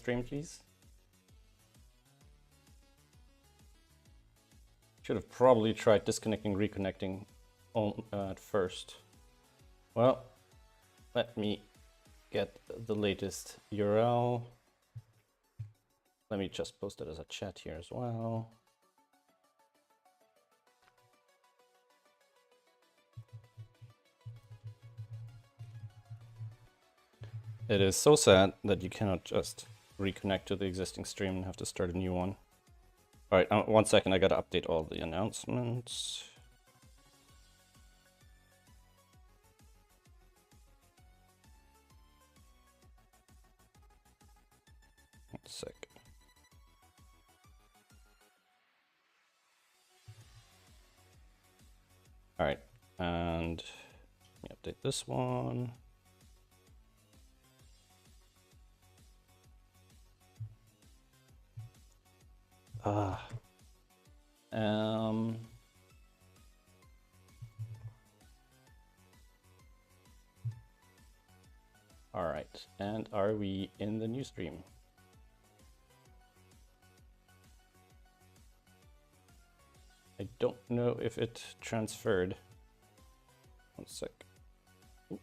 stream, please? Should have probably tried disconnecting, reconnecting at first. Well, let me get the latest URL. Let me just post it as a chat here as well. It is so sad that you cannot just reconnect to the existing stream and have to start a new one. All right, 1 second, I gotta update all the announcements. One sec. All right, and let me update this one. All right, and are we in the new stream? I don't know if it transferred. 1 sec. Ooh.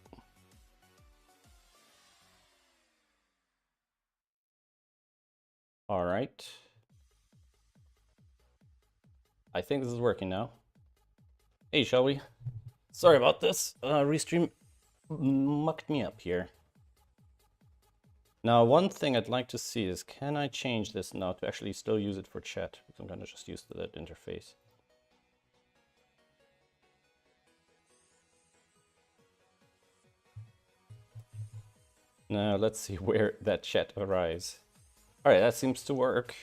All right. I think this is working now. Hey, shall we? Sorry about this. Restream mucked me up here. Now, one thing I'd like to see is, can I change this now to actually still use it for chat? Because I'm going to just use that interface. Now, let's see where that chat arrives. All right, that seems to work.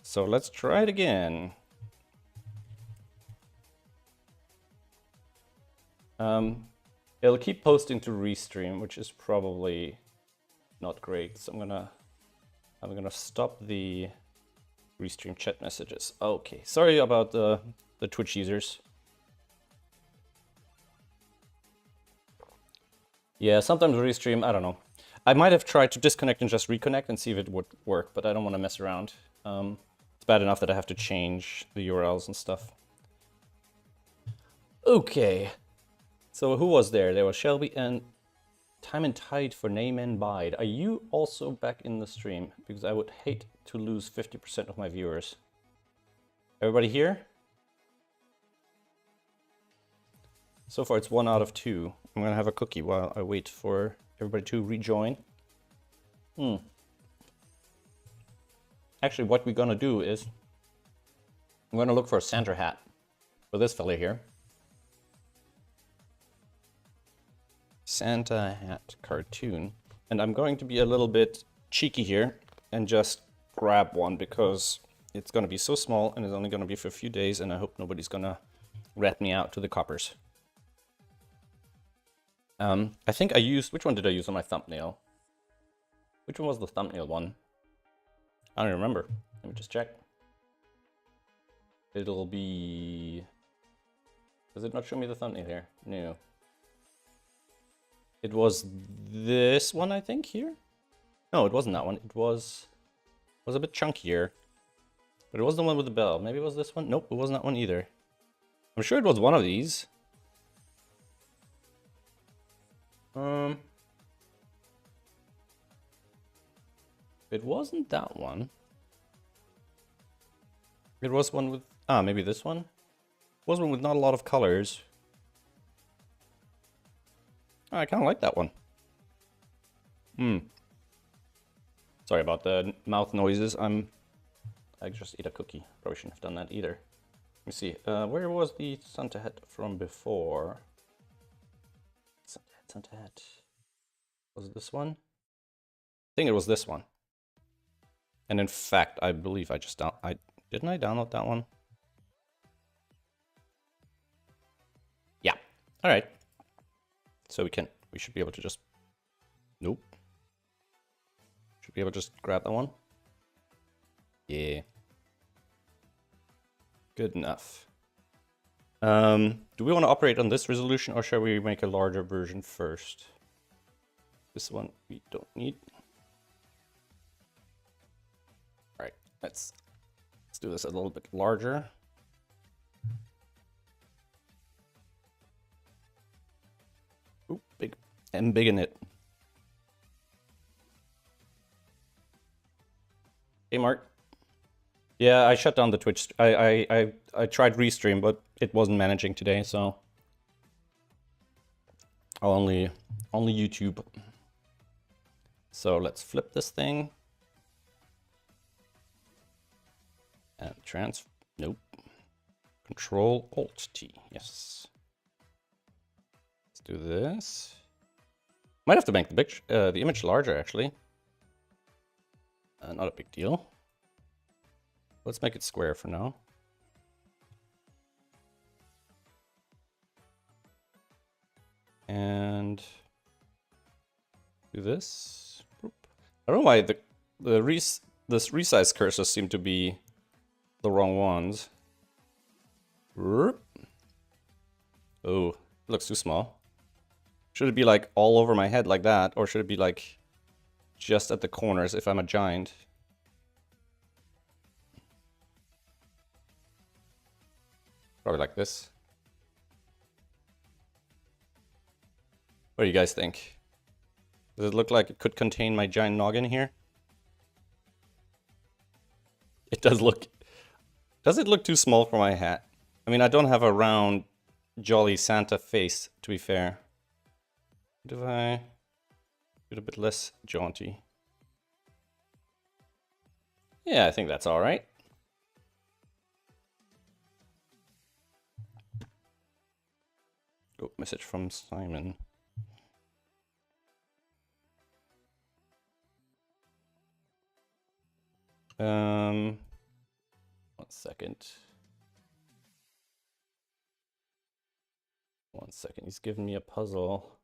So let's try it again. It'll keep posting to Restream, which is probably not great. So I'm gonna stop the Restream chat messages. Okay, sorry about the Twitch users. Yeah, sometimes Restream, I don't know. I might have tried to disconnect and just reconnect and see if it would work, but I don't want to mess around. It's bad enough that I have to change the URLs and stuff. Okay. So who was there? There was Shelby and Time and Tide for Name and Bide. Are you also back in the stream? Because I would hate to lose 50% of my viewers. Everybody here? So far it's 1 out of 2. I'm gonna have a cookie while I wait for everybody to rejoin. Actually, what we're gonna do is I'm gonna look for a Santa hat for this fella here. Santa hat cartoon. And I'm going to be a little bit cheeky here and just grab one because it's going to be so small and it's only going to be for a few days, and I hope nobody's going to rat me out to the coppers. I think I used, which one did I use on my thumbnail? Which one was the thumbnail one? I don't remember. Let me just check. It'll be... Does it not show me the thumbnail here? No. It was this one, I think, here? No, it wasn't that one. It was a bit chunkier. But it was the one with the bell. Maybe it was this one? Nope, it wasn't that one either. I'm sure it was one of these. It wasn't that one. It was one with... Ah, maybe this one? It was one with not a lot of colors. Oh, I kind of like that one. Sorry about the mouth noises. I just ate a cookie. Probably shouldn't have done that either. Let me see. Where was the Santa hat from before? Santa hat. Was it this one? I think it was this one. And in fact, I believe I just didn't I download that one? Yeah. All right. So we should be able to just, nope. Should be able to just grab that one. Yeah. Good enough. Do we want to operate on this resolution, or shall we make a larger version first? This one we don't need. Let's do this a little bit larger. Ooh, big and big in it. Hey, Mark. Yeah, I shut down the Twitch. I tried restream, but it wasn't managing today, so only YouTube. So let's flip this thing and nope. Control Alt T. Yes. Let's do this. Might have to make the image larger actually. Not a big deal. Let's make it square for now. And do this. I don't know why this resize cursors seem to be the wrong ones. Oh, it looks too small. Should it be like all over my head like that, or should it be like just at the corners if I'm a giant? Probably like this. What do you guys think? Does it look like it could contain my giant noggin here? It does look... Does it look too small for my hat? I mean, I don't have a round, jolly Santa face, to be fair. What if I do it a bit less jaunty? Yeah, I think that's all right. Oh, message from Simon. One second. One second, he's giving me a puzzle.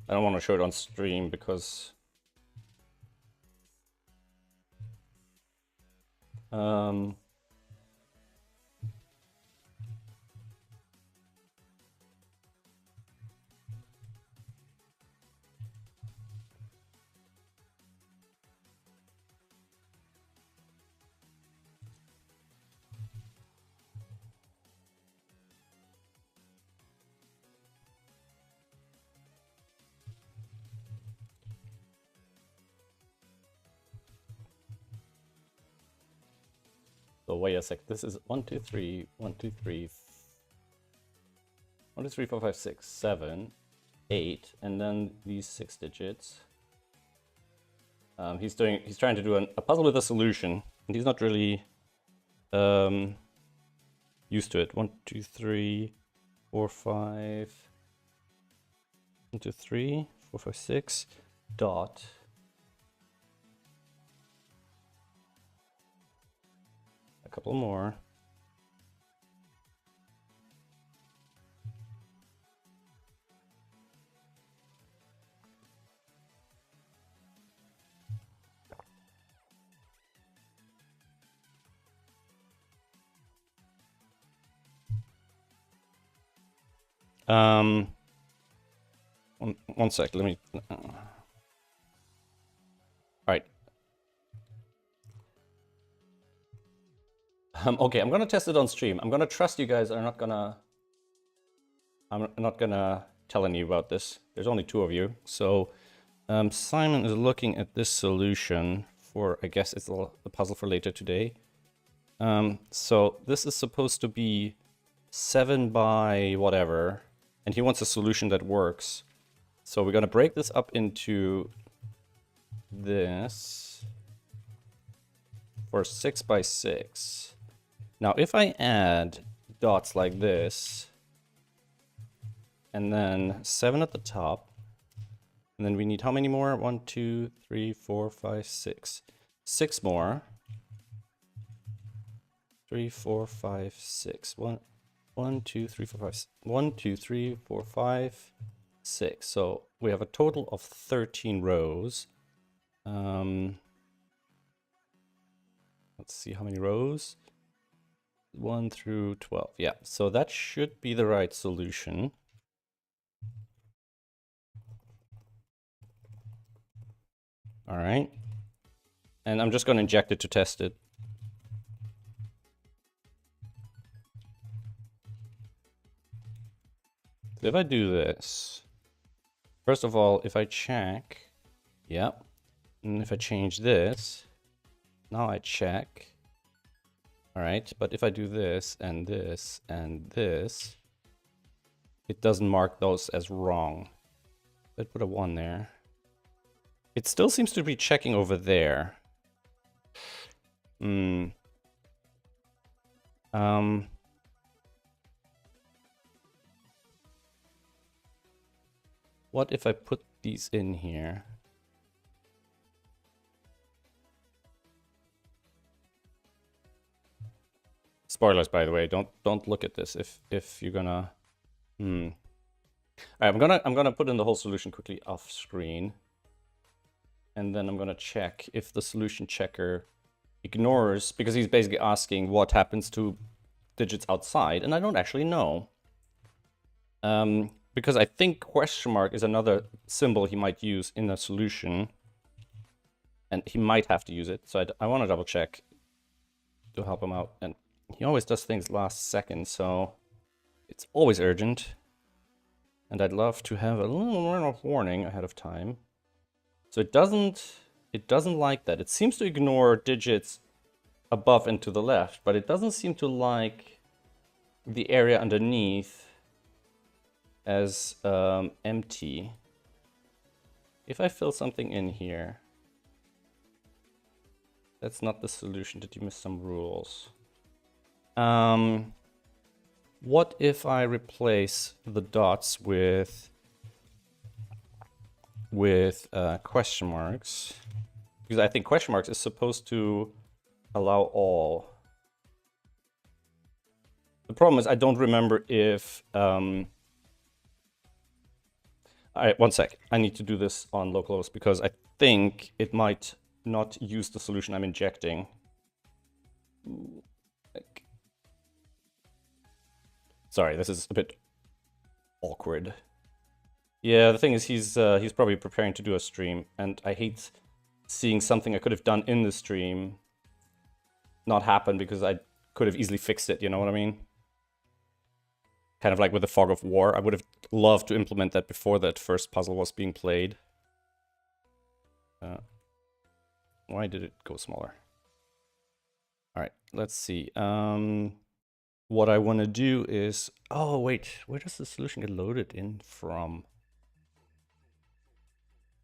I don't want to show it on stream because so wait a sec. This is 1, 2, 3, 1, 2, 3, 1, 2, 3, 4, 5, 6, 7, 8, and then these 6 digits. He's trying to do a puzzle with a solution, and he's not really used to it. 1, 2, 3, 4, 5. 1, 2, 3, 4, 5, 6. Dot. A couple more. One sec, let me... Alright. Okay, I'm gonna test it on stream. I'm gonna trust you guys are not gonna... I'm not gonna tell any about this. There's only 2 of you. So, Simon is looking at this solution for, I guess it's the puzzle for later today. So this is supposed to be 7 by whatever, and he wants a solution that works. So we're gonna break this up into this for 6 by 6. Now if I add dots like this, and then 7 at the top, and then we need how many more? 1, 2, 3, 4, 5, 6. 6 more. 3, 4, 5, 6. 1, 2, 3, 4, 5. 1, 2, 3, 4, 5, 6. So we have a total of 13 rows. Let's see how many rows. 1 through 12. Yeah, so that should be the right solution. All right. And I'm just going to inject it to test it. So if I do this, first of all, if I check, yeah, and if I change this, now I check. All right, but if I do this and this and this, it doesn't mark those as wrong. Let's put a 1 there. It still seems to be checking over there. What if I put these in here? Spoilers, by the way. Don't look at this if you're gonna. All right, I'm gonna put in the whole solution quickly off screen, and then I'm gonna check if the solution checker ignores, because he's basically asking what happens to digits outside, and I don't actually know. Because I think question mark is another symbol he might use in the solution, and he might have to use it. So I want to double check to help him out, and he always does things last second, so it's always urgent. And I'd love to have a little more of warning ahead of time. So it doesn't like that. It seems to ignore digits above and to the left, but it doesn't seem to like the area underneath as empty. If I fill something in here, that's not the solution. Did you miss some rules? What if I replace the dots with question marks? Because I think question marks is supposed to allow all. The problem is I don't remember if... All right, one sec. I need to do this on localhost because I think it might not use the solution I'm injecting. Sorry, this is a bit awkward. Yeah, the thing is he's probably preparing to do a stream, and I hate seeing something I could have done in the stream not happen because I could have easily fixed it, you know what I mean? Kind of like with the Fog of War. I would have loved to implement that before that first puzzle was being played. Why did it go smaller? All right, let's see. What I want to do is... Oh, wait. Where does the solution get loaded in from?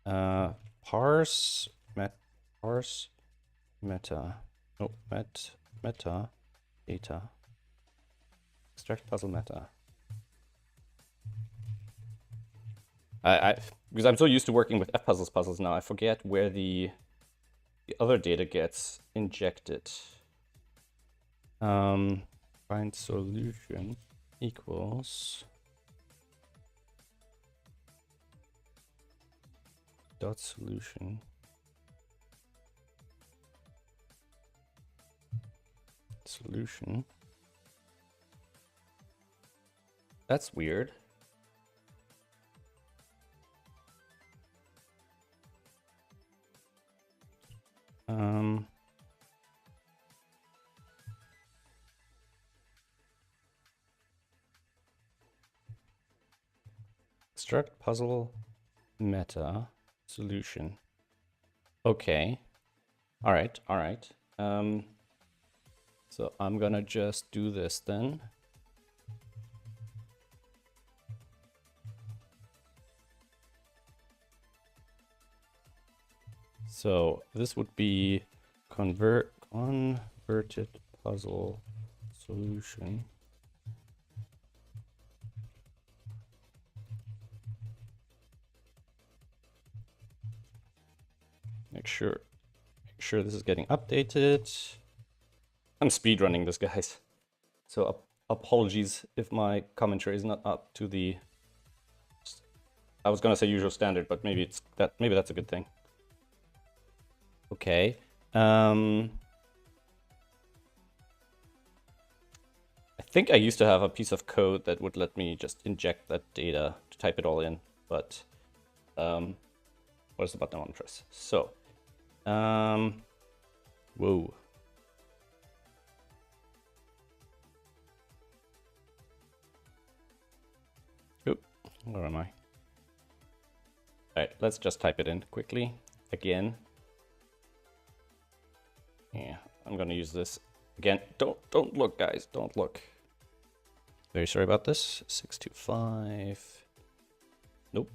Parse meta. Oh, meta data. Extract puzzle meta. Because I'm so used to working with puzzles now, I forget where the other data gets injected. Find solution equals dot solution solution. That's weird. Extract puzzle meta solution. Okay. All right. So I'm gonna just do this then. So this would be converted puzzle solution. Make sure this is getting updated. I'm speedrunning this, guys. So apologies if my commentary is not up to the... I was gonna say usual standard, but maybe that's a good thing. Okay. I think I used to have a piece of code that would let me just inject that data to type it all in, but what is the button I want to press? So Whoa. Oop, where am I? Alright, let's just type it in quickly again. Yeah, I'm gonna use this again. Don't look, guys. Don't look. Very sorry about this. 625. Nope.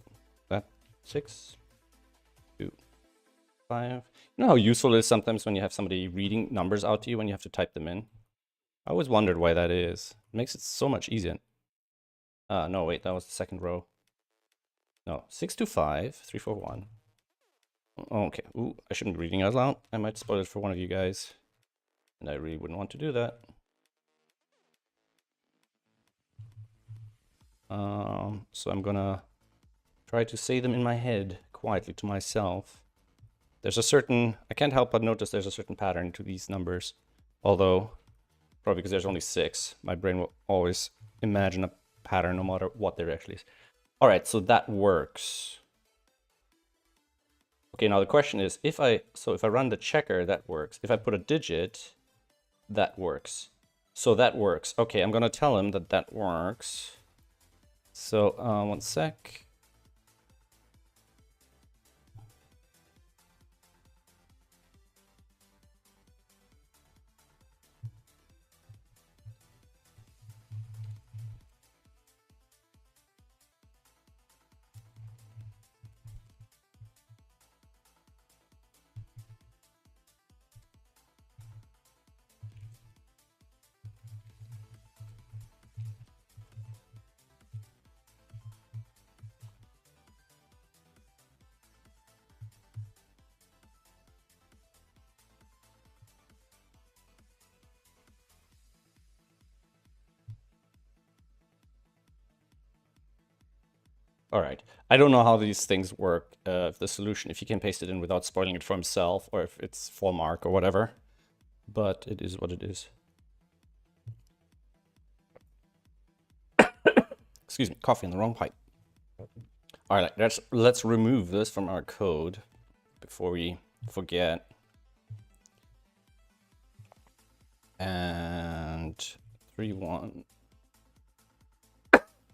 That 6, 2, 5. You know how useful it is sometimes when you have somebody reading numbers out to you when you have to type them in? I always wondered why that is. It makes it so much easier. No, wait, that was the second row. No, 625, 341. Oh, okay. Ooh, I shouldn't be reading out loud. I might spoil it for one of you guys. And I really wouldn't want to do that. So I'm gonna try to say them in my head quietly to myself. There's a certain, I can't help but notice there's a certain pattern to these numbers. Although, probably because there's only 6, my brain will always imagine a pattern no matter what there actually is. All right, so that works. Okay, now the question is, if I run the checker, that works. If I put a digit, that works. So that works. Okay, I'm gonna tell him that that works. So, one sec. All right. I don't know how these things work, the solution, if he can paste it in without spoiling it for himself, or if it's full mark or whatever. But it is what it is. Excuse me, coffee in the wrong pipe. All right, let's remove this from our code before we forget. And 3-1.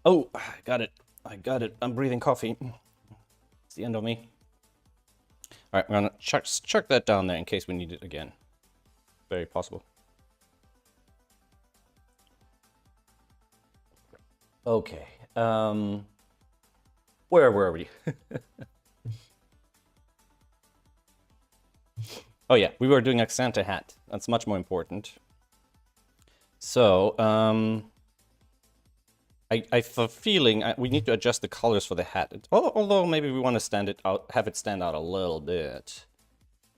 Oh, I got it. I got it. I'm breathing coffee. It's the end of me. All right, I'm gonna chuck that down there in case we need it again. Very possible. Okay. Where were we? Oh yeah, we were doing a Santa hat. That's much more important. So, I have a feeling we need to adjust the colors for the hat. Although maybe we want to have it stand out a little bit.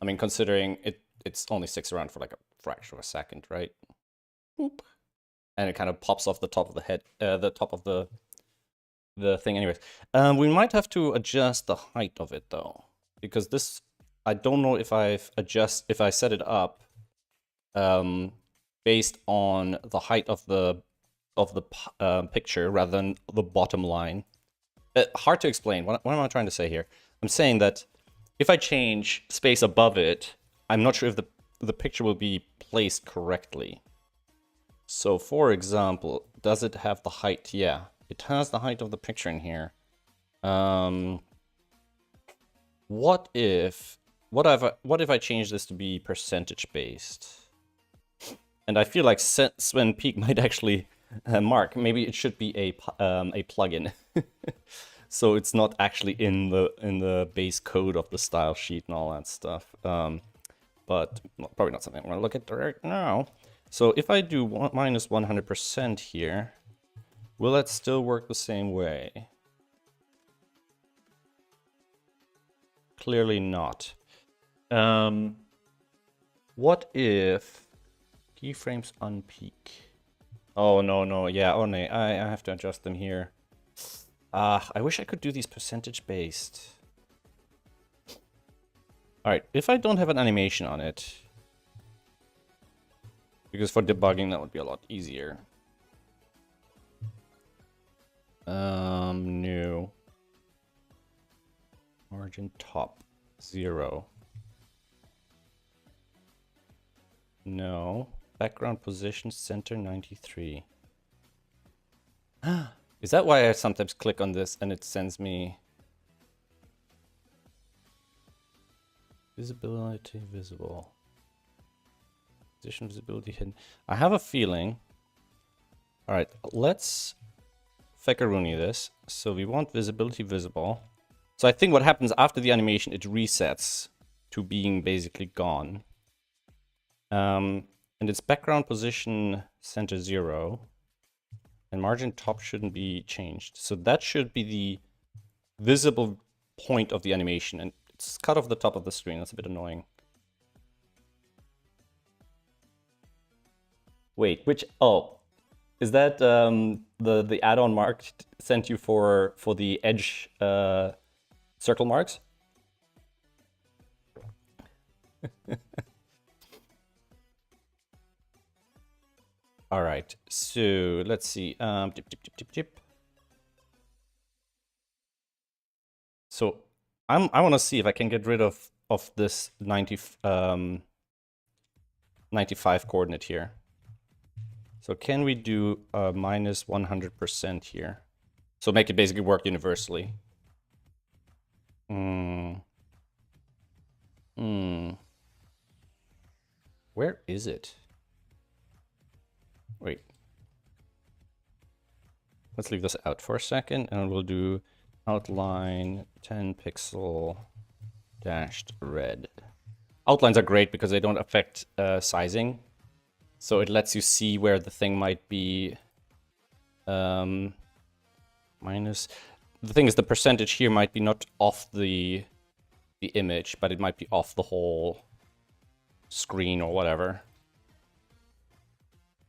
I mean, considering it's only sticks around for like a fraction of a second, right? Boop. And it kind of pops off the top of the head, the top of the thing. Anyways, we might have to adjust the height of it though, because this, I don't know if I set it up, based on the height of the picture rather than the bottom line. Hard to explain. What am I trying to say here? I'm saying that if I change space above it, I'm not sure if the picture will be placed correctly. So, for example, does it have the height? Yeah, it has the height of the picture in here. What if I change this to be percentage based? And I feel like Sven Peak might actually mark. Maybe it should be a plugin, so it's not actually in the base code of the style sheet and all that stuff. But probably not something I'm gonna look at right now. So if I do minus 100% here, will that still work the same way? Clearly not. What if keyframes unpeak? Oh, no, yeah, oh no, I have to adjust them here. I wish I could do these percentage based. Alright, if I don't have an animation on it, because for debugging that would be a lot easier. No. Margin top 0. No. Background position center 93. Is that why I sometimes click on this and it sends me visibility visible? Position visibility hidden. I have a feeling. All right, let's Fekaroony this. So we want visibility visible. So I think what happens after the animation, it resets to being basically gone. And its background position center 0. And margin top shouldn't be changed. So that should be the visible point of the animation. And it's cut off the top of the screen. That's a bit annoying. Wait, which... Oh, is that the add-on Mark sent you for the edge circle marks? All right, so let's see. Tip. So I want to see if I can get rid of this 95 coordinate here. So can we do minus 100% here? So make it basically work universally. Where is it? Wait. Let's leave this out for a second and we'll do outline 10 pixel dashed red. Outlines are great because they don't affect sizing. So it lets you see where the thing might be minus. The thing is, the percentage here might be not off the image, but it might be off the whole screen or whatever.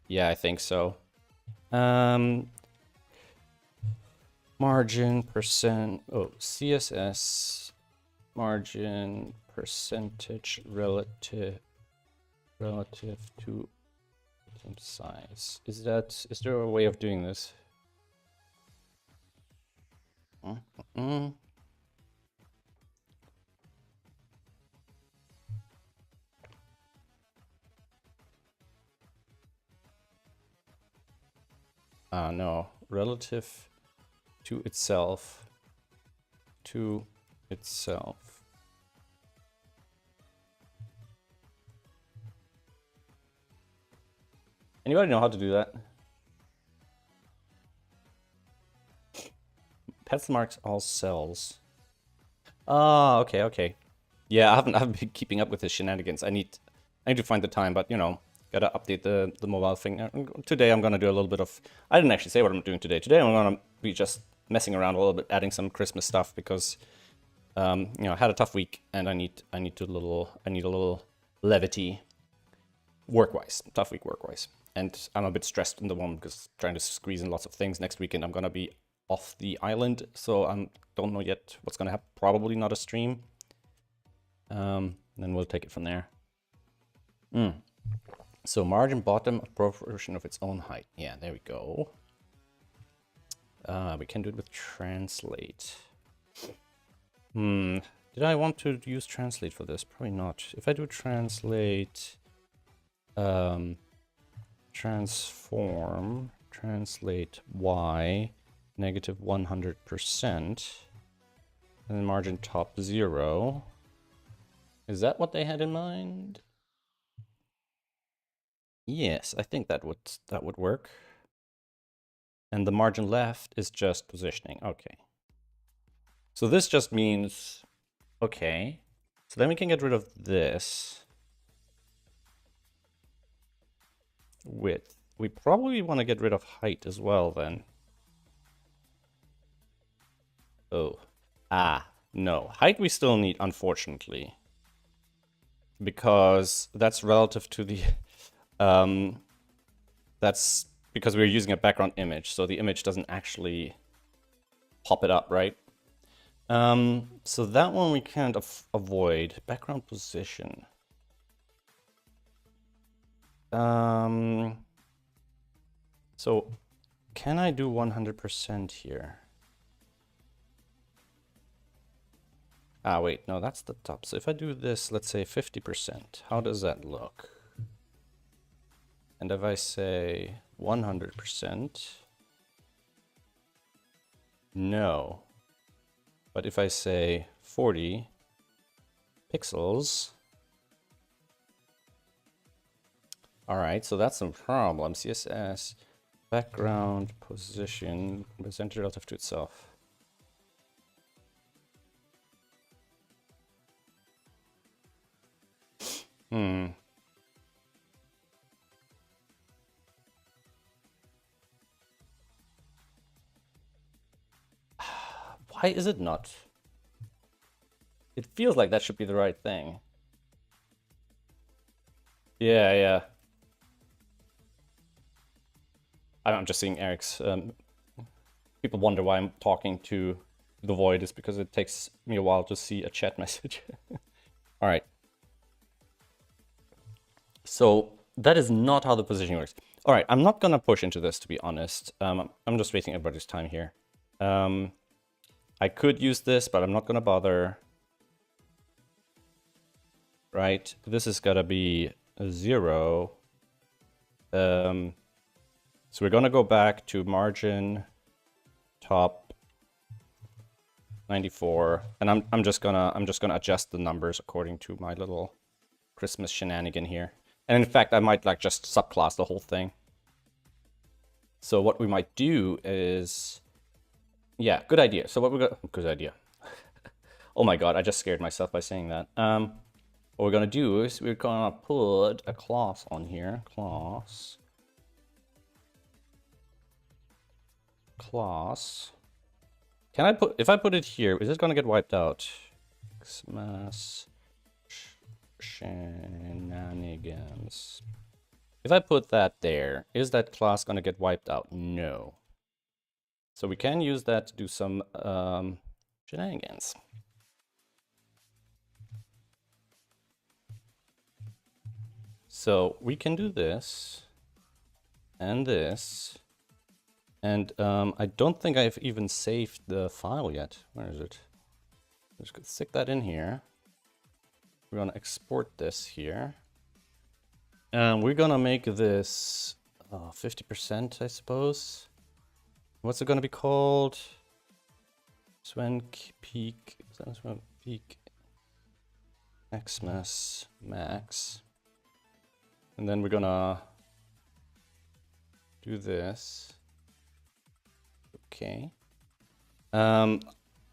Yeah, I think so. Margin percent. Oh, CSS margin percentage relative to size. Is there a way of doing this? No, relative to itself. Anybody know how to do that? Pencil marks all cells. Ah, okay. Yeah, I haven't been keeping up with the shenanigans. I need to find the time, but you know, gotta update the mobile thing. Today I'm gonna do a little bit of. I didn't actually say what I'm doing today. Today I'm gonna be just messing around a little bit, adding some Christmas stuff because, you know, I had a tough week and I need a little levity, work-wise. Tough week work-wise. And I'm a bit stressed in the moment because trying to squeeze in lots of things. Next weekend I'm gonna be off the island, so I don't know yet what's gonna happen. Probably not a stream. Then we'll take it from there. So margin bottom proportion of its own height. Yeah, there we go. We can do it with translate. Did I want to use translate for this? Probably not. If I do translate, transform, translate y, negative 100%, and then margin top 0. Is that what they had in mind? Yes, I think that would work. And the margin left is just positioning. Okay. So this just means, okay. So then we can get rid of this. Width. We probably want to get rid of height as well then. Oh. No. Height we still need, unfortunately. Because that's relative to the... that's because we're using a background image, so the image doesn't actually pop it up, right? So that one we can't avoid. Background position. So can I do 100% here? Wait, no, that's the top. So if I do this, let's say 50%, how does that look? And if I say 100%, no. But if I say 40 pixels, all right, so that's some problem. CSS, background, position, percentage relative to itself. Why is it not? It feels like that should be the right thing. Yeah, yeah. I'm just seeing Eric's. People wonder why I'm talking to the void. Is because it takes me a while to see a chat message. All right. So that is not how the positioning works. All right, I'm not gonna push into this, to be honest. I'm just wasting everybody's time here. I could use this, but I'm not gonna bother. Right, this is gotta be a 0. So we're gonna go back to margin top 94, and I'm just gonna adjust the numbers according to my little Christmas shenanigan here. And in fact, I might like just subclass the whole thing. So what we might do is, yeah, good idea. So what we got, good idea. Oh my god, I just scared myself by saying that. What we're gonna do is we're gonna put a class on here. Class. Can I put, if I put it here, is it gonna get wiped out? Xmas Shenanigans. If I put that there, is that class gonna get wiped out? No. So we can use that to do some shenanigans. So we can do this and this. And I don't think I've even saved the file yet. Where is it? Just gonna stick that in here. We're gonna export this here. And we're gonna make this 50%, I suppose. What's it gonna be called? Swank peak. Swank peak. Xmas max. And then we're gonna do this. Okay.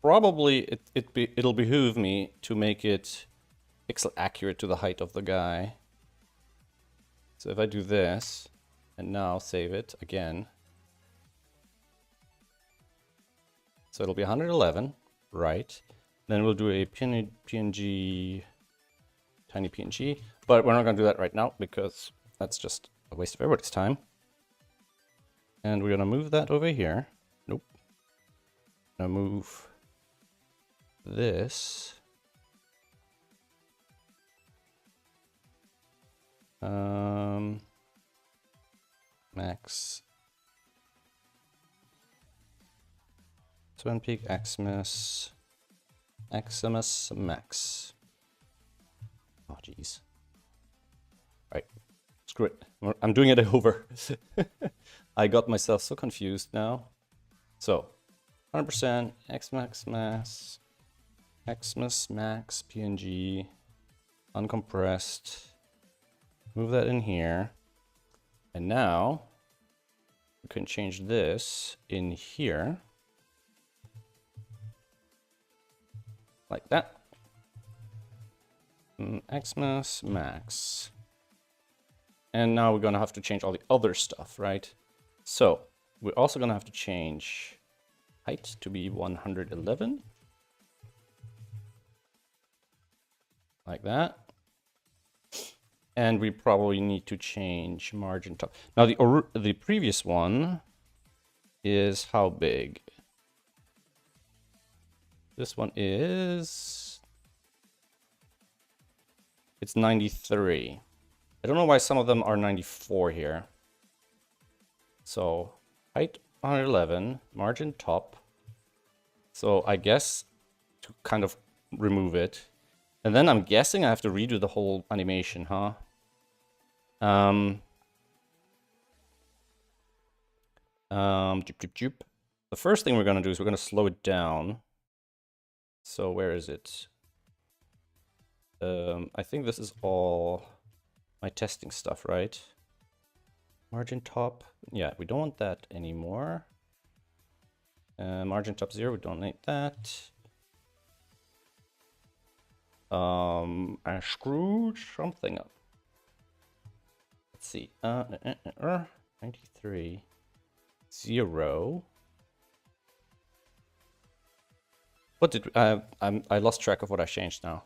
Probably it'll behoove me to make it pixel accurate to the height of the guy. So if I do this and now save it again. So it'll be 111, right? Then we'll do a PNG, tiny PNG, but we're not gonna do that right now because that's just a waste of everybody's time. And we're gonna move that over here. Nope. Gonna move this. Max. Swan peak Xmas. Xmas max. Oh jeez. Right. Screw it. I'm doing it over. I got myself so confused now. So 100% Xmas max, Xmas max PNG, uncompressed. Move that in here. And now we can change this in here. Like that. Xmas max. And now we're gonna have to change all the other stuff, right? So we're also gonna have to change height to be 111. Like that. And we probably need to change margin top. Now the previous one is how big? This one is, it's 93. I don't know why some of them are 94 here. So height 111, margin top. So I guess to kind of remove it. And then I'm guessing I have to redo the whole animation, huh? The first thing we're going to do is we're going to slow it down. So where is it? I think this is all my testing stuff, right? Margin top. Yeah, we don't want that anymore. Margin top 0, we don't need that. I screwed something up. Let's see. 93. 0. What did I lost track of what I changed now.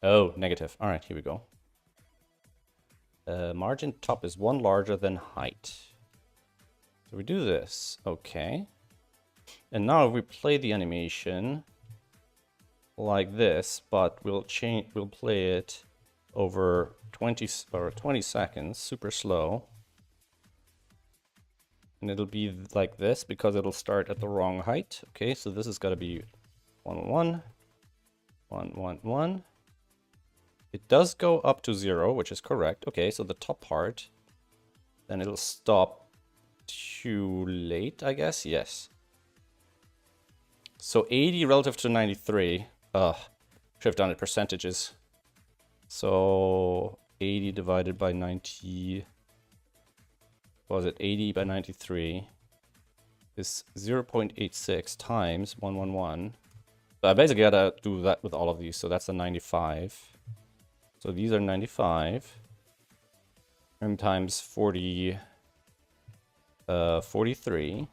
Oh, negative. All right, here we go. Margin top is 1 larger than height. So we do this. Okay. And now if we play the animation like this, but we'll play it over 20 seconds, super slow. And it'll be like this because it'll start at the wrong height. Okay, so this is got to be 1, 1, 1, 1, 1. It does go up to 0, which is correct. Okay, so the top part, then it'll stop too late, I guess. Yes. So 80 relative to 93. Should have done it percentages. So 80 divided by 90. What was it? 80 by 93 is 0.86 times 111. So I basically gotta do that with all of these. So that's a 95. So these are 95. And times 40, 43.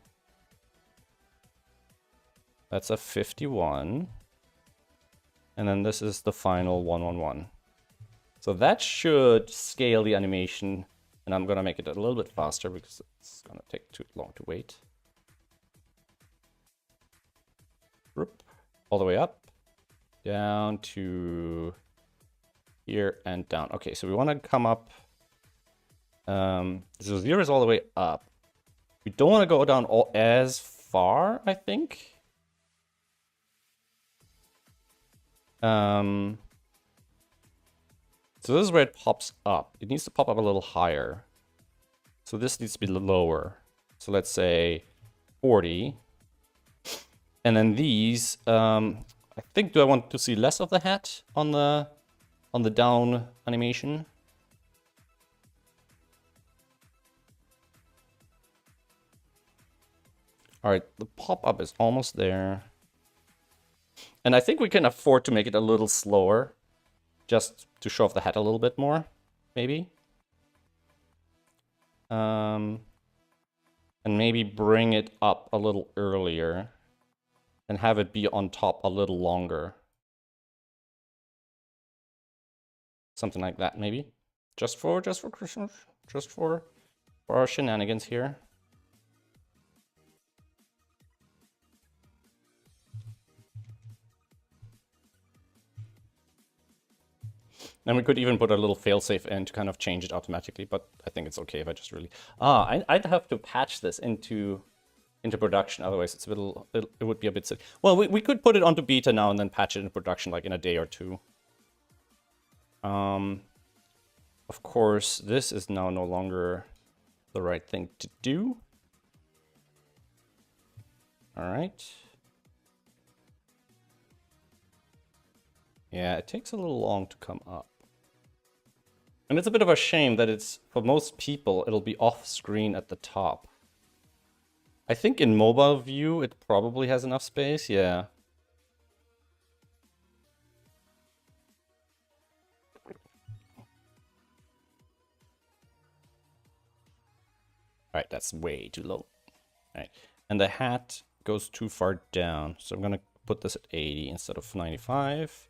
That's a 51. And then this is the final 111. So that should scale the animation. And I'm going to make it a little bit faster because it's going to take too long to wait. All the way up, down to here and down. Okay, so we want to come up. So 0 is all the way up. We don't want to go down as far, I think. So this is where it pops up. It needs to pop up a little higher. So this needs to be lower. So let's say 40. And then these, I think, do I want to see less of the hat on the down animation? All right, the pop-up is almost there. And I think we can afford to make it a little slower, just to show off the hat a little bit more, maybe. And maybe bring it up a little earlier and have it be on top a little longer. Something like that, maybe. Just for Christmas, just for our shenanigans here. And we could even put a little failsafe in to kind of change it automatically, but I think it's okay if I just really... I'd have to patch this into production, otherwise it's it would be a bit silly. Well, we could put it onto beta now and then patch it into production like in a day or two. Of course, this is now no longer the right thing to do. All right. Yeah, it takes a little long to come up. And it's a bit of a shame that it's, for most people, it'll be off screen at the top. I think in mobile view, it probably has enough space, yeah. Alright, that's way too low. Alright, and the hat goes too far down, so I'm gonna put this at 80 instead of 95.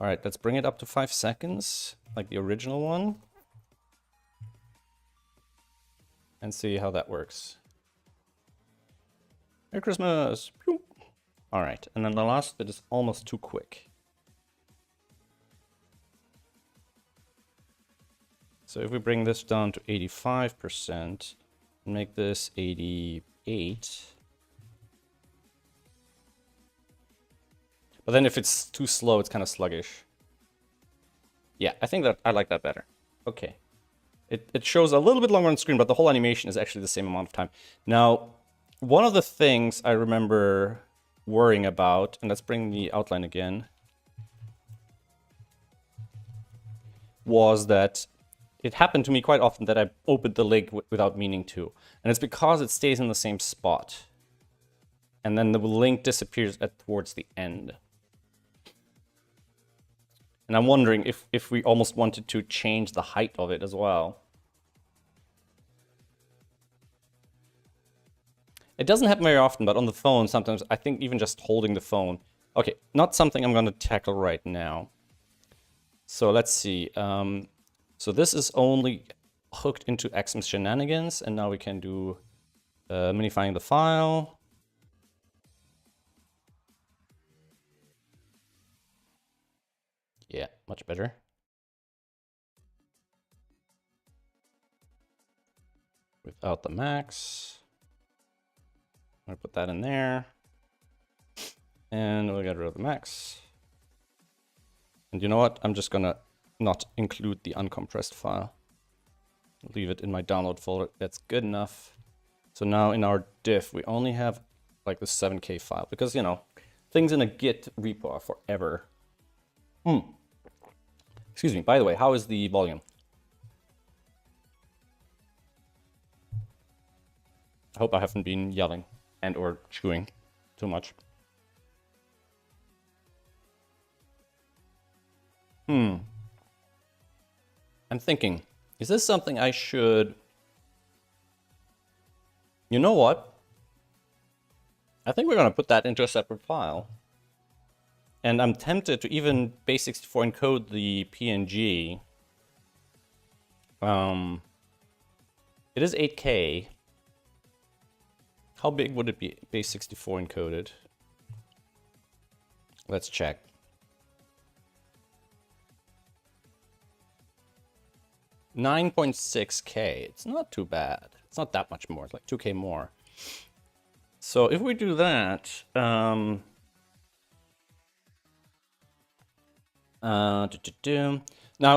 Alright, let's bring it up to 5 seconds, like the original one. And see how that works. Merry Christmas! Alright, and then the last bit is almost too quick. So if we bring this down to 85%, and make this 88. But then if it's too slow, it's kind of sluggish. Yeah, I think that I like that better. Okay. It shows a little bit longer on screen, but the whole animation is actually the same amount of time. Now, one of the things I remember worrying about, and let's bring the outline again, was that it happened to me quite often that I opened the link without meaning to. And it's because it stays in the same spot. And then the link disappears towards the end. And I'm wondering if we almost wanted to change the height of it as well. It doesn't happen very often, but on the phone sometimes, I think even just holding the phone. Okay, not something I'm going to tackle right now. So let's see. So this is only hooked into Xmas Shenanigans, and now we can do minifying the file. Yeah, much better. Without the max. I'm gonna put that in there. And we'll get rid of the max. And you know what? I'm just gonna not include the uncompressed file. Leave it in my download folder. That's good enough. So now in our diff, we only have like the 7K file because, you know, things in a Git repo are forever. Excuse me. By the way, how is the volume? I hope I haven't been yelling and or chewing too much. I'm thinking, is this something I should... You know what? I think we're going to put that into a separate file. And I'm tempted to even base64 encode the PNG. It is 8K. How big would it be base64 encoded? Let's check. $9.6K. It's not too bad. It's not that much more. It's like 2K more. So if we do that, now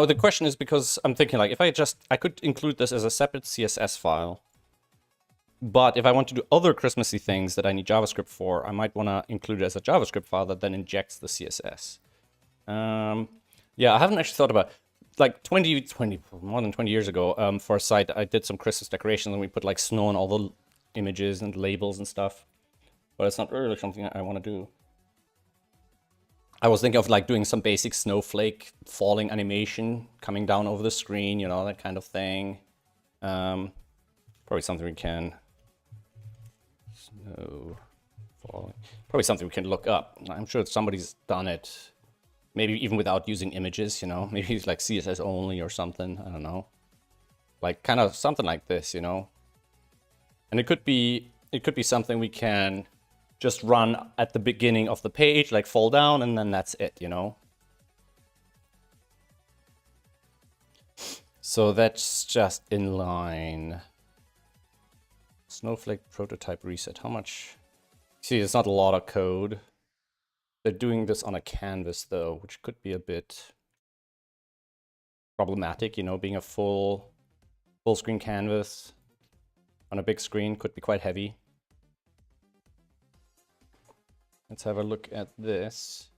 the question is, because I'm thinking like if I could include this as a separate CSS file, but if I want to do other Christmassy things that I need JavaScript for, I might want to include it as a JavaScript file that then injects the CSS. Yeah, I haven't actually thought about it. Like more than 20 years ago, for a site, I did some Christmas decorations and we put like snow on all the images and labels and stuff. But it's not really something I want to do. I was thinking of like doing some basic snowflake falling animation coming down over the screen, you know, that kind of thing. Probably something we can... Snow falling. Probably something we can look up. I'm sure somebody's done it. Maybe even without using images, you know? Maybe it's like CSS only or something, I don't know. Like kind of something like this, you know? And it could be something we can just run at the beginning of the page, like fall down, and then that's it, you know? So that's just in line. Snowflake prototype reset, how much? See, it's not a lot of code. They're doing this on a canvas though, which could be a bit problematic, you know, being a full screen canvas on a big screen could be quite heavy. Let's have a look at this.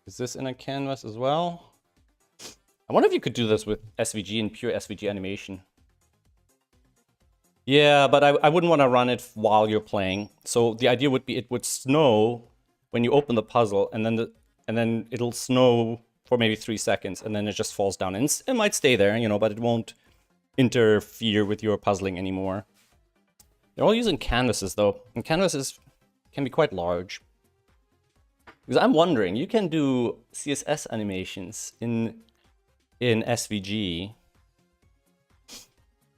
Is this in a canvas as well? I wonder if you could do this with SVG and pure SVG animation. Yeah, but I wouldn't want to run it while you're playing. So the idea would be it would snow when you open the puzzle, and then it'll snow for maybe 3 seconds, and then it just falls down. And it might stay there, you know, but it won't interfere with your puzzling anymore. They're all using canvases though, and canvases can be quite large. Because I'm wondering, you can do CSS animations in SVG.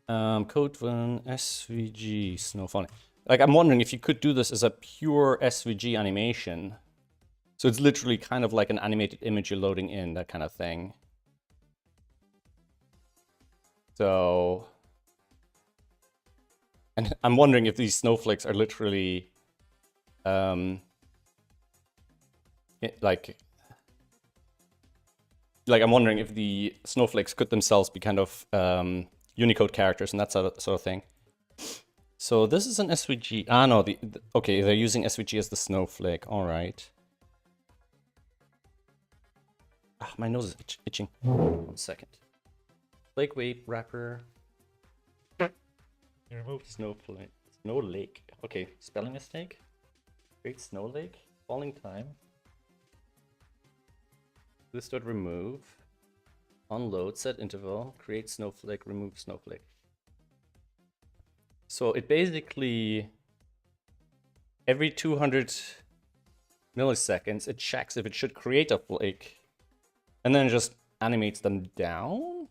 Code one SVG snowfalling. Like, I'm wondering if you could do this as a pure SVG animation. So it's literally kind of like an animated image you're loading in, that kind of thing. So, and I'm wondering if these snowflakes are literally, like, like, I'm wondering if the snowflakes could themselves be kind of Unicode characters and that sort of thing. So this is an SVG. Ah, no, okay, they're using SVG as the snowflake. All right. Ah, my nose is itching. 1 second. Flake weight wrapper. Remove snowflake. Snow lake. Okay, spelling mistake. Create snow lake. Falling time. This dot remove. Unload. Set interval. Create snowflake. Remove snowflake. So it basically every 200 milliseconds it checks if it should create a flake, and then it just animates them down.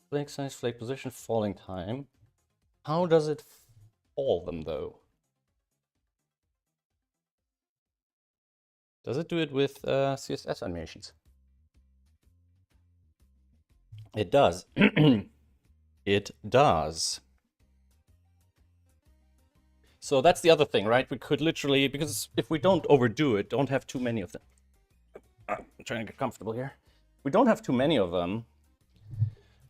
Flake size, flake position, falling time. How does it fall them though? Does it do it with CSS animations? It does. It does. So that's the other thing, right? We could literally, because if we don't overdo it, don't have too many of them. I'm trying to get comfortable here. We don't have too many of them.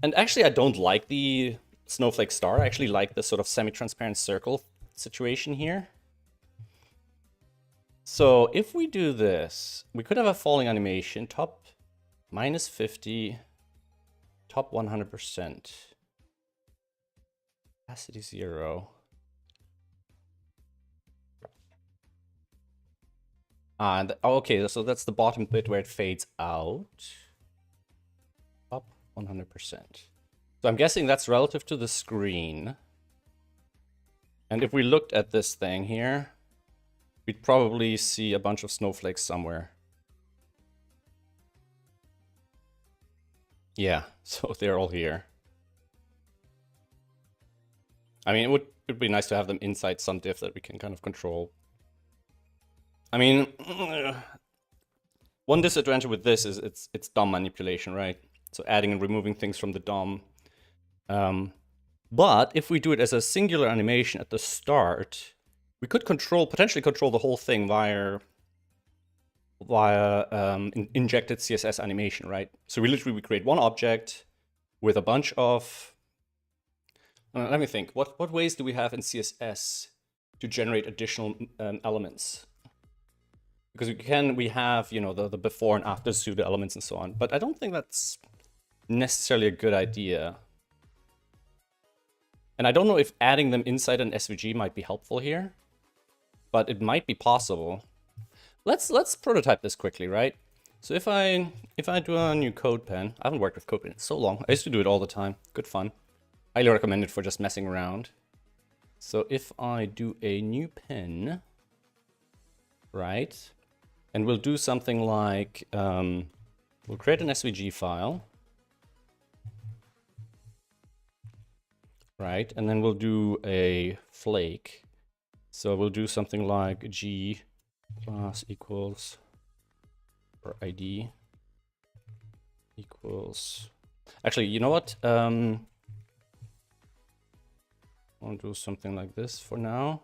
And actually, I don't like the snowflake star. I actually like the sort of semi-transparent circle situation here. So if we do this, we could have a falling animation, top -50, top 100%. Opacity 0. And okay, so that's the bottom bit where it fades out. Up 100%. So I'm guessing that's relative to the screen. And if we looked at this thing here, we'd probably see a bunch of snowflakes somewhere. Yeah, so they're all here. I mean, it would be nice to have them inside some diff that we can kind of control. I mean, one disadvantage with this is it's DOM manipulation, right? So adding and removing things from the DOM. But if we do it as a singular animation at the start, we could potentially control the whole thing via injected CSS animation, right? So we create one object with a bunch of. Let me think. What ways do we have in CSS to generate additional elements? Because we have, you know, the before and after pseudo elements and so on. But I don't think that's necessarily a good idea. And I don't know if adding them inside an SVG might be helpful here, but it might be possible. Let's prototype this quickly, right? So if I do a new code pen, I haven't worked with code pen in so long. I used to do it all the time. Good fun. Highly recommend it for just messing around. So if I do a new pen, right? And we'll do something like, we'll create an SVG file. Right, and then we'll do a flake. So we'll do something like G class equals, or ID equals. Actually, you know what? I'll do something like this for now.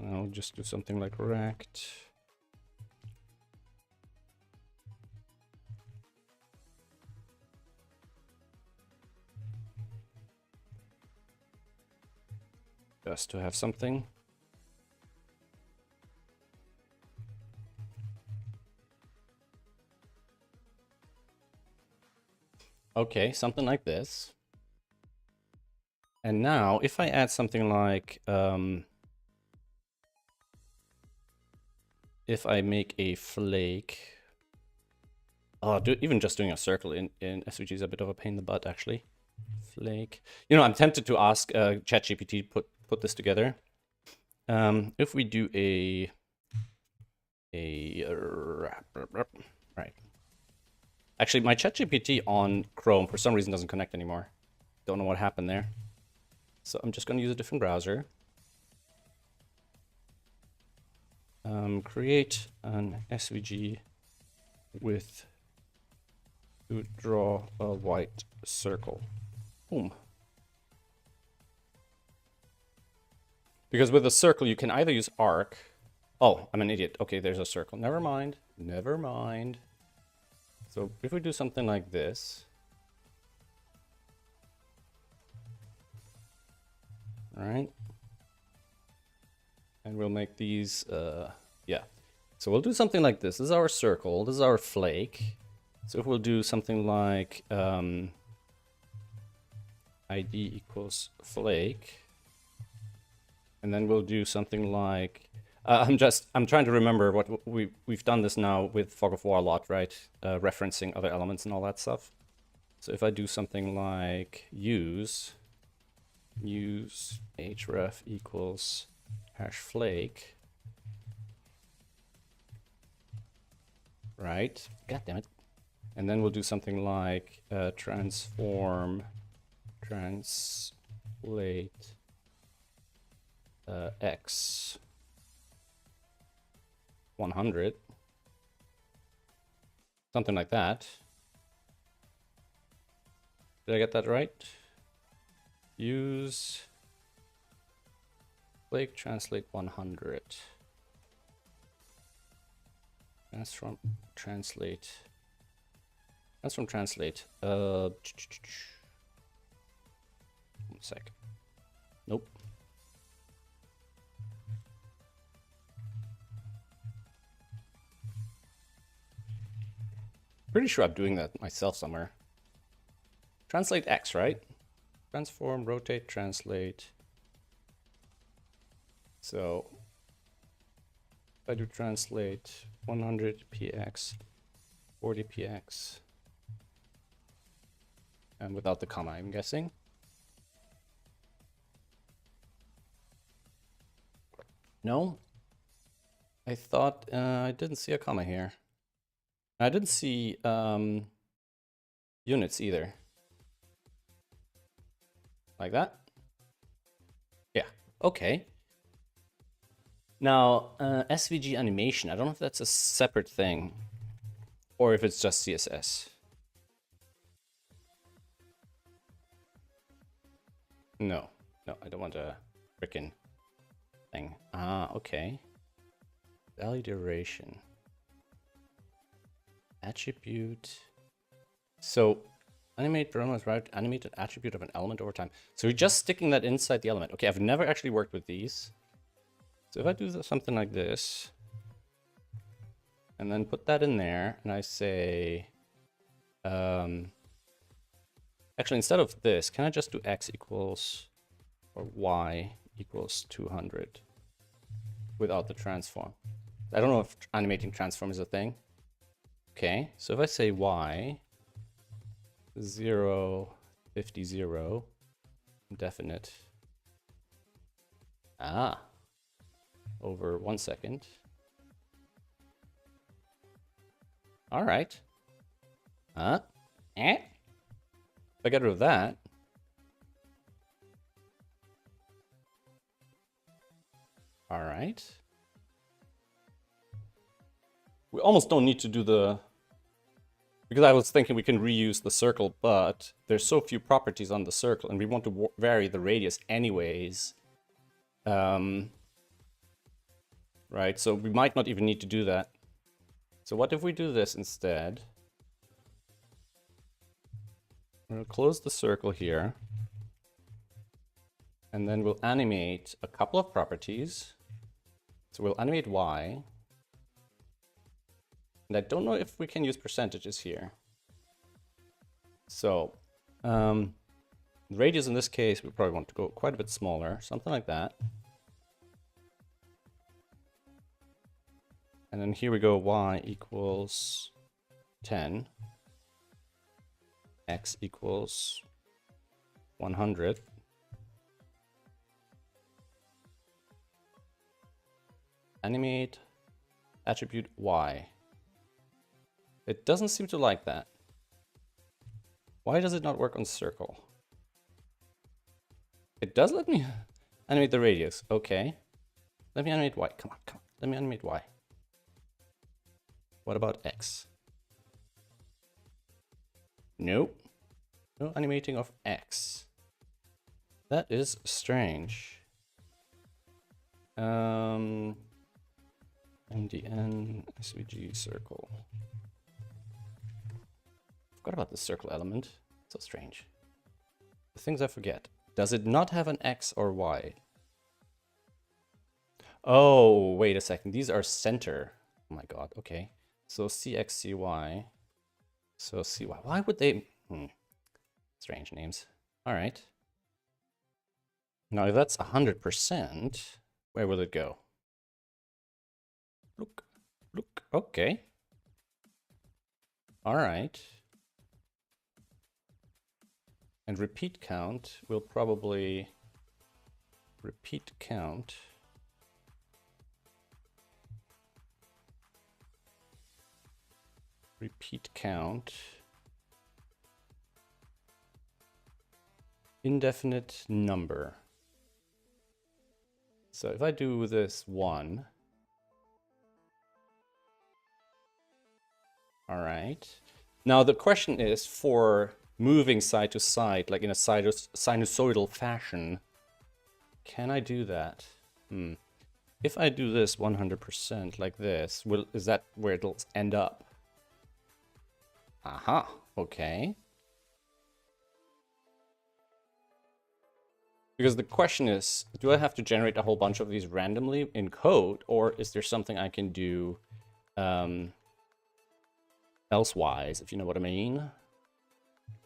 I'll just do something like rect. Just to have something. Okay, something like this. And now if I add something like, if I make a flake, even just doing a circle in SVG is a bit of a pain in the butt, actually. Flake. You know, I'm tempted to ask ChatGPT put this together. If we do right. Actually, my ChatGPT on Chrome for some reason doesn't connect anymore. Don't know what happened there. So I'm just going to use a different browser. Create an SVG with to draw a white circle. Boom. Because with a circle, you can either use arc, Oh, I'm an idiot. Okay, there's a circle. Never mind. Never mind. So if we do something like this. All right. And we'll make these, yeah. So we'll do something like this. This is our circle. This is our flake. So if we'll do something like ID equals flake. And then we'll do something like, I'm trying to remember what we've done this now with Fog of War a lot, right? Referencing other elements and all that stuff. So if I do something like use href equals hash flake, right? God damn it. And then we'll do something like transform translate x 100, something like that. Did I get that right? Use flake translate 100. Transform translate. One sec. Nope. Pretty sure I'm doing that myself somewhere. Translate X, right? Transform, rotate, translate. So if I do translate 100 px, 40 px, and without the comma, I'm guessing. No, I thought I didn't see a comma here. I didn't see units either. Like that? Yeah, okay. Now, SVG animation, I don't know if that's a separate thing or if it's just CSS. No, I don't want a frickin' thing. Ah, okay. Value duration. Attribute. So animate parameters, right? Animate an attribute of an element over time. So we're just sticking that inside the element. Okay, I've never actually worked with these. So if I do something like this, and then put that in there, and I say, actually instead of this, can I just do x equals, or y equals 200 without the transform? I don't know if animating transform is a thing. Okay, so if I say y 0, 50, 0, indefinite, over 1 second. All right. If I get rid of that, all right. We almost don't need to do the, because I was thinking we can reuse the circle, but there's so few properties on the circle and we want to vary the radius anyways. Right, so we might not even need to do that. So what if we do this instead? We'll close the circle here. And then we'll animate a couple of properties. So we'll animate y. And I don't know if we can use percentages here. So the radius in this case, we probably want to go quite a bit smaller, something like that. And then here we go, y equals 10, x equals 100. Animate attribute y. It doesn't seem to like that. Why does it not work on circle? It does let me animate the radius. Okay. Let me animate y. Come on. Let me animate y. What about x? Nope. No animating of x. That is strange. MDN SVG circle. Forgot about the circle element. So strange. The things I forget. Does it not have an X or Y? Oh, wait a second. These are center. Oh my god. Okay. So CX, CY. So CY. Why would they? Strange names. All right. Now, if that's 100%, where will it go? Look. Okay. All right. And repeat count will probably repeat count. Repeat count. Indefinite number. So if I do this 1. All right. Now the question is, for moving side to side, like in a sinusoidal fashion, can I do that? If I do this 100% like this, is that where it'll end up? Aha, okay. Because the question is, do I have to generate a whole bunch of these randomly in code, or is there something I can do elsewise, if you know what I mean?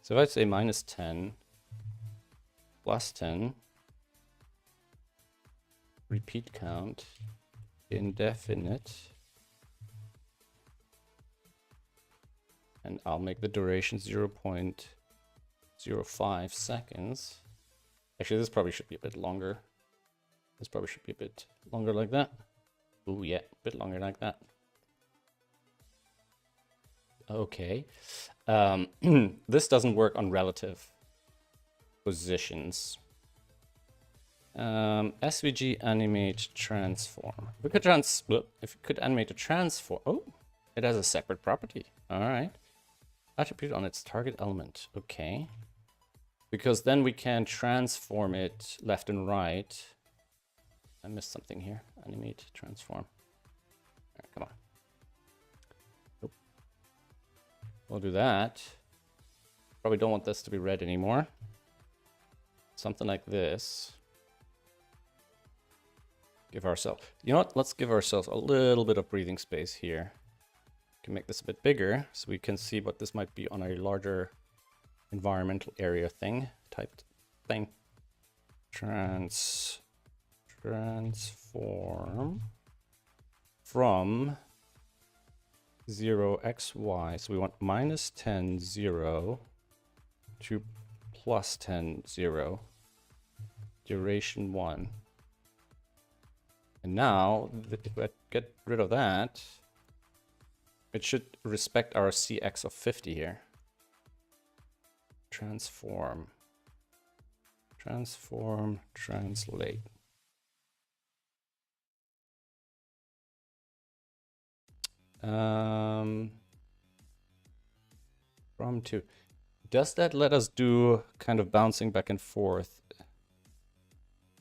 So if I say -10, +10, repeat count, indefinite, and I'll make the duration 0.05 seconds. Actually, this probably should be a bit longer. This probably should be a bit longer like that. Ooh, yeah, a bit longer like that. Okay. This doesn't work on relative positions. SVG animate transform. If we could animate a transform. Oh, it has a separate property. All right. Attribute on its target element. Okay. Because then we can transform it left and right. I missed something here. Animate transform. All right, come on. Nope. We'll do that. Probably don't want this to be red anymore. Something like this. Give ourselves, you know what? Let's give ourselves a little bit of breathing space here. We can make this a bit bigger so we can see what this might be on a larger environmental area thing, typed thing. Transform from 0xy. So we want -10, 0 to +10, 0. Duration 1. And now, if I get rid of that, it should respect our CX of 50 here. Transform, translate. From to. Does that let us do kind of bouncing back and forth?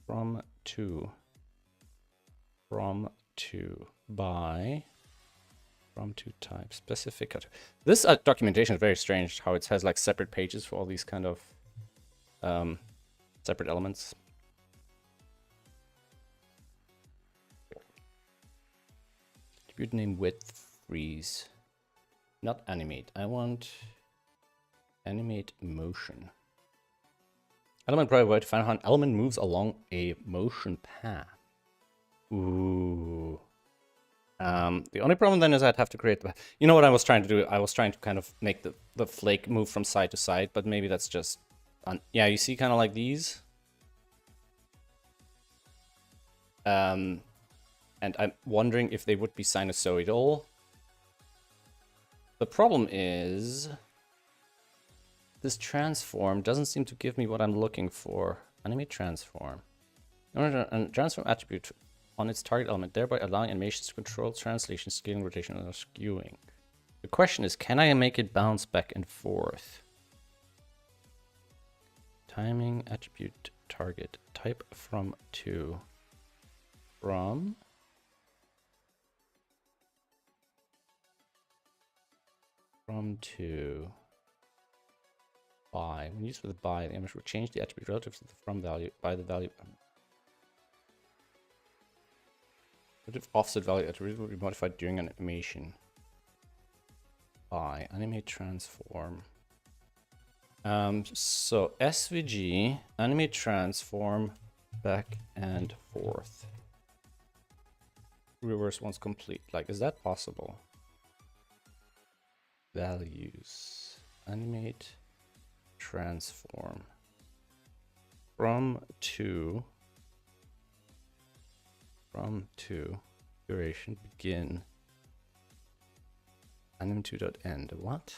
From to type specific. This documentation is very strange, how it has like separate pages for all these kind of separate elements. Attribute name width freeze. Not animate. I want animate motion. Element probably to find how an element moves along a motion path. Ooh. The only problem then is I'd have to create the... You know what I was trying to do? I was trying to kind of make the flake move from side to side, but maybe that's just... yeah, you see kind of like these? And I'm wondering if they would be sinusoidal. The problem is... this transform doesn't seem to give me what I'm looking for. Animate transform. Transform attribute on its target element, thereby allowing animations to control translation, scaling, rotation, and skewing. The question is, can I make it bounce back and forth? Timing attribute target type from to. From from to by. When used with by, the image will change the attribute relative to the from value by the value. Relative offset value attribute will be modified during an animation by animate transform. So SVG animate transform back and forth. Reverse once complete. Like, is that possible? Values animate transform from to duration begin anim2.end. What?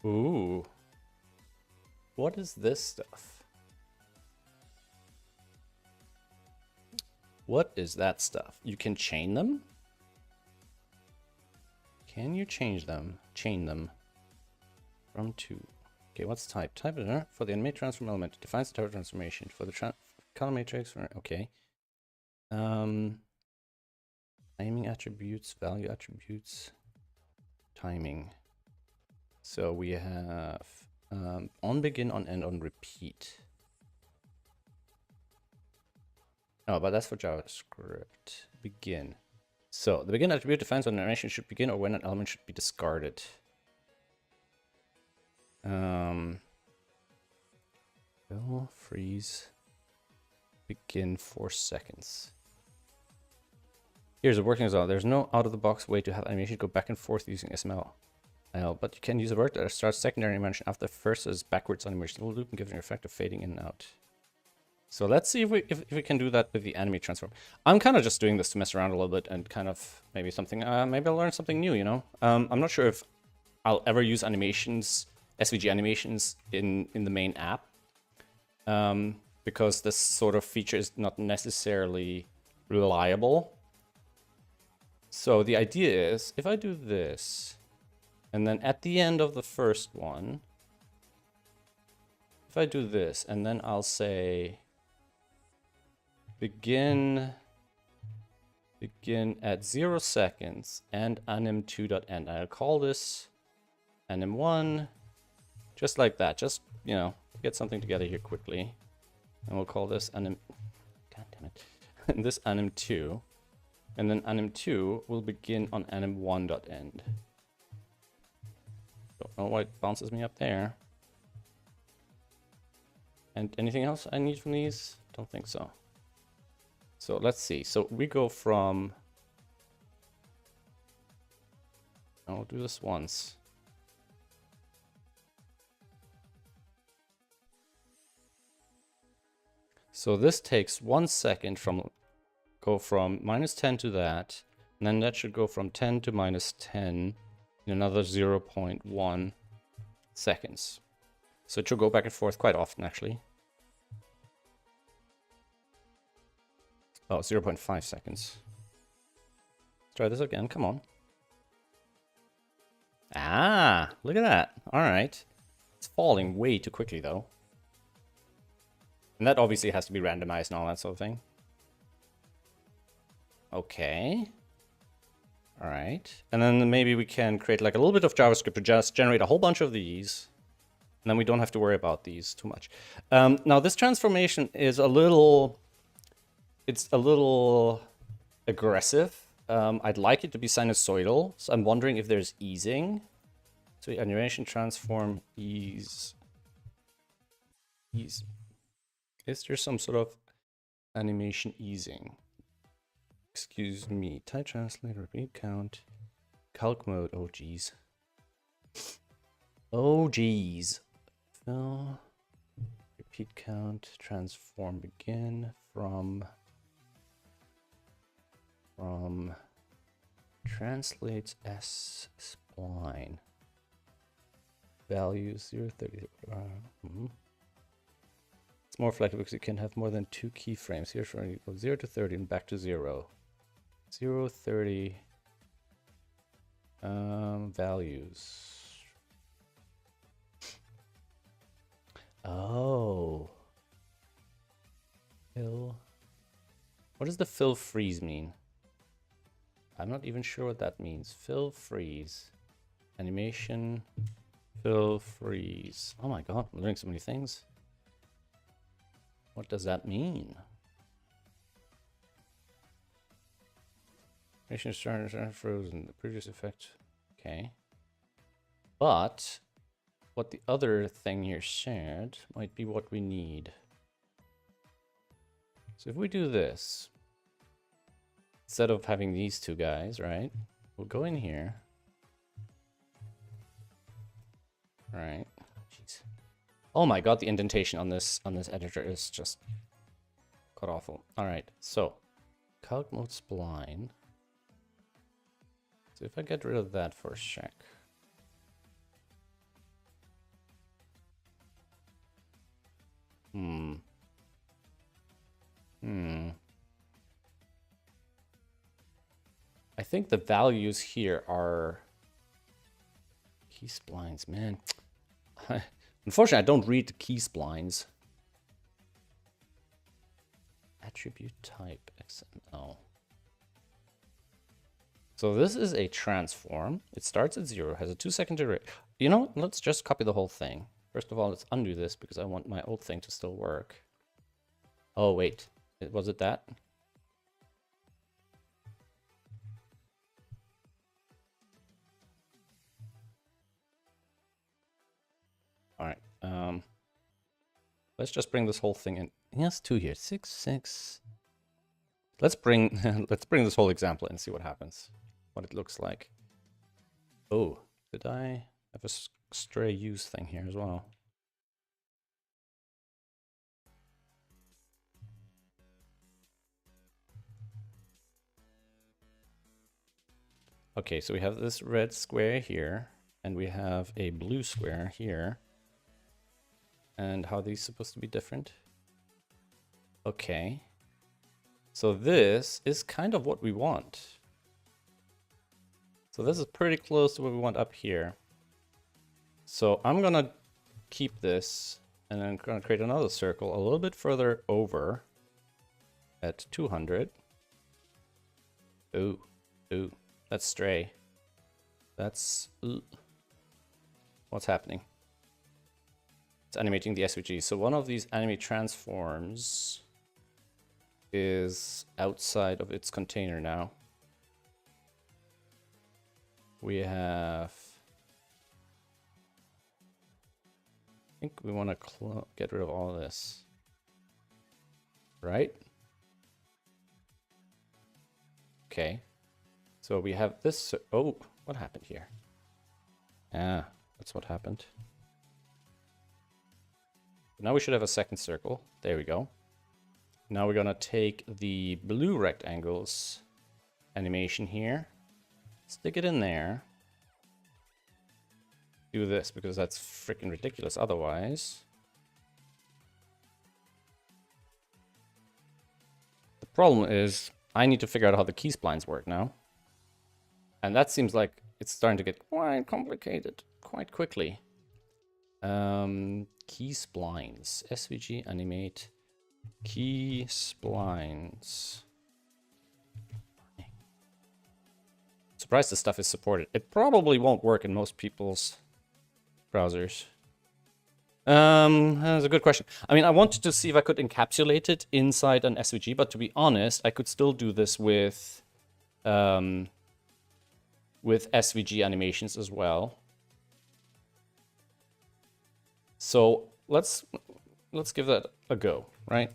Ooh, what is this stuff? What is that stuff? You can chain them? Can you change them? Chain them from to. Okay, what's type? Type it for the animate transform element. Defines the type of transformation for the color matrix. Okay. Timing attributes, value attributes, timing. So we have on begin, on end, on repeat. Oh, but that's for JavaScript. Begin. So the begin attribute defines when an animation should begin or when an element should be discarded. Will freeze begin 4 seconds. Here's a working result. There's no out-of-the-box way to have animation go back and forth using SML. But you can use a word that starts secondary animation after first as backwards animation loop and gives an effect of fading in and out. So let's see if we can do that with the animate transform. I'm kind of just doing this to mess around a little bit and kind of maybe something, maybe I'll learn something new, you know? I'm not sure if I'll ever use animations, SVG animations in the main app. Because this sort of feature is not necessarily reliable. So the idea is, if I do this, and then at the end of the first one, if I do this, and then I'll say, begin at 0 seconds and anim2.end. I'll call this anim1, just like that. Just, you know, get something together here quickly. And we'll call this anim, god damn it, and this anim2. And then anim2 will begin on anim1.end. Don't know why it bounces me up there. And anything else I need from these? Don't think so. So let's see. So we go from, I'll do this once. So this takes 1 second from, go from -10 to that, and then that should go from 10 to -10 in another 0.1 seconds. So it should go back and forth quite often, actually. Oh, 0.5 seconds. Let's try this again, come on. Ah, look at that. All right. It's falling way too quickly, though. And that obviously has to be randomized and all that sort of thing. Okay. All right. And then maybe we can create like a little bit of JavaScript to just generate a whole bunch of these. And then we don't have to worry about these too much. Now this transformation is a little, it's a little aggressive. I'd like it to be sinusoidal. So I'm wondering if there's easing. So animation transform ease. Ease. Is there some sort of animation easing? Excuse me. Type translate, repeat count, calc mode. Oh geez. Oh geez. Fill, repeat count, transform begin from translates S spline. Values 030. It's more flexible because you can have more than 2 keyframes. Here's from you go 0 to 30 and back to 0. 0, 30 values. Oh. Fill. What does the fill freeze mean? I'm not even sure what that means. Fill freeze. Animation. Fill freeze. Oh my god, I'm learning so many things. What does that mean? Animation started frozen. The previous effect. Okay. But what the other thing here shared might be what we need. So if we do this, instead of having these two guys, right? We'll go in here. Right. Jeez. Oh my god, the indentation on this editor is just god awful. All right. So, calc mode spline. So if I get rid of that for a sec. I think the values here are key splines, man. Unfortunately, I don't read the key splines. Attribute type XML. So this is a transform. It starts at 0, has a 2-second duration. You know, let's just copy the whole thing. First of all, let's undo this because I want my old thing to still work. Oh, wait. Was it that? All right. Let's just bring this whole thing in. Yes, 2 here. 6, 6. Let's bring this whole example and see what happens. What it looks like. Oh, did I have a stray use thing here as well? Okay, so we have this red square here, and we have a blue square here. And how are these supposed to be different? Okay. So this is kind of what we want. So this is pretty close to what we want up here. So I'm gonna keep this, and then I'm gonna create another circle a little bit further over at 200. Ooh, ooh, that's stray. That's... What's happening? It's animating the SVG. So one of these animate transforms is outside of its container now. We have... I think we want to get rid of all of this. Right? Okay. So we have this... Oh, what happened here? Ah, that's what happened. Now we should have a second circle. There we go. Now we're gonna take the blue rectangles animation here, stick it in there, do this because that's freaking ridiculous otherwise. The problem is I need to figure out how the key splines work now. And that seems like it's starting to get quite complicated quite quickly. Key splines, SVG animate, key splines. Surprised this stuff is supported. It probably won't work in most people's browsers. That's a good question. I mean, I wanted to see if I could encapsulate it inside an SVG, but to be honest, I could still do this with SVG animations as well. So let's give that a go, right?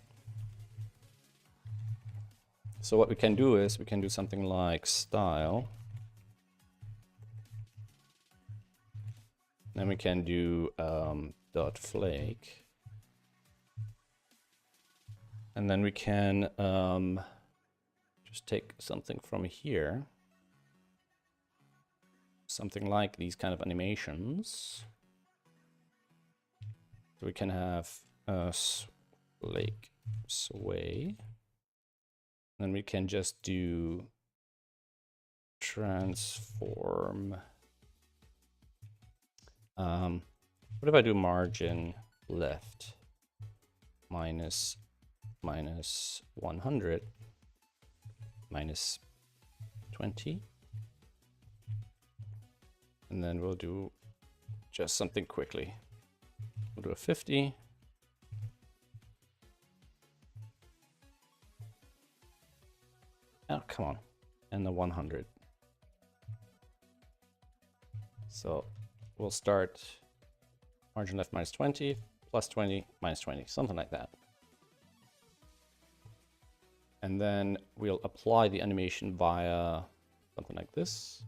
So what we can do is we can do something like style. Then we can do dot flake. And then we can just take something from here. Something like these kind of animations. So we can have flake sway. Then we can just do transform. What if I do margin left minus 100 minus 20. And then we'll do just something quickly. We'll do a 50. Oh, come on. And the 100. So we'll start margin left minus 20, plus 20, minus 20, something like that. And then we'll apply the animation via something like this.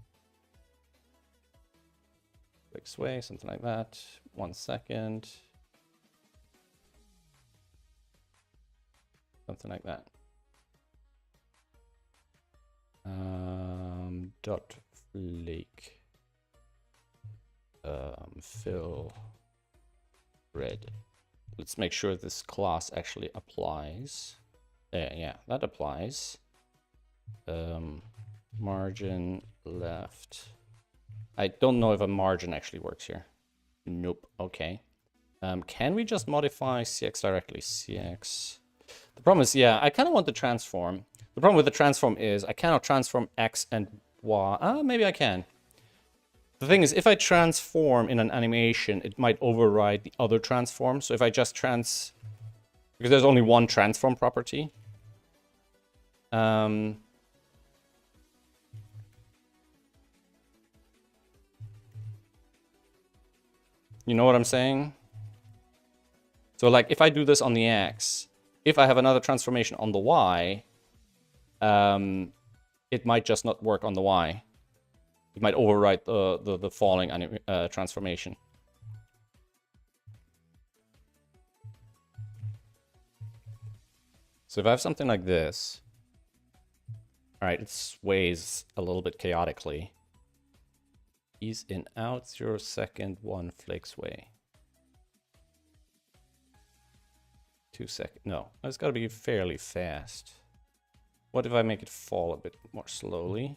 Quick sway, something like that. 1 second. Something like that. Dot flake. Fill red. Let's make sure this class actually applies. Yeah, that applies. Margin left. I don't know if a margin actually works here. Nope. Okay. Can we just modify CX directly? CX. The problem is, yeah, I kind of want the transform. The problem with the transform is I cannot transform X and Y. Maybe I can. The thing is, if I transform in an animation, it might override the other transform. So if I just because there's only one transform property. You know what I'm saying? So like if I do this on the X, if I have another transformation on the Y, it might just not work on the Y. It might overwrite the falling transformation. So if I have something like this, all right, it sways a little bit chaotically. Ease in out 0 second 1 flake sway. 2 second. No, it's got to be fairly fast. What if I make it fall a bit more slowly?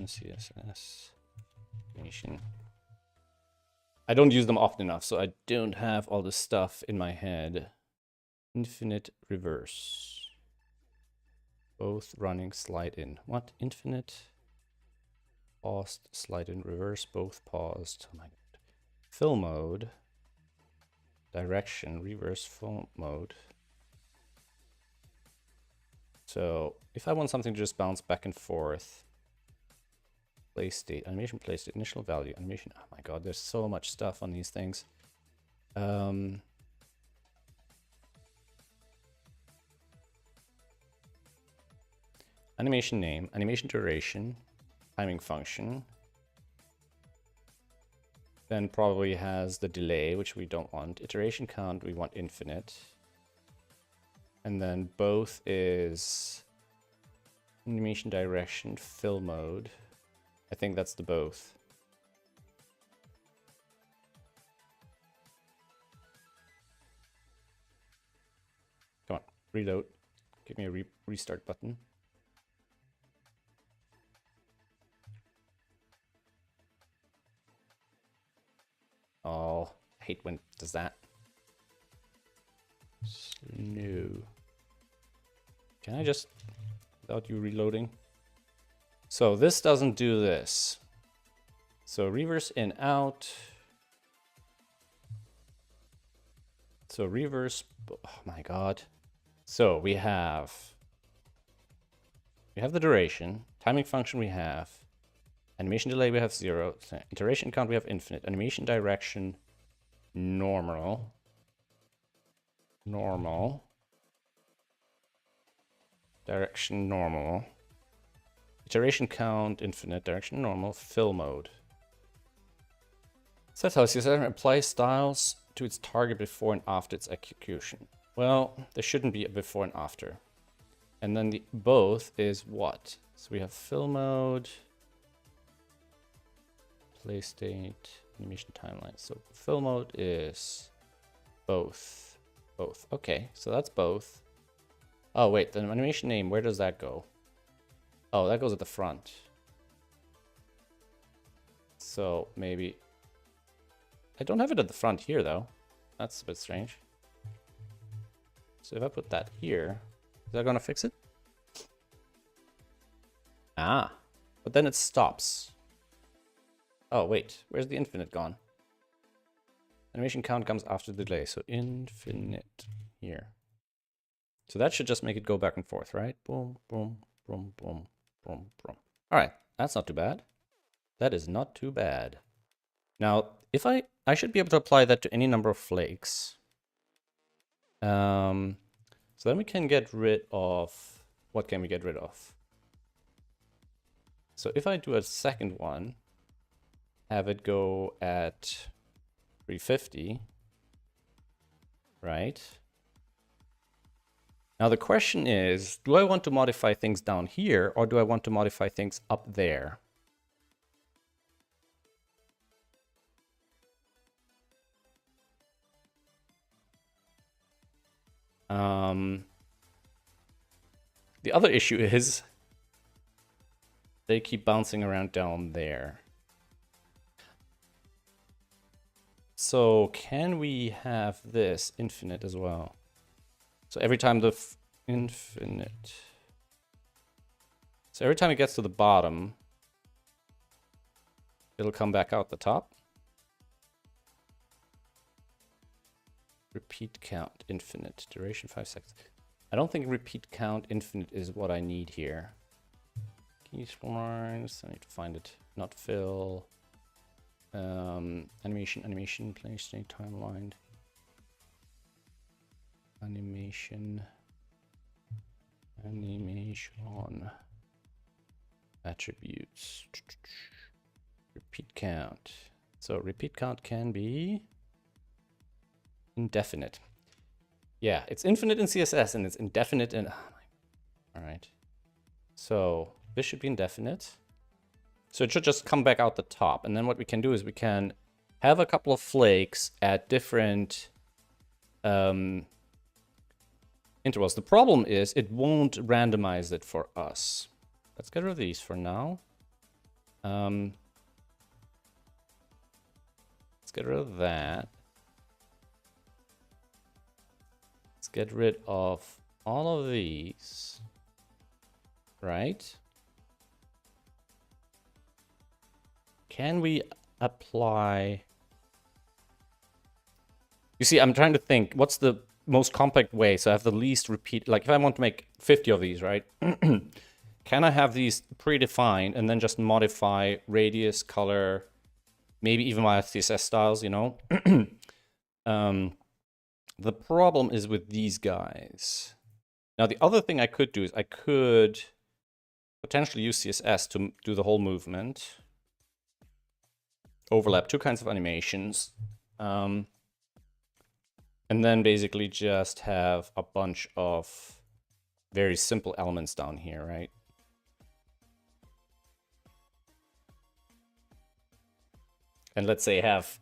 CSS animation. I don't use them often enough, so I don't have all the stuff in my head. Infinite reverse. Both running slide in. What? Infinite? Paused, slide in, reverse, both paused. Oh my god. Fill mode. Direction, reverse fill mode. So if I want something to just bounce back and forth, play state, animation play state, initial value, animation. Oh my god, there's so much stuff on these things. Animation name, animation duration, timing function. Then probably has the delay, which we don't want. Iteration count, we want infinite. And then both is animation direction, fill mode. I think that's the both. Come on, reload. Give me a restart button. Oh, I hate when it does that. No. Can I just, without you reloading? So this doesn't do this. So reverse in out. So reverse, oh my god. So we have the duration, timing function we have, animation delay we have 0, iteration count we have infinite, animation direction normal, direction normal, iteration count infinite, direction normal, fill mode. Set how CSS apply styles to its target before and after its execution. Well, there shouldn't be a before and after. And then the both is what? So we have fill mode, play state, animation timeline. So fill mode is both. Both. Okay, so that's both. Oh wait, the animation name, where does that go? Oh, that goes at the front. So maybe... I don't have it at the front here, though. That's a bit strange. So if I put that here, is that gonna fix it? Ah, but then it stops. Oh, wait, where's the infinite gone? Animation count comes after the delay, so infinite here. So that should just make it go back and forth, right? Boom, boom, boom, boom, boom, boom. All right, that's not too bad. That is not too bad. Now, if I should be able to apply that to any number of flakes. So then we can get rid of, what can we get rid of? So if I do a second one, have it go at 350, right? Now the question is, do I want to modify things down here or do I want to modify things up there? The other issue is they keep bouncing around down there. So can we have this infinite as well? So every time the infinite. So every time it gets to the bottom, it'll come back out the top. Repeat count infinite. Duration 5 seconds. I don't think repeat count infinite is what I need here. Key splines. I need to find it. Not fill. Animation, play state timeline. Animation. Attributes. Repeat count. So repeat count can be indefinite. Yeah, it's infinite in CSS and it's indefinite in... All right. So this should be indefinite. So it should just come back out the top. And then what we can do is we can have a couple of flakes at different intervals. The problem is it won't randomize it for us. Let's get rid of these for now. Let's get rid of that. Let's get rid of all of these. Right? Can we apply... You see, I'm trying to think, what's the most compact way? So I have the least repeat, like if I want to make 50 of these, right? Can I have these predefined and then just modify radius, color, maybe even my CSS styles, you know? The problem is with these guys. Now, the other thing I could do is I could potentially use CSS to do the whole movement. Overlap two kinds of animations. And then basically just have a bunch of very simple elements down here, right? And let's say have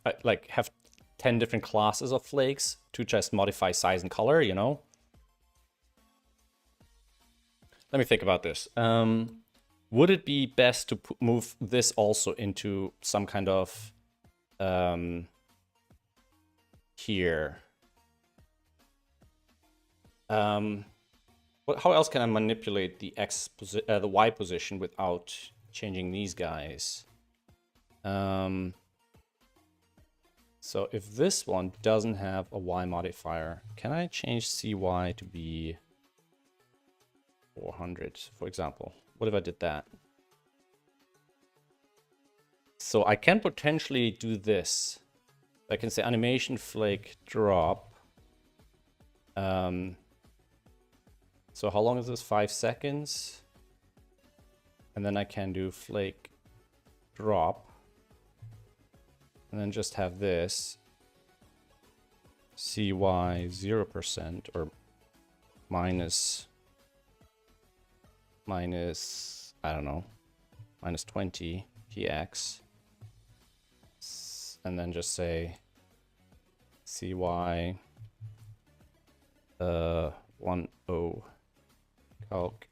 10 different classes of flakes to just modify size and color, you know? Let me think about this. Would it be best to move this also into some kind of here? How else can I manipulate the the Y position without changing these guys? So if this one doesn't have a Y modifier, can I change CY to be 400, for example? What if I did that? So I can potentially do this. I can say animation flake drop. So how long is this? 5 seconds. And then I can do flake drop. And then just have this CY 0% or minus, I don't know, minus 20 px. And then just say CY 10 calc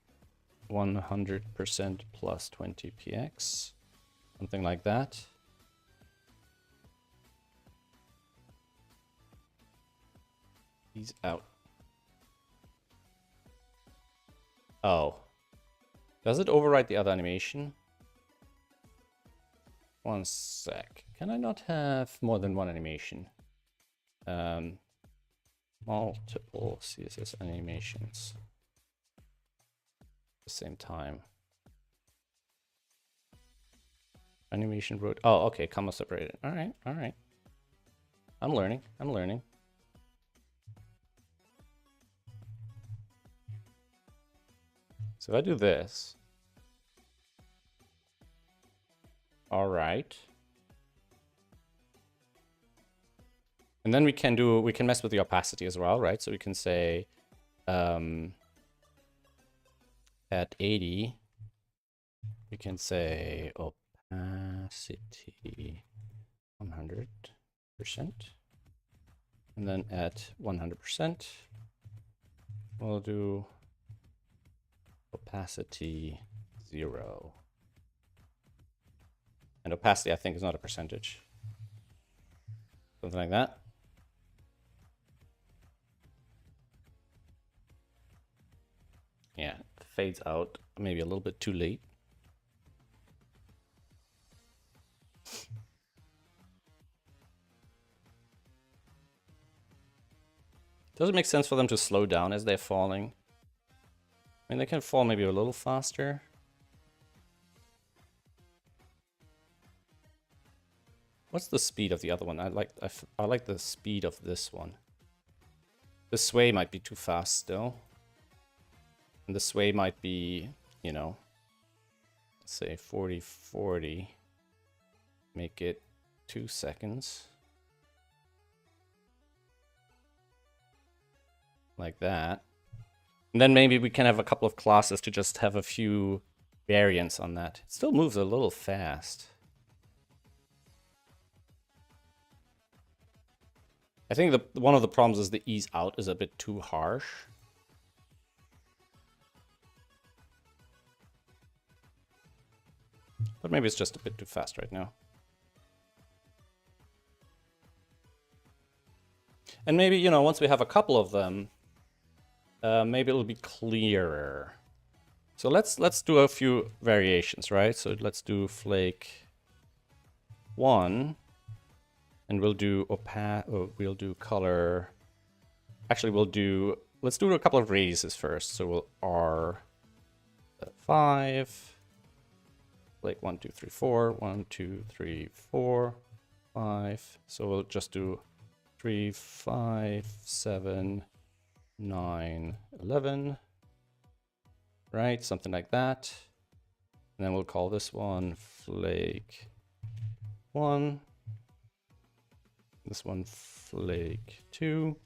100% plus 20 px, something like that. Ease out. Oh. Does it override the other animation? One sec. Can I not have more than one animation? Multiple CSS animations at the same time. Animation root. Oh, okay, comma separated. All right, all right. I'm learning. I'm learning. So if I do this. All right. And then we can mess with the opacity as well, right? So we can say at 80, we can say opacity 100%. And then at 100%, we'll do opacity 0. And opacity, I think, is not a percentage. Something like that. Yeah, it fades out maybe a little bit too late. Does it make sense for them to slow down as they're falling? I mean, they can fall maybe a little faster. What's the speed of the other one? I like the speed of this one. The sway might be too fast still. And the sway might be, you know, let's say 40-40. Make it 2 seconds. Like that. And then maybe we can have a couple of classes to just have a few variants on that. It still moves a little fast. I think one of the problems is the ease out is a bit too harsh. But maybe it's just a bit too fast right now. And maybe, you know, once we have a couple of them, maybe it'll be clearer. So let's do a few variations, right? So let's do flake 1. And we'll do we'll do color. Actually, let's do a couple of radiuses first. So we'll R5, like 1, 2, 3, 4, 1, 2, 3, 4, 5. So we'll just do 3, 5, 7, 9, 11. Right, something like that. And then we'll call this one flake 1. This one flake 2.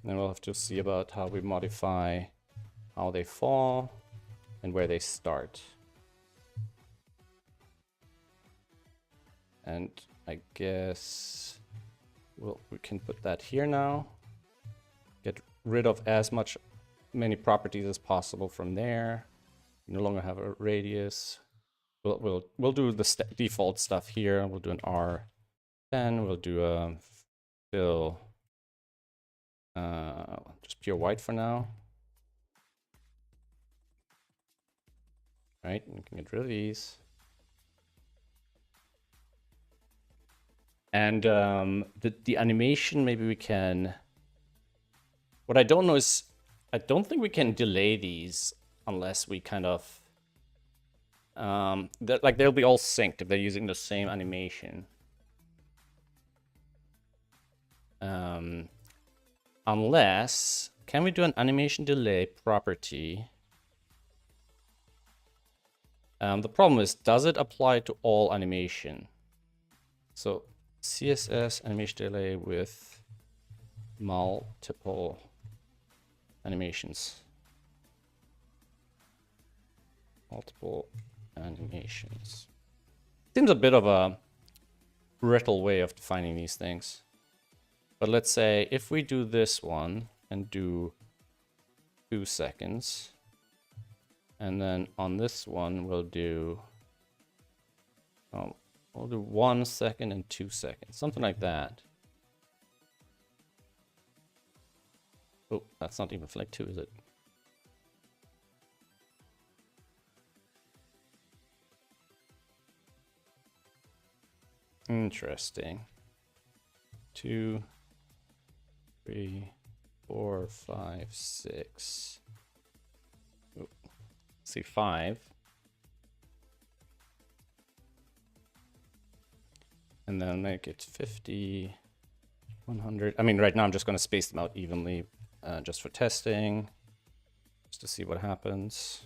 Then we'll have to see about how we modify how they fall and where they start. And I guess we can put that here now. Get rid of many properties as possible from there. No longer have a radius. We'll do the default stuff here. We'll do an R10. We'll do a fill just pure white for now. Right, we can get rid of these. And the animation, maybe we can. What I don't know is, I don't think we can delay these unless we kind of. Like they'll be all synced if they're using the same animation. Unless, can we do an animation delay property? The problem is, does it apply to all animation? So CSS animation delay with multiple animations. Multiple animations. Seems a bit of a brittle way of defining these things. But let's say if we do this one and do 2 seconds, and then on this one we'll do We'll do 1 second and 2 seconds, something like that. Oh, that's not even flake 2, is it? Interesting. 2, 3, 4, 5, 6. Ooh. See 5. And then make it 50, 100. I mean, right now I'm just going to space them out evenly just for testing, just to see what happens.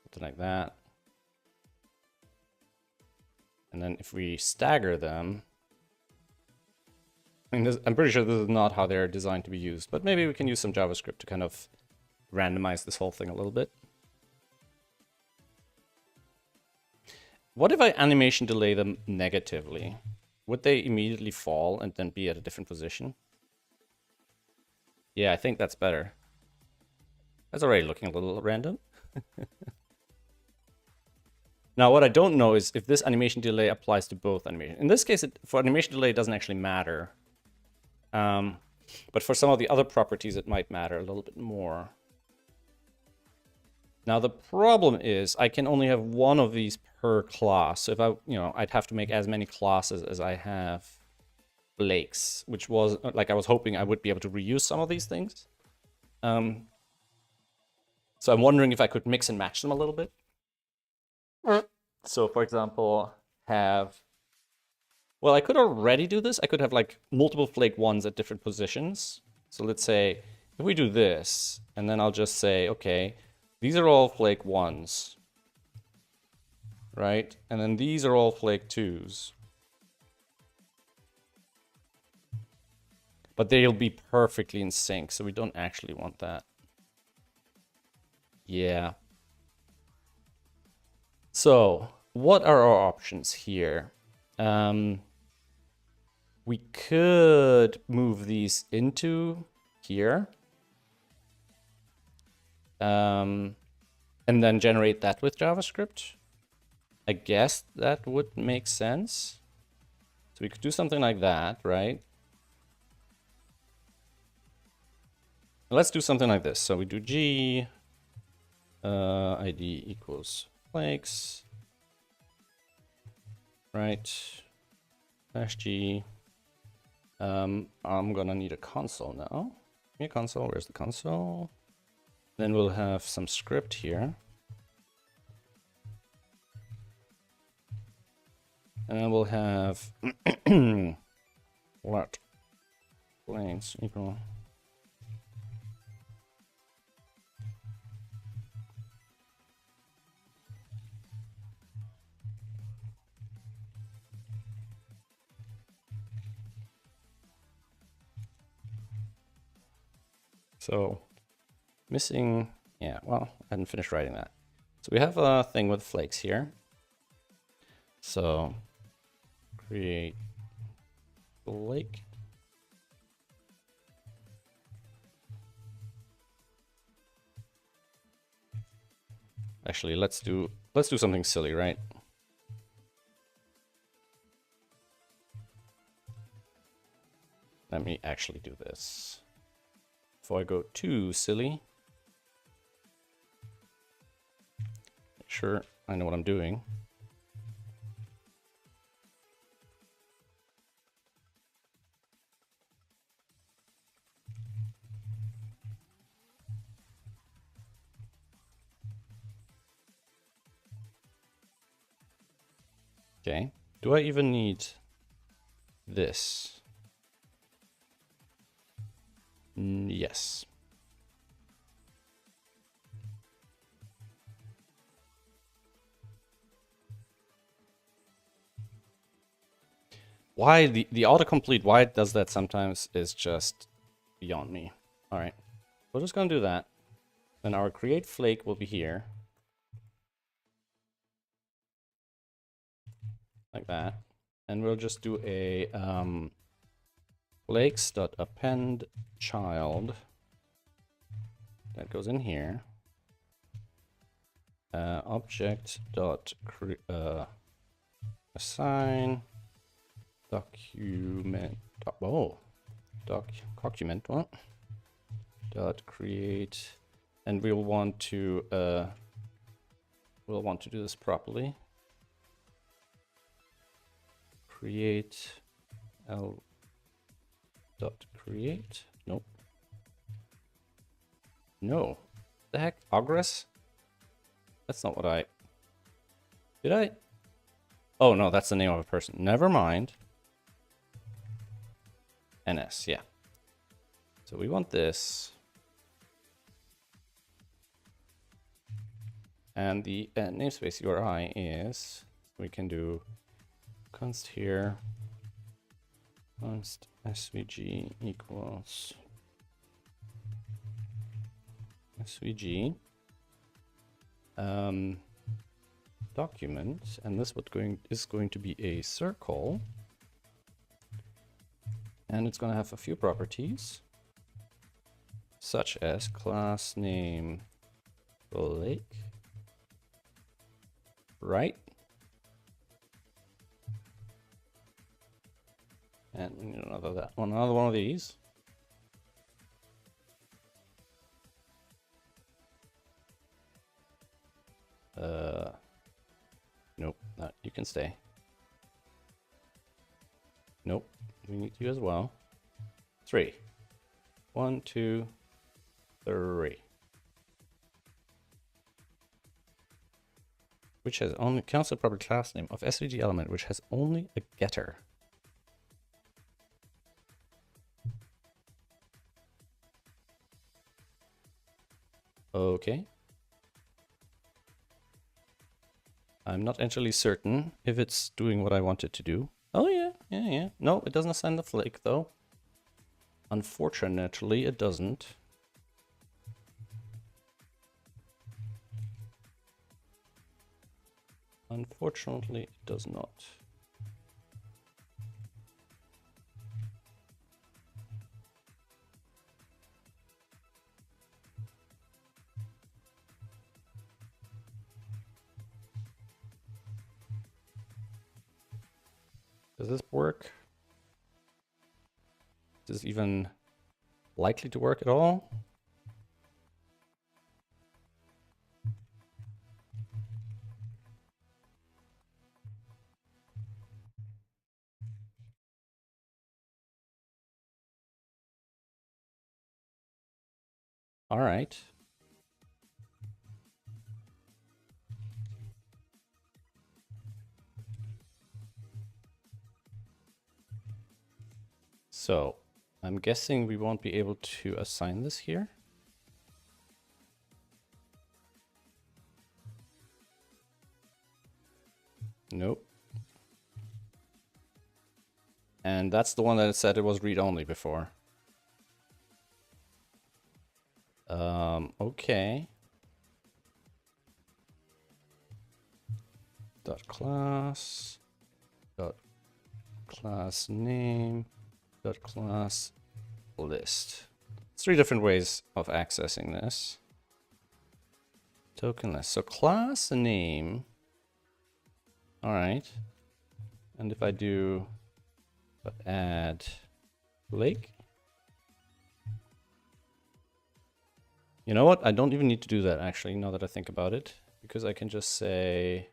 Something like that. And then if we stagger them, I mean, I'm pretty sure this is not how they're designed to be used, but maybe we can use some JavaScript to kind of randomize this whole thing a little bit. What if I animation delay them negatively? Would they immediately fall and then be at a different position? Yeah, I think that's better. That's already looking a little random. Now, what I don't know is if this animation delay applies to both animations. In this case, for animation delay, it doesn't actually matter. But for some of the other properties, it might matter a little bit more. Now, the problem is I can only have one of these per class. So if I'd have to make as many classes as I have flakes, which was like I was hoping I would be able to reuse some of these things. So I'm wondering if I could mix and match them a little bit. So, for example, well, I could already do this. I could have like multiple flake 1s at different positions. So let's say if we do this, and then I'll just say, okay, these are all flake 1s, right? And then these are all flake 2s. But they'll be perfectly in sync, so we don't actually want that. Yeah. So, what are our options here? We could move these into here. And then generate that with JavaScript. I guess that would make sense. So we could do something like that, right? Let's do something like this. So we do G, ID equals flakes, right? /G. I'm gonna need a console now. Give me a console. Where's the console? Then we'll have some script here. And then we'll have let planes equal. So missing, yeah, well, I hadn't finished writing that. So we have a thing with flakes here. So create flake. Actually, let's do something silly, right? Let me actually do this. Before I go too silly, make sure I know what I'm doing. Okay, do I even need this? Yes. Why the autocomplete, why it does that sometimes is just beyond me. All right, we're just gonna do that. Then our create flake will be here. Like that. And we'll just do a flakes.append child that goes in here. Object dot assign document. Document what? Dot create, and we'll want to do this properly. Create L dot create. Nope. No. The heck? Ogress? That's not what I... Did I? Oh, no, that's the name of a person. Never mind. NS, yeah. So we want this. And the namespace URI is... We can do const here. Const svg equals... svg document, and this is going to be a circle, and it's going to have a few properties such as class name Blake, right? And we need another one of these. Nope, you can stay. Nope, we need you as well. 3. 1, 2, 3. Which has only counts the proper class name of SVG element, which has only a getter. Okay. I'm not actually certain if it's doing what I want it to do. Oh yeah. No, it doesn't assign the flake though. Unfortunately, it doesn't. Unfortunately, it does not. Does this work? Is this even likely to work at all? All right. So I'm guessing we won't be able to assign this here. Nope. And that's the one that said it was read-only before. Okay. Dot class. Dot class name. Dot class list. 3 different ways of accessing this. Token list. So class name. All right. And if I do add Blake. You know what? I don't even need to do that actually, now that I think about it, because I can just say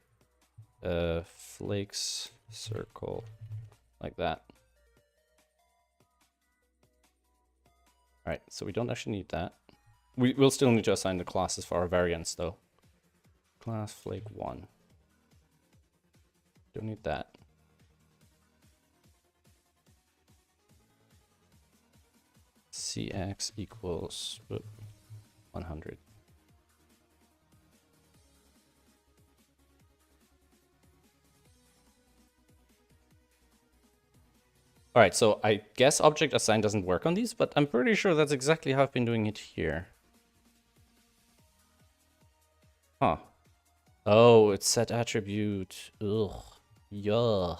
flakes circle like that. All right, so we don't actually need that. We'll still need to assign the classes for our variants though. Class flake 1. Don't need that. CX equals 100. All right, so I guess object assign doesn't work on these, but I'm pretty sure that's exactly how I've been doing it here. Huh. Oh, it's set attribute. Ugh. Yeah.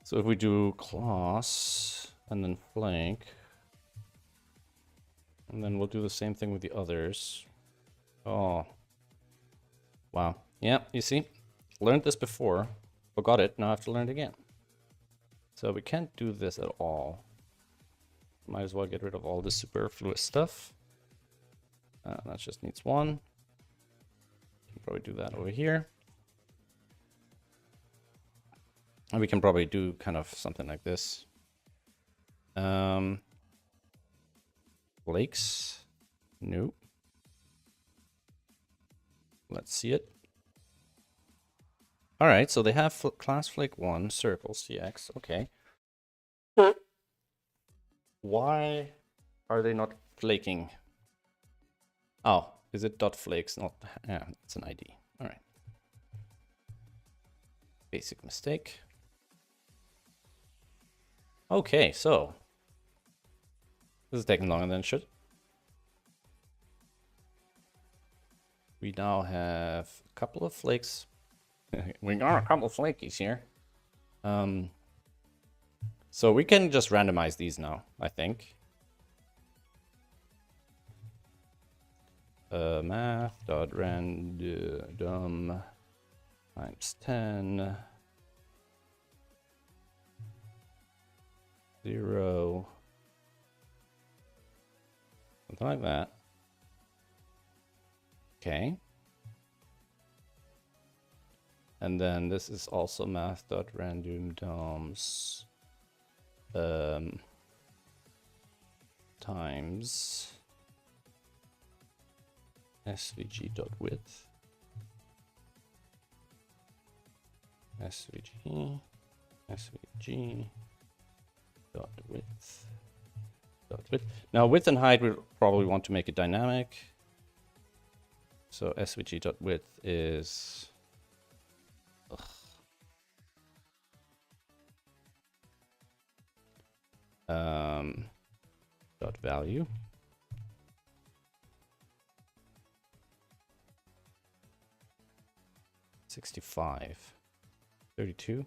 So if we do class and then flank. And then we'll do the same thing with the others. Oh. Wow. Yeah, you see? Learned this before. Forgot it. Now I have to learn it again. So we can't do this at all. Might as well get rid of all the superfluous stuff. That just needs one. Can probably do that over here. And we can probably do kind of something like this. Flakes. Nope. Let's see it. All right, so they have class flake 1, circle, CX. Okay. Why are they not flaking? Oh, is it dot flakes? Not, yeah, it's an ID. All right. Basic mistake. Okay, so this is taking longer than it should. We now have a couple of flakes. We got a couple of flakies here. So we can just randomize these now, I think. Math.random times 10. 0. Something like that. Okay. And then this is also math.random DOMs times svg.width. svg dot width. Now width and height we probably want to make it dynamic. So svg.width is dot value. $65. $32.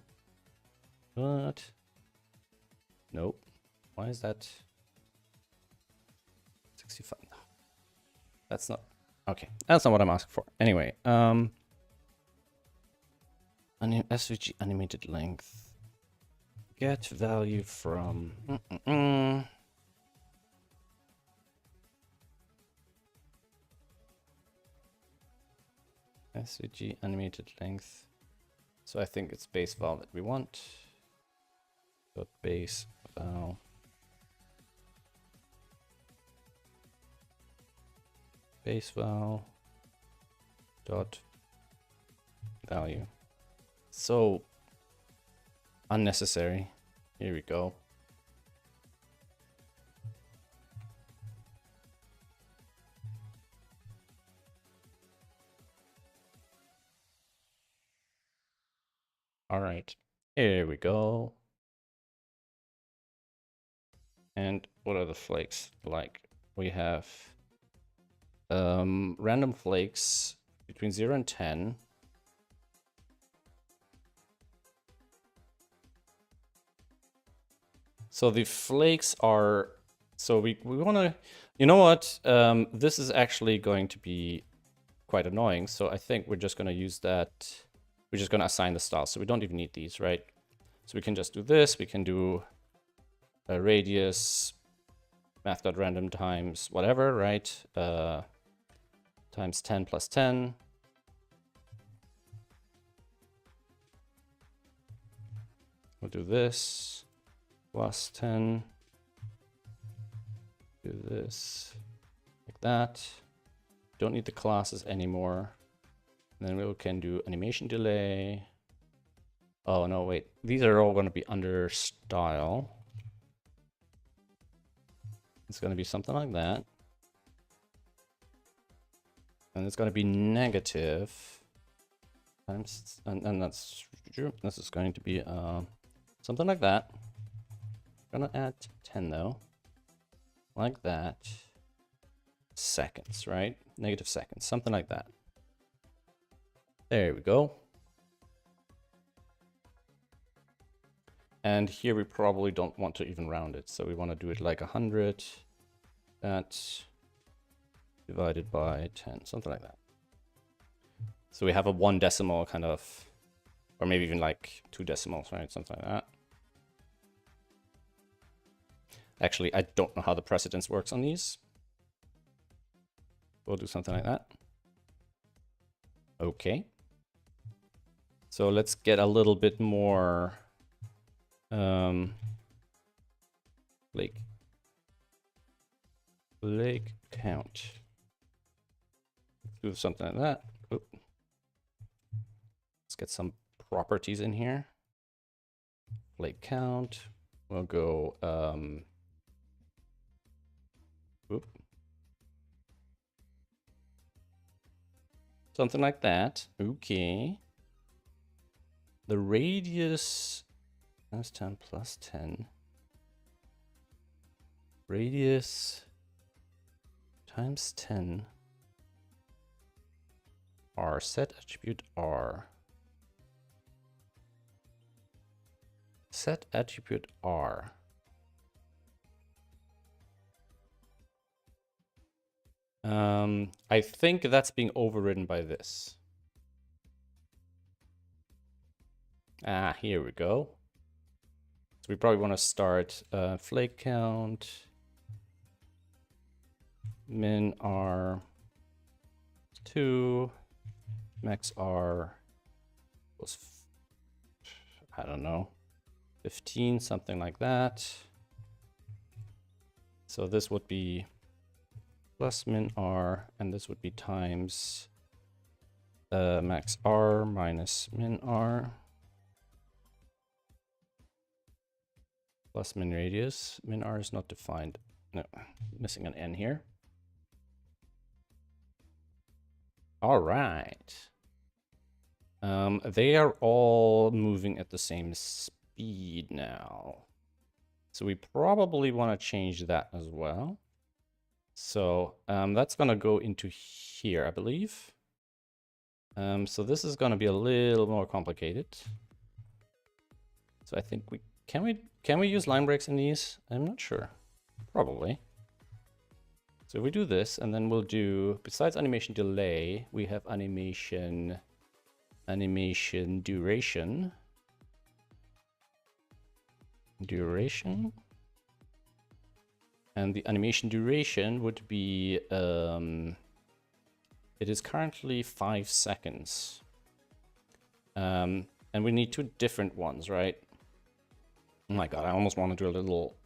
What? Nope. Why is that 65? No. That's not okay. That's not what I'm asking for. Anyway, SVG animated length. Get value from SVG animated length. So I think it's base val that we want. Dot base val. Base val dot value. So unnecessary. Here we go. All right, here we go. And what are the flakes like? We have random flakes between 0 and 10. So the flakes are, so we want to, you know what? This is actually going to be quite annoying. So I think we're just going to use that. We're just going to assign the styles. So we don't even need these, right? So we can just do this. We can do a radius math.random times whatever, right? Times 10 plus 10. We'll do this plus 10. Do this like that. Don't need the classes anymore. And then we can do animation delay. Oh no, wait. These are all going to be under style. It's going to be something like that. And it's going to be negative times, and that's, this is going to be something like that. I'm going to add 10 though, like that. Seconds, right? Negative seconds, something like that. There we go. And here we probably don't want to even round it. So we want to do it like 100. That's divided by 10, something like that. So we have a 1 decimal kind of, or maybe even like 2 decimals, right? Something like that. Actually, I don't know how the precedence works on these. We'll do something like that. Okay. So let's get a little bit more flake count. Do something like that. Oop. Let's get some properties in here. Flake count. We'll go oop. Something like that. Okay. The radius times 10 plus 10. Radius times 10. R, set attribute R. Set attribute R. I think that's being overridden by this. Ah, here we go. So we probably want to start flake count min R 2 max R was, I don't know, 15, something like that. So this would be plus min R, and this would be times max R minus min R plus min radius. Min R is not defined. No, missing an N here. All right. They are all moving at the same speed now. So we probably want to change that as well. So that's going to go into here, I believe. So this is going to be a little more complicated. So I think we can we use line breaks in these? I'm not sure. Probably. So we do this, and then we'll do, besides animation delay, we have animation duration. And the animation duration would be, it is currently 5 seconds. And we need 2 different ones, right? Oh my god, I almost want to do a little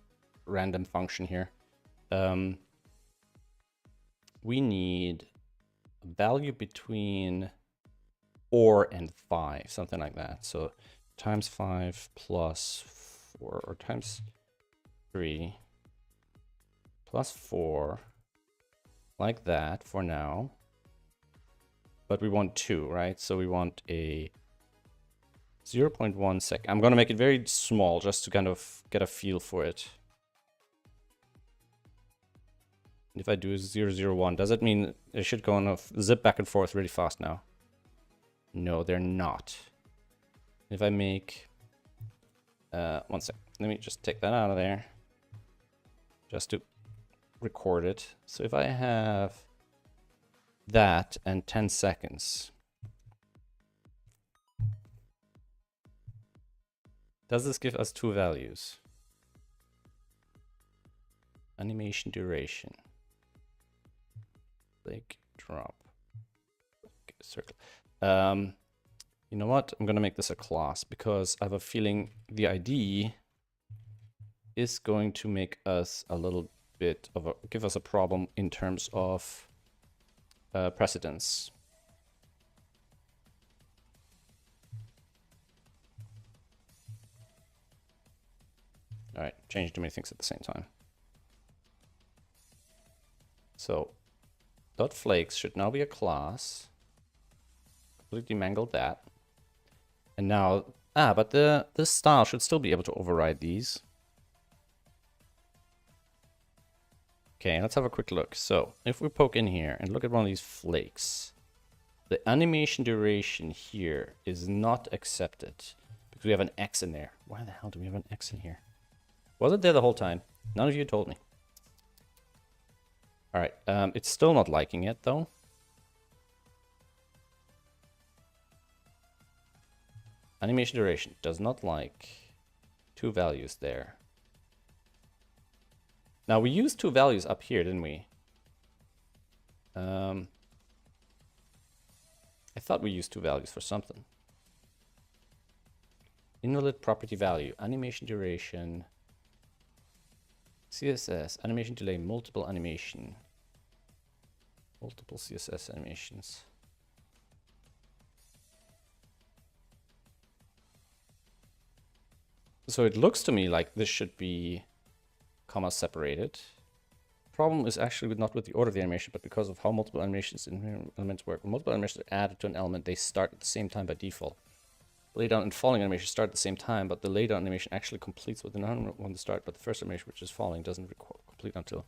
random function here. We need a value between 4 and 5, something like that. So times 5 plus 4, or times 3 plus 4, like that for now. But we want 2, right? So we want a 0.1 second. I'm going to make it very small just to kind of get a feel for it. If I do 001, does it mean it should go on a zip back and forth really fast now? No, they're not. If I make, 1 sec, let me just take that out of there, just to record it. So if I have that and 10 seconds, does this give us 2 values? Animation duration. Like drop. Okay, circle. You know what? I'm gonna make this a class because I have a feeling the ID is going to make us a little bit of give us a problem in terms of precedence. All right, change too many things at the same time. So dot flakes should now be a class. Completely mangled that. And now, but this style should still be able to override these. Okay, let's have a quick look. So if we poke in here and look at one of these flakes, the animation duration here is not accepted because we have an X in there. Why the hell do we have an X in here? Was it there the whole time? None of you told me. All right, it's still not liking it though. Animation duration does not like 2 values there. Now we used 2 values up here, didn't we? I thought we used 2 values for something. Invalid property value, animation duration, CSS, animation delay, multiple animation. Multiple CSS animations. So it looks to me like this should be comma separated. Problem is actually not with the order of the animation, but because of how multiple animations in elements work. When multiple animations are added to an element, they start at the same time by default. Laydown and falling animations start at the same time, but the laydown animation actually completes with the one to start, but the first animation, which is falling, doesn't complete until.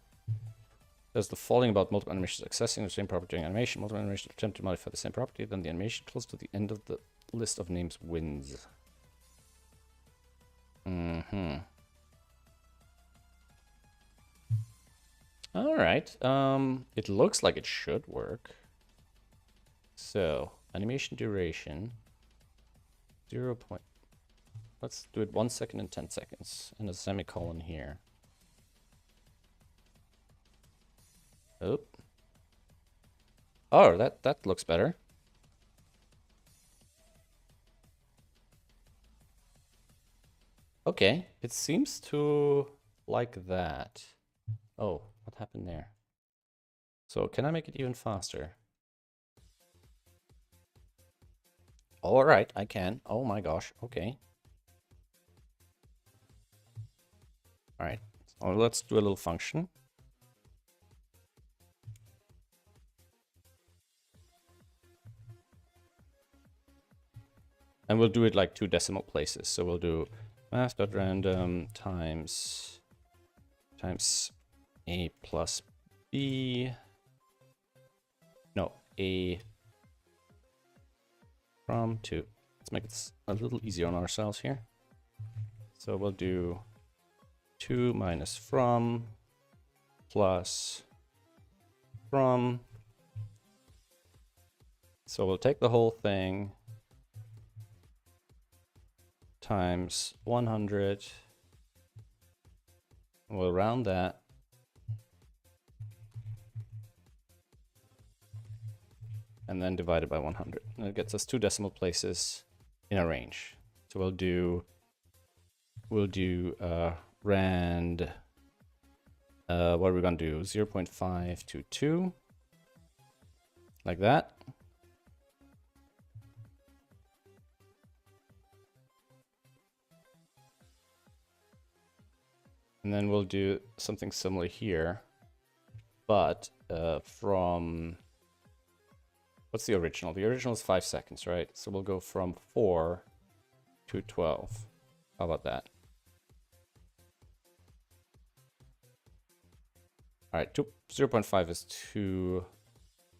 Does the falling about multiple animations accessing the same property during animation, multiple animations attempt to modify the same property, then the animation close to the end of the list of names wins. All right. It looks like it should work. So animation duration 0. Let's do it 1 second and 10 seconds, and a semicolon here. Oh, that looks better. Okay, it seems to like that. Oh, what happened there? So can I make it even faster? All right, I can. Oh my gosh, okay. All right, so let's do a little function. And we'll do it like 2 decimal places. So we'll do math.random times a plus b. No, a from 2. Let's make it a little easier on ourselves here. So we'll do 2 minus from plus from. So we'll take the whole thing times 100. We'll round that. And then divide it by 100. And it gets us 2 decimal places in a range. So we'll do rand, what are we gonna do? 0.5 to 2, like that. And then we'll do something similar here, but from, what's the original? The original is 5 seconds, right? So we'll go from 4 to 12. How about that? All right, 0.5 is too,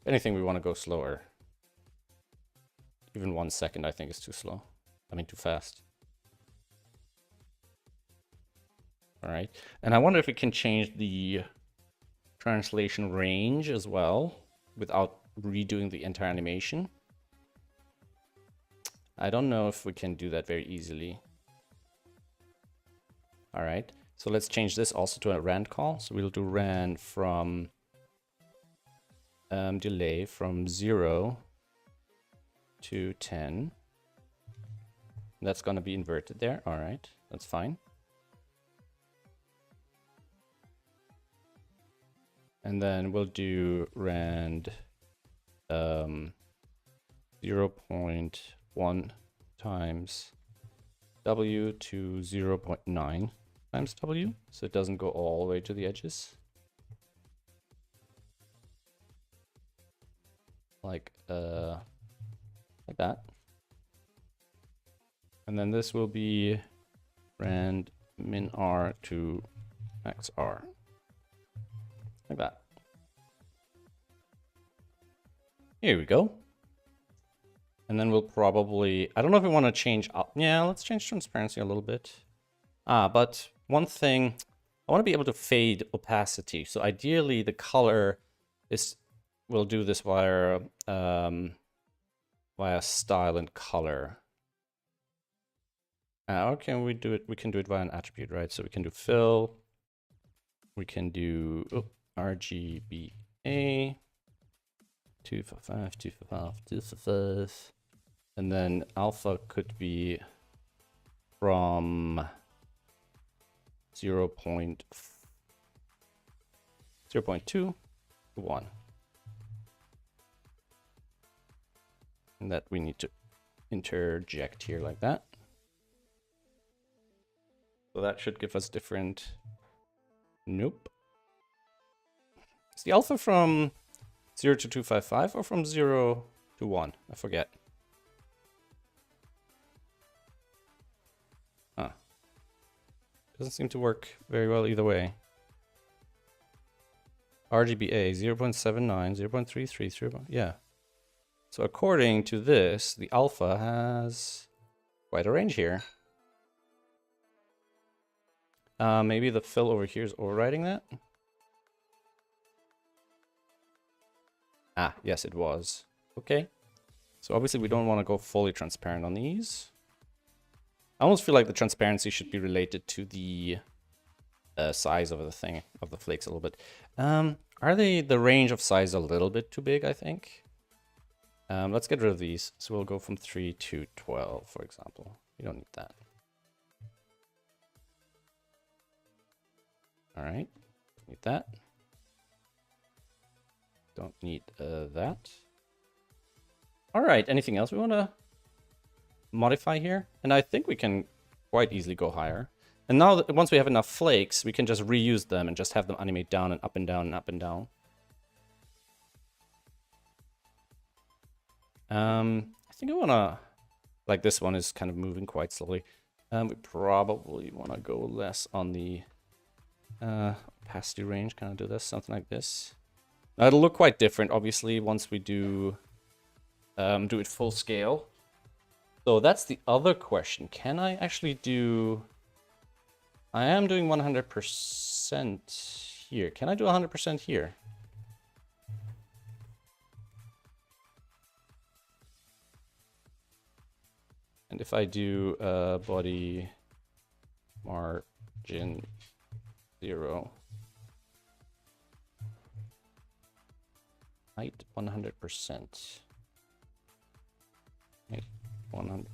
anything we want to go slower. Even 1 second, I think, is too slow. I mean, too fast. All right, and I wonder if we can change the translation range as well without redoing the entire animation. I don't know if we can do that very easily. All right, so let's change this also to a rand call. So we'll do rand from delay from 0 to 10. That's going to be inverted there. All right, that's fine. And then we'll do rand 0.1 times W to 0.9 times W, so it doesn't go all the way to the edges. Like that. And then this will be rand min R to max R. Like that. Here we go. And then we'll probably, I don't know if we want to change up. Yeah, let's change transparency a little bit. But one thing I want to be able to fade opacity. So ideally the color is, we'll do this via style and color. How can we do it? We can do it via an attribute, right? So we can do fill. We can do RGBA 255, 255, 255. And then alpha could be from 0.2 to 1. And that we need to interject here like that. So that should give us different... Nope. Is the alpha from 0 to 255 or from 0 to 1? I forget. Huh. Doesn't seem to work very well either way. RGBA 0.79, 0.33, 0. Yeah. So according to this, the alpha has quite a range here. Maybe the fill over here is overriding that? Ah, yes, it was. Okay. So obviously we don't want to go fully transparent on these. I almost feel like the transparency should be related to the size of the thing, of the flakes a little bit. Are they the range of size a little bit too big, I think? Let's get rid of these. So we'll go from 3 to 12, for example. We don't need that. All right, need that. Don't need that. All right, anything else we want to modify here? And I think we can quite easily go higher. And now that once we have enough flakes, we can just reuse them and just have them animate down and up and down and up and down. I think I want to, like this one is kind of moving quite slowly. We probably want to go less on the opacity range, kind of do this, something like this. Now it'll look quite different, obviously, once we do it full scale. So that's the other question. Can I actually do... I am doing 100% here. Can I do 100% here? And if I do body margin 0, height 100%, height 100%.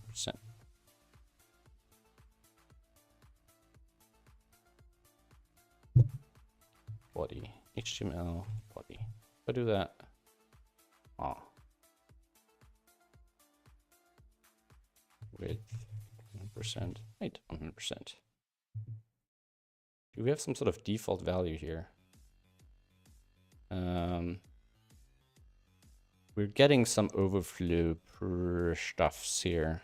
Body, HTML, body. If I do that, width 100%, height 100%. Do we have some sort of default value here? We're getting some overflow stuffs here.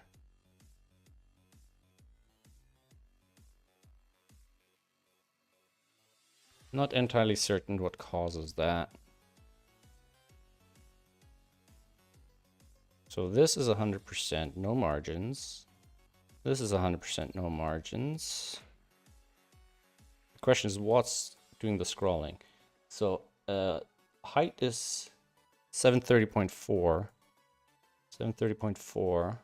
Not entirely certain what causes that. So this is 100%, no margins. This is 100% no margins. The question is what's doing the scrolling. So height is 730.4. 730.4.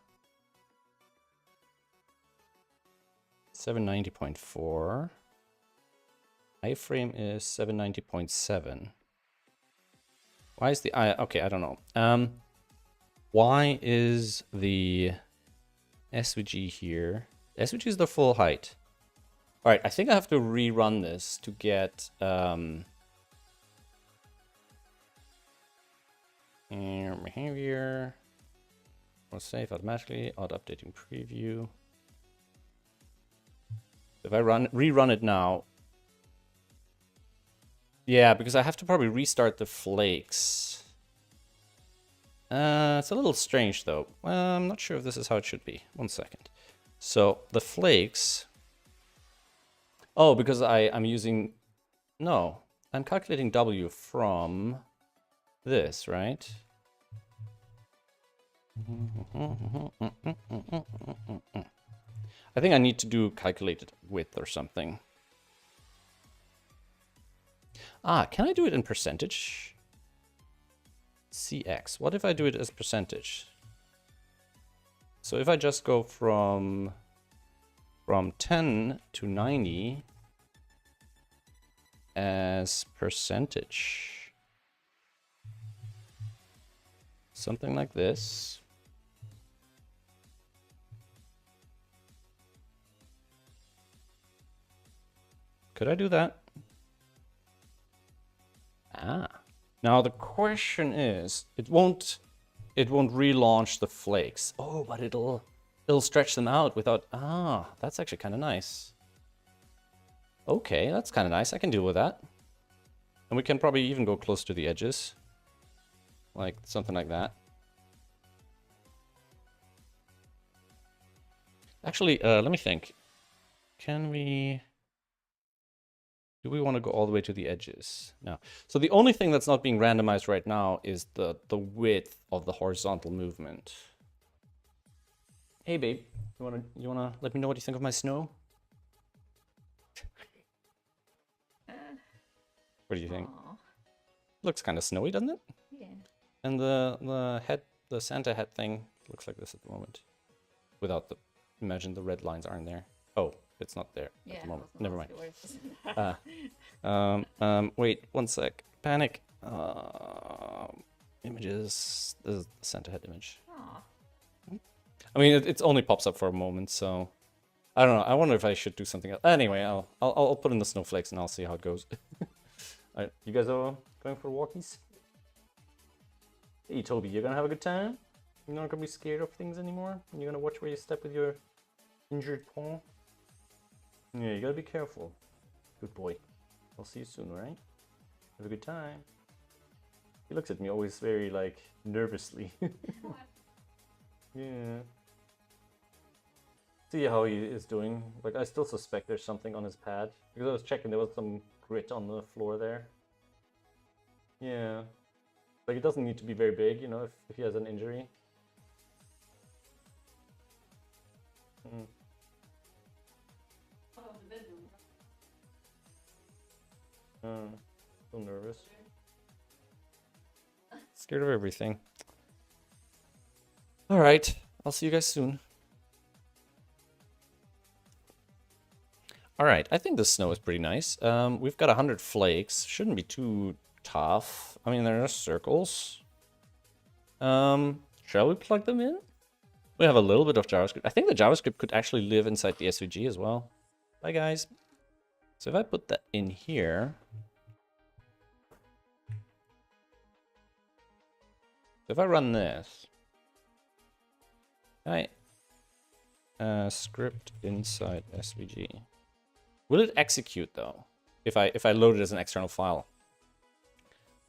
790.4. Iframe is 790.7. Why is the okay, I don't know. Why is the SVG here? SVG is the full height. All right, I think I have to rerun this to get behavior. We'll save automatically. Auto updating preview. If I rerun it now. Yeah, because I have to probably restart the flakes. It's a little strange though. I'm not sure if this is how it should be. 1 second. So the flakes. Oh, because I'm using. No, I'm calculating W from this, right? I think I need to do calculated width or something. Ah, can I do it in percentage? CX. What if I do it as percentage? So if I just go from 10 to 90 as percentage. Something like this. Could I do that? Ah. Now the question is, it won't relaunch the flakes. Oh, but it'll stretch them out without... Ah, that's actually kind of nice. Okay, that's kind of nice. I can deal with that. And we can probably even go close to the edges. Like something like that. Actually, let me think. Can we... Do we want to go all the way to the edges? No. So the only thing that's not being randomized right now is the width of the horizontal movement. Hey, babe. You wanna let me know what you think of my snow? What do you think? Aww. Looks kind of snowy, doesn't it? Yeah. And the Santa hat thing looks like this at the moment. Without the... Imagine the red lines aren't there. Oh, it's not there at the moment. Never mind. Wait, one sec. Panic. Images. This is the Santa hat image. Aww. I mean, it only pops up for a moment, so I don't know. I wonder if I should do something else. Anyway, I'll put in the snowflakes and I'll see how it goes. Alright, you guys are going for walkies? Hey, Toby, you're gonna have a good time? You're not gonna be scared of things anymore? You're gonna watch where you step with your injured paw? Yeah, you gotta be careful. Good boy. I'll see you soon, alright? Have a good time. He looks at me always very, like, nervously. Yeah. See how he is doing. Like, I still suspect there's something on his pad. Because I was checking, there was some grit on the floor there. Yeah. Like, it doesn't need to be very big, you know, if he has an injury. Mm. So nervous. Scared of everything. Alright, I'll see you guys soon. Alright, I think the snow is pretty nice. We've got 100 flakes. Shouldn't be too tough. I mean, there are circles. Shall we plug them in? We have a little bit of JavaScript. I think the JavaScript could actually live inside the SVG as well. Bye, guys. So if I put that in here... If I run this... script inside SVG. Will it execute though? If I load it as an external file?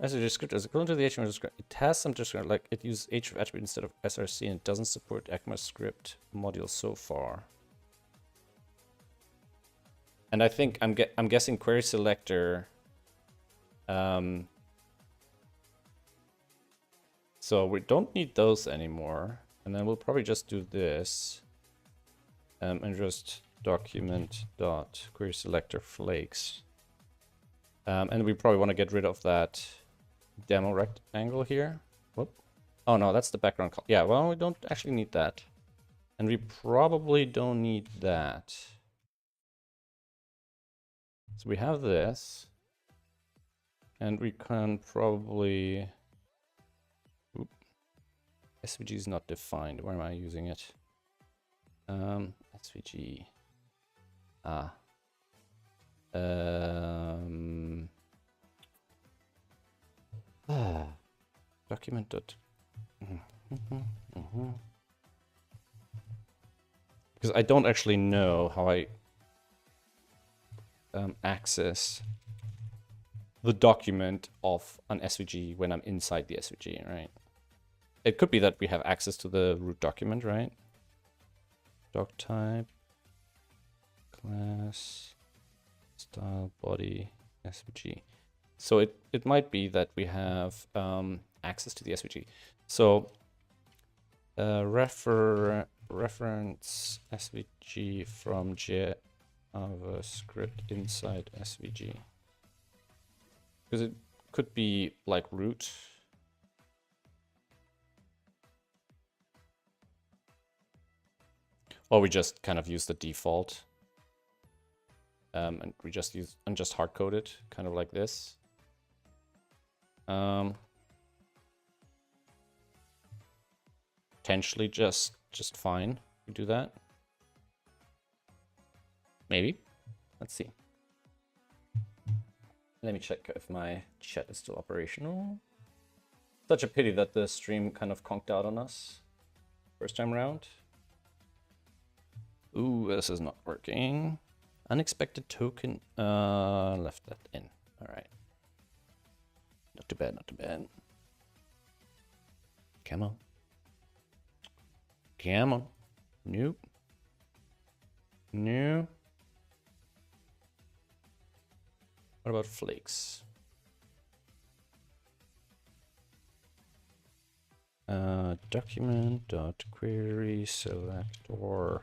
SVG script is equivalent to the HTML script. It has some just like it uses href attribute instead of src and it doesn't support Xmas script module so far. And I think I'm guessing query selector. So we don't need those anymore. And then we'll probably just do this. And just document dot query selector flakes. And we probably want to get rid of that demo rectangle here. Whoop. Oh no, that's the background. Yeah, well, we don't actually need that. And we probably don't need that. So we have this. And we can probably... Oop. SVG is not defined. Where am I using it? SVG. Document dot. Because I don't actually know how I access the document of an SVG when I'm inside the SVG, right? It could be that we have access to the root document, right? Doc type, class, style, body, SVG. So it might be that we have access to the SVG. So reference SVG from JavaScript inside SVG. Because it could be like root. Or we just kind of use the default. And we just use and just hard code it, kind of like this. Potentially just fine. We do that. Maybe. Let's see. Let me check if my chat is still operational. Such a pity that the stream kind of conked out on us first time around. Ooh, this is not working. Unexpected token. Left that in. All right. Not too bad, not too bad. Come on. Come on. Nope. No. What about flakes? Document.query selector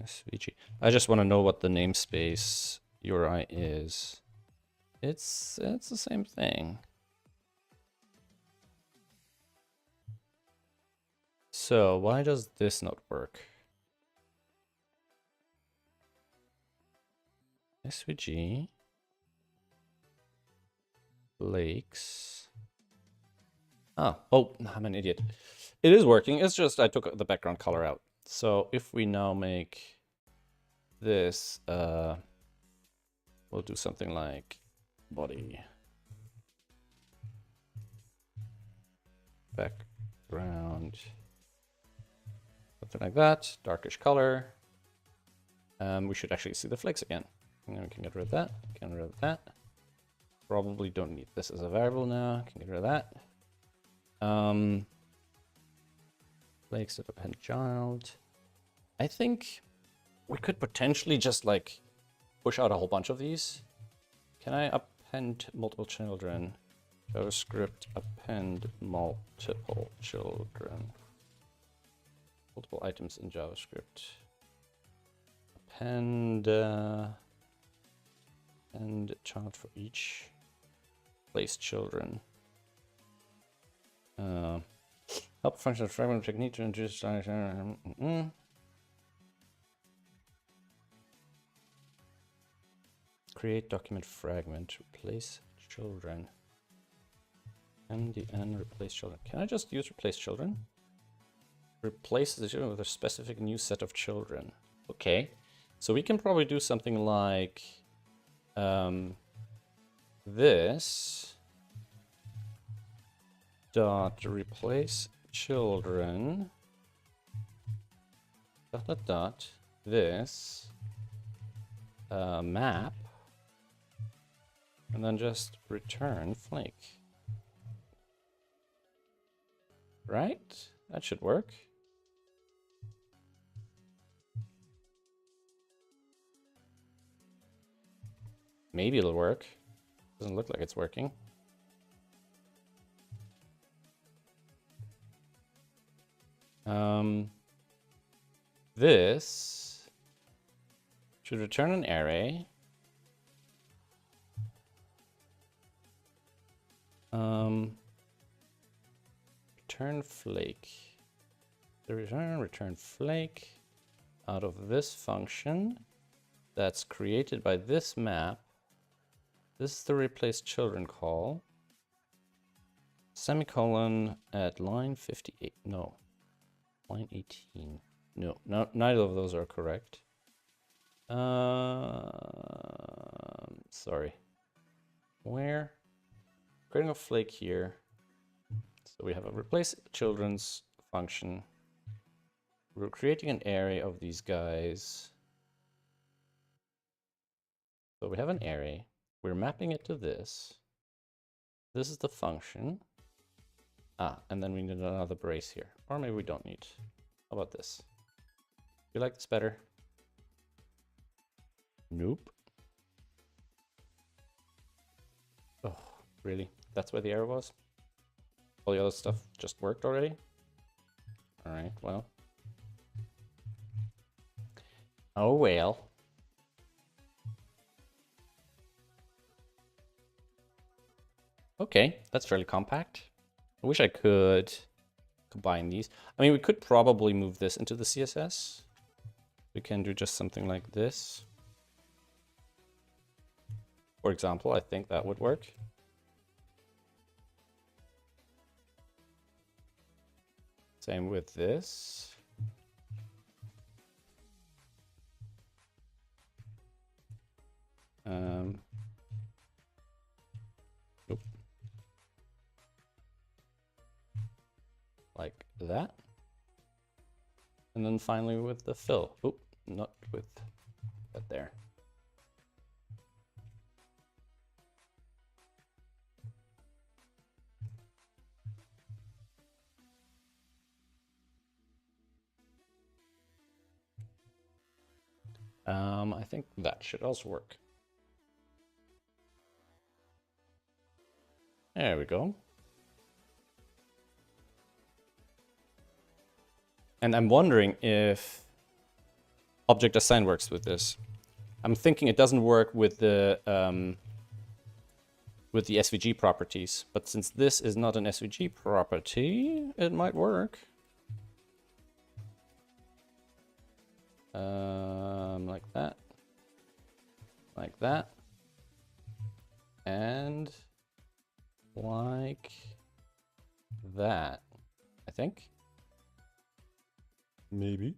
SVG. I just want to know what the namespace URI is. It's the same thing. So why does this not work? SVG Lakes. Oh, I'm an idiot. It is working. It's just I took the background color out. So if we now make this, we'll do something like body background, something like that, darkish color. We should actually see the flakes again. And then we can get rid of that, get rid of that. Probably don't need this as a variable now, can get rid of that. Flakes that append child. I think we could potentially just like push out a whole bunch of these. Can I append multiple children? JavaScript append multiple children. Multiple items in JavaScript. Append and child for each. Place children. Help function fragment technique to introduce. Create document fragment. Replace children. MDN replace children. Can I just use replace children? Replace the children with a specific new set of children. Okay. So we can probably do something like this dot replace children dot this map and then just return flake. Right? That should work. Maybe it'll work. Doesn't look like it's working. This should return an array. Return flake. The return flake out of this function that's created by this map. This is the replace children call. Semicolon at line 58. No. Line 18. No, neither of those are correct. Sorry. Where? Creating a flake here. So we have a replace children's function. We're creating an array of these guys. So we have an array. We're mapping it to this. This is the function. And then we need another brace here. Or maybe we don't need. How about this? You like this better? Nope. Oh, really? That's where the error was? All the other stuff just worked already? Alright, well. Oh well. Okay, that's fairly compact. I wish I could combine these. I mean, we could probably move this into the CSS. We can do just something like this. For example, I think that would work. Same with this. Nope. Like that. And then finally with the fill. Oop, not with that there. I think that should also work. There we go. And I'm wondering if object assign works with this. I'm thinking it doesn't work with the SVG properties, but since this is not an SVG property, it might work. Like that, and like that, I think. Maybe.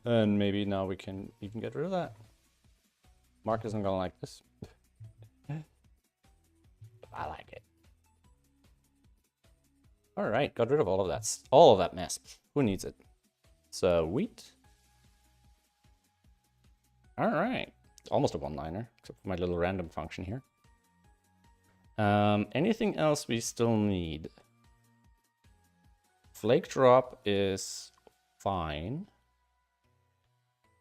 And maybe now we can even get rid of that. Mark isn't gonna like this. I like it. All right, got rid of all of that mess. Who needs it? Sweet. All right, almost a one-liner, except for my little random function here. Anything else we still need? Flake drop is fine.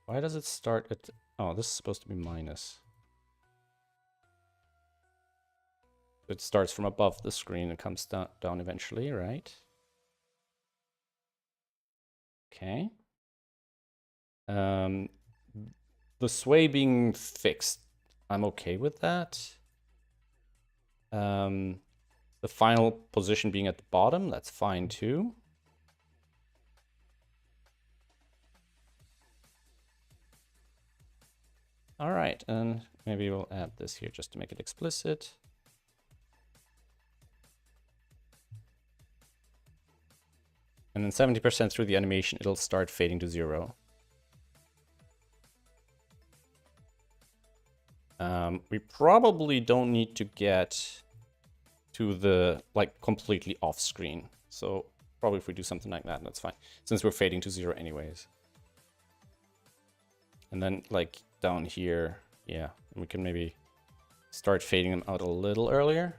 Why does it start at... Oh, this is supposed to be minus. It starts from above the screen and comes down eventually, right? Okay. The sway being fixed, I'm okay with that. The final position being at the bottom, that's fine too. All right, and maybe we'll add this here just to make it explicit. And then 70% through the animation, it'll start fading to 0. We probably don't need to get to the, like, completely off screen. So probably if we do something like that, that's fine, since we're fading to 0 anyways. And then, like, down here, yeah, we can maybe start fading them out a little earlier.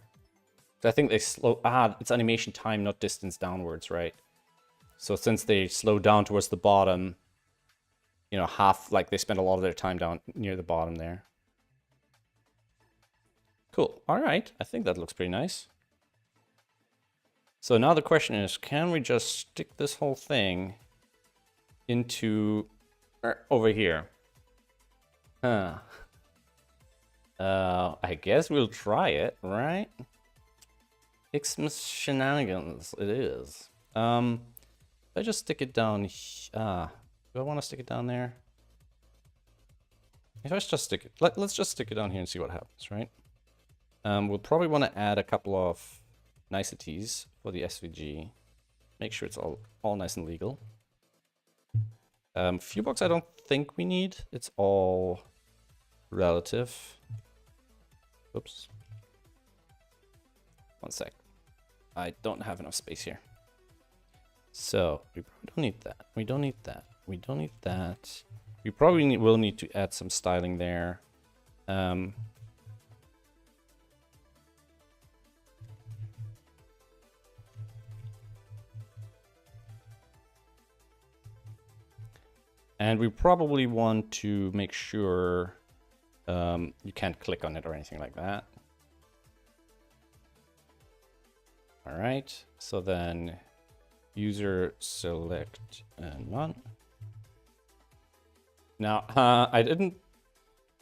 I think they slow... it's animation time, not distance downwards, right? So since they slow down towards the bottom, you know, like they spend a lot of their time down near the bottom there. Cool. All right. I think that looks pretty nice. So now the question is, can we just stick this whole thing into over here? Huh. I guess we'll try it, right? Xmas Shenanigans it is. If I just stick it down, do I want to stick it down there? If I just stick it, let's just stick it down here and see what happens, right? We'll probably want to add a couple of niceties for the SVG. Make sure it's all nice and legal. Viewbox I don't think we need. It's all relative. Oops. One sec. I don't have enough space here. So we probably don't need that. We don't need that. We don't need that. We probably will need to add some styling there. And we probably want to make sure you can't click on it or anything like that. All right, so then user select and none. Now, I didn't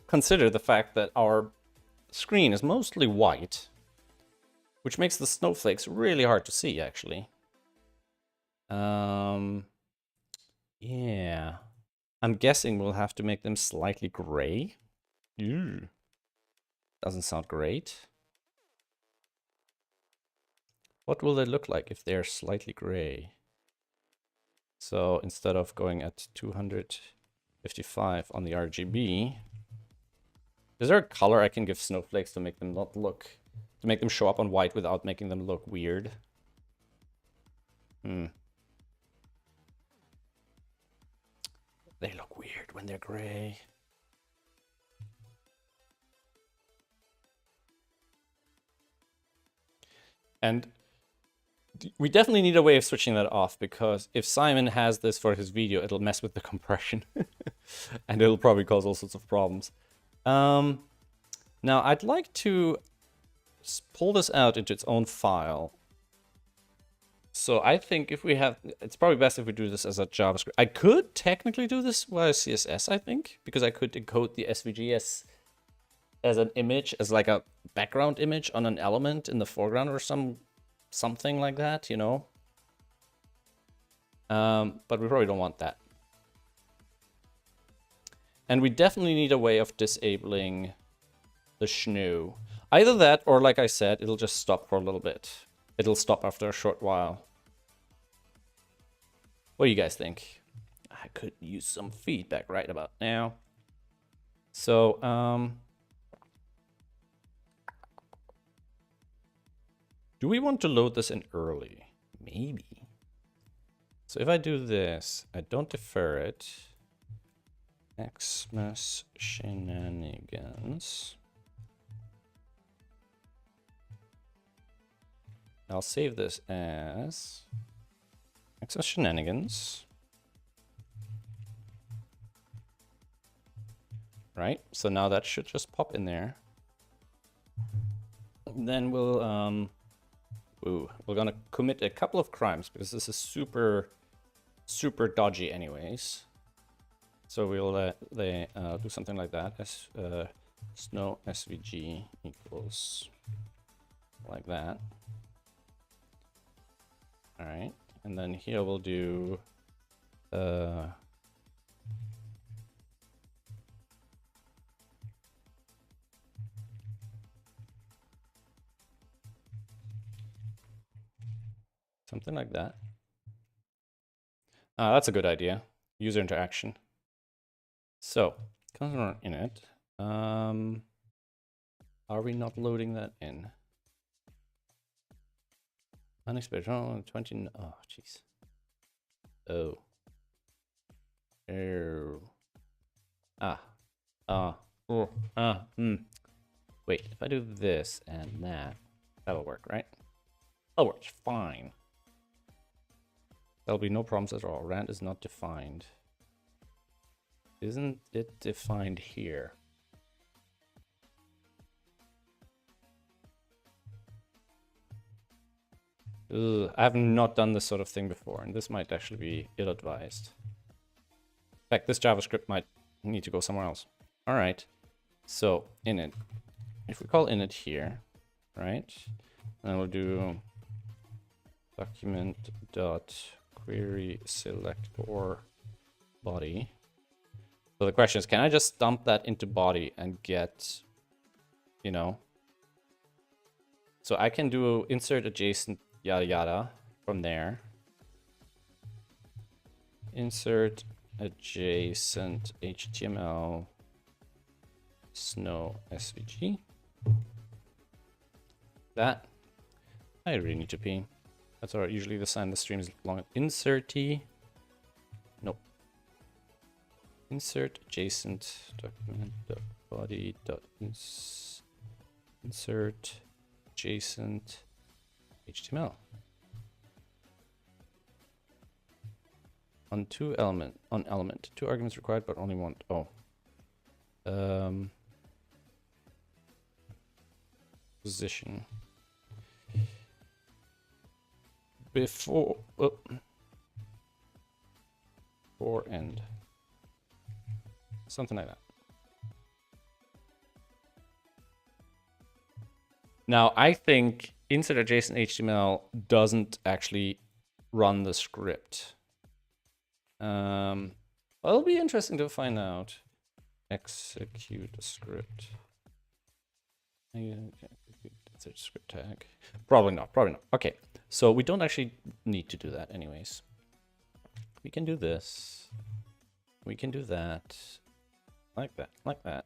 consider the fact that our screen is mostly white. which makes the snowflakes really hard to see, actually. Yeah. I'm guessing we'll have to make them slightly gray. Ew. Doesn't sound great. What will they look like if they're slightly gray? So instead of going at 255 on the RGB, is there a color I can give snowflakes to make them not look, to make them show up on white without making them look weird? They look weird when they're gray. And we definitely need a way of switching that off, because if Simon has this for his video, it'll mess with the compression. And it'll probably cause all sorts of problems. Now, I'd like to pull this out into its own file. So I think if we have, it's probably best if we do this as a JavaScript. I could technically do this via CSS, I think, because I could encode the SVG as an image, as like a background image on an element in the foreground or something like that, you know. But we probably don't want that. And we definitely need a way of disabling the snow. Either that, or like I said, it'll just stop for a little bit. It'll stop after a short while. What do you guys think? I could use some feedback right about now. So, do we want to load this in early? Maybe. So if I do this, I don't defer it. Xmas Shenanigans. I'll save this as Xmas Shenanigans. Right, so now that should just pop in there. Then we'll we're gonna commit a couple of crimes, because this is super dodgy anyways. So we'll do something like that, as snow SVG equals like that. All right, and then here we'll do something like that. That's a good idea. User interaction. So, customer init. Are we not loading that in? Unexpected 20. Oh, jeez. Oh. Wait, if I do this and that, that'll work, right? That'll work fine. There'll be no problems at all. Rand is not defined. Isn't it defined here? Ugh, I have not done this sort of thing before, and this might actually be ill-advised. In fact, this JavaScript might need to go somewhere else. All right, so init. If we call init here, right, then we'll do document.query selector body. So the question is, can I just dump that into body and get, you know? So I can do insert adjacent yada yada from there. Insert adjacent HTML snow SVG. That. I really need to pee. That's alright. Usually the sign the stream is long. Insert-y. Nope. Insert adjacent document body dot insert adjacent HTML. On element. 2 arguments required, but only one. Oh. Position. Before end. Something like that. Now, I think insert adjacent HTML doesn't actually run the script. Well, it'll be interesting to find out. Execute a script. Insert script tag. Probably not. Probably not. Okay, so we don't actually need to do that anyways. We can do this. We can do that. Like that. Like that.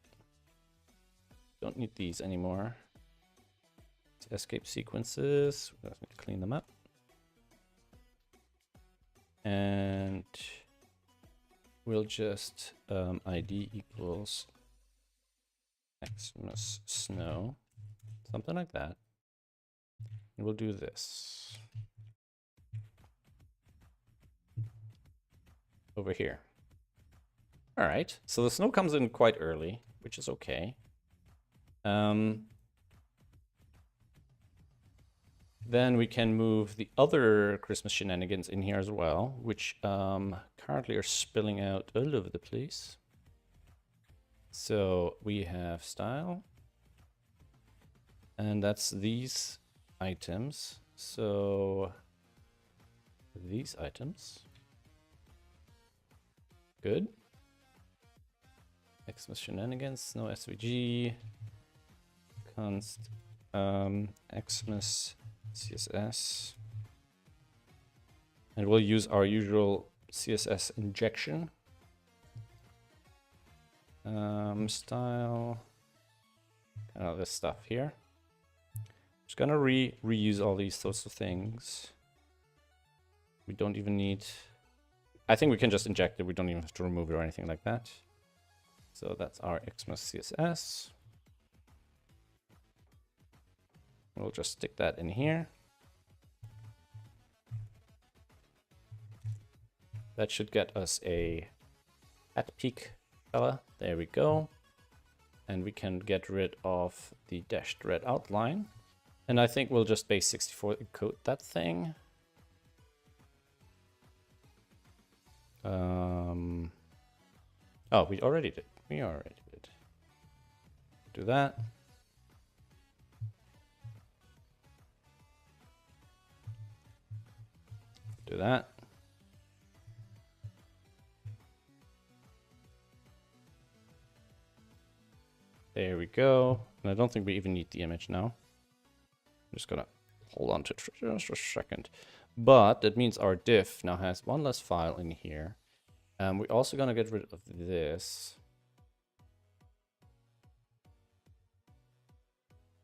Don't need these anymore. Escape sequences. We're going to clean them up. And we'll just ID equals Xmas snow. Something like that. And we'll do this. Over here. All right. So the snow comes in quite early, which is okay. Then we can move the other Christmas shenanigans in here as well, which currently are spilling out all over the place. So we have style, and that's these items. So these items. Good. Xmas shenanigans, no SVG, const Xmas CSS, and we'll use our usual CSS injection. Style, kind of this stuff here. Just gonna reuse all these sorts of things. We don't even need. I think we can just inject it. We don't even have to remove it or anything like that. So that's our Xmas CSS. We'll just stick that in here. That should get us a at peak color. There we go. And we can get rid of the dashed red outline. And I think we'll just base 64 encode that thing. Oh, we already did. We already did. Do that. Do that. There we go. And I don't think we even need the image now. I'm just gonna hold on to it for just a second. But that means our diff now has one less file in here. We're also gonna get rid of this.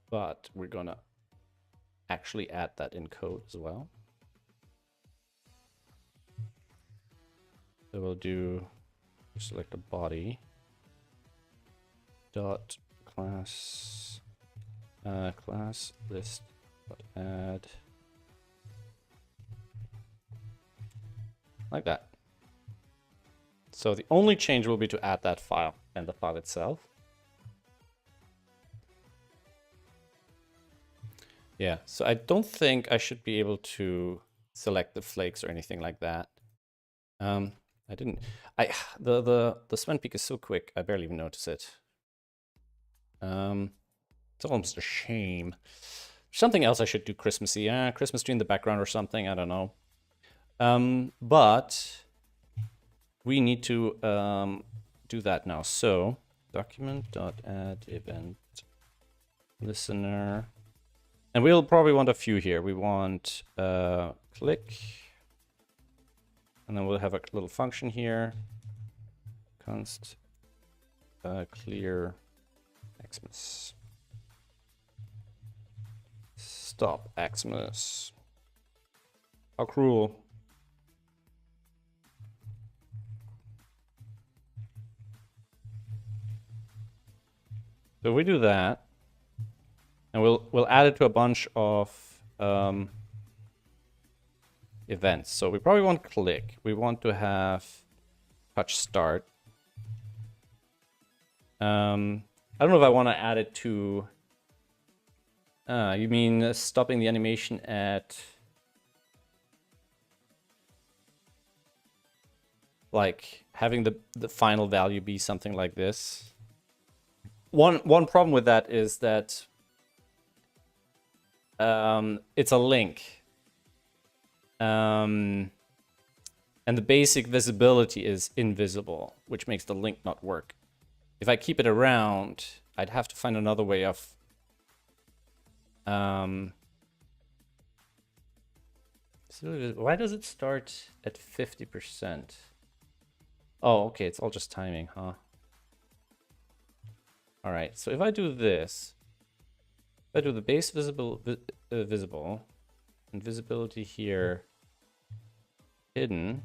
But we're gonna actually add that in code as well. So we'll do select a body dot class class list dot add like that. So the only change will be to add that file and the file itself. Yeah, so I don't think I should be able to select the flakes or anything like that. I didn't. The span peak is so quick, I barely even notice it. It's almost a shame. Something else I should do Christmassy. Christmas tree in the background or something. I don't know. But we need to do that now. So document.add event listener. And we'll probably want a few here. We want click. And then we'll have a little function here. Const clear Xmas. Stop Xmas. How cruel. So we do that. And we'll add it to a bunch of events. So we probably want click. We want to have touch start. I don't know if I want to add it to. You mean stopping the animation at like having the final value be something like this? One problem with that is that it's a link. And the basic visibility is invisible, which makes the link not work. If I keep it around, I'd have to find another way of so why does it start at 50%? Oh, okay, it's all just timing, huh? All right, so if I do this, if I do the base visible, visible, and visibility here hidden,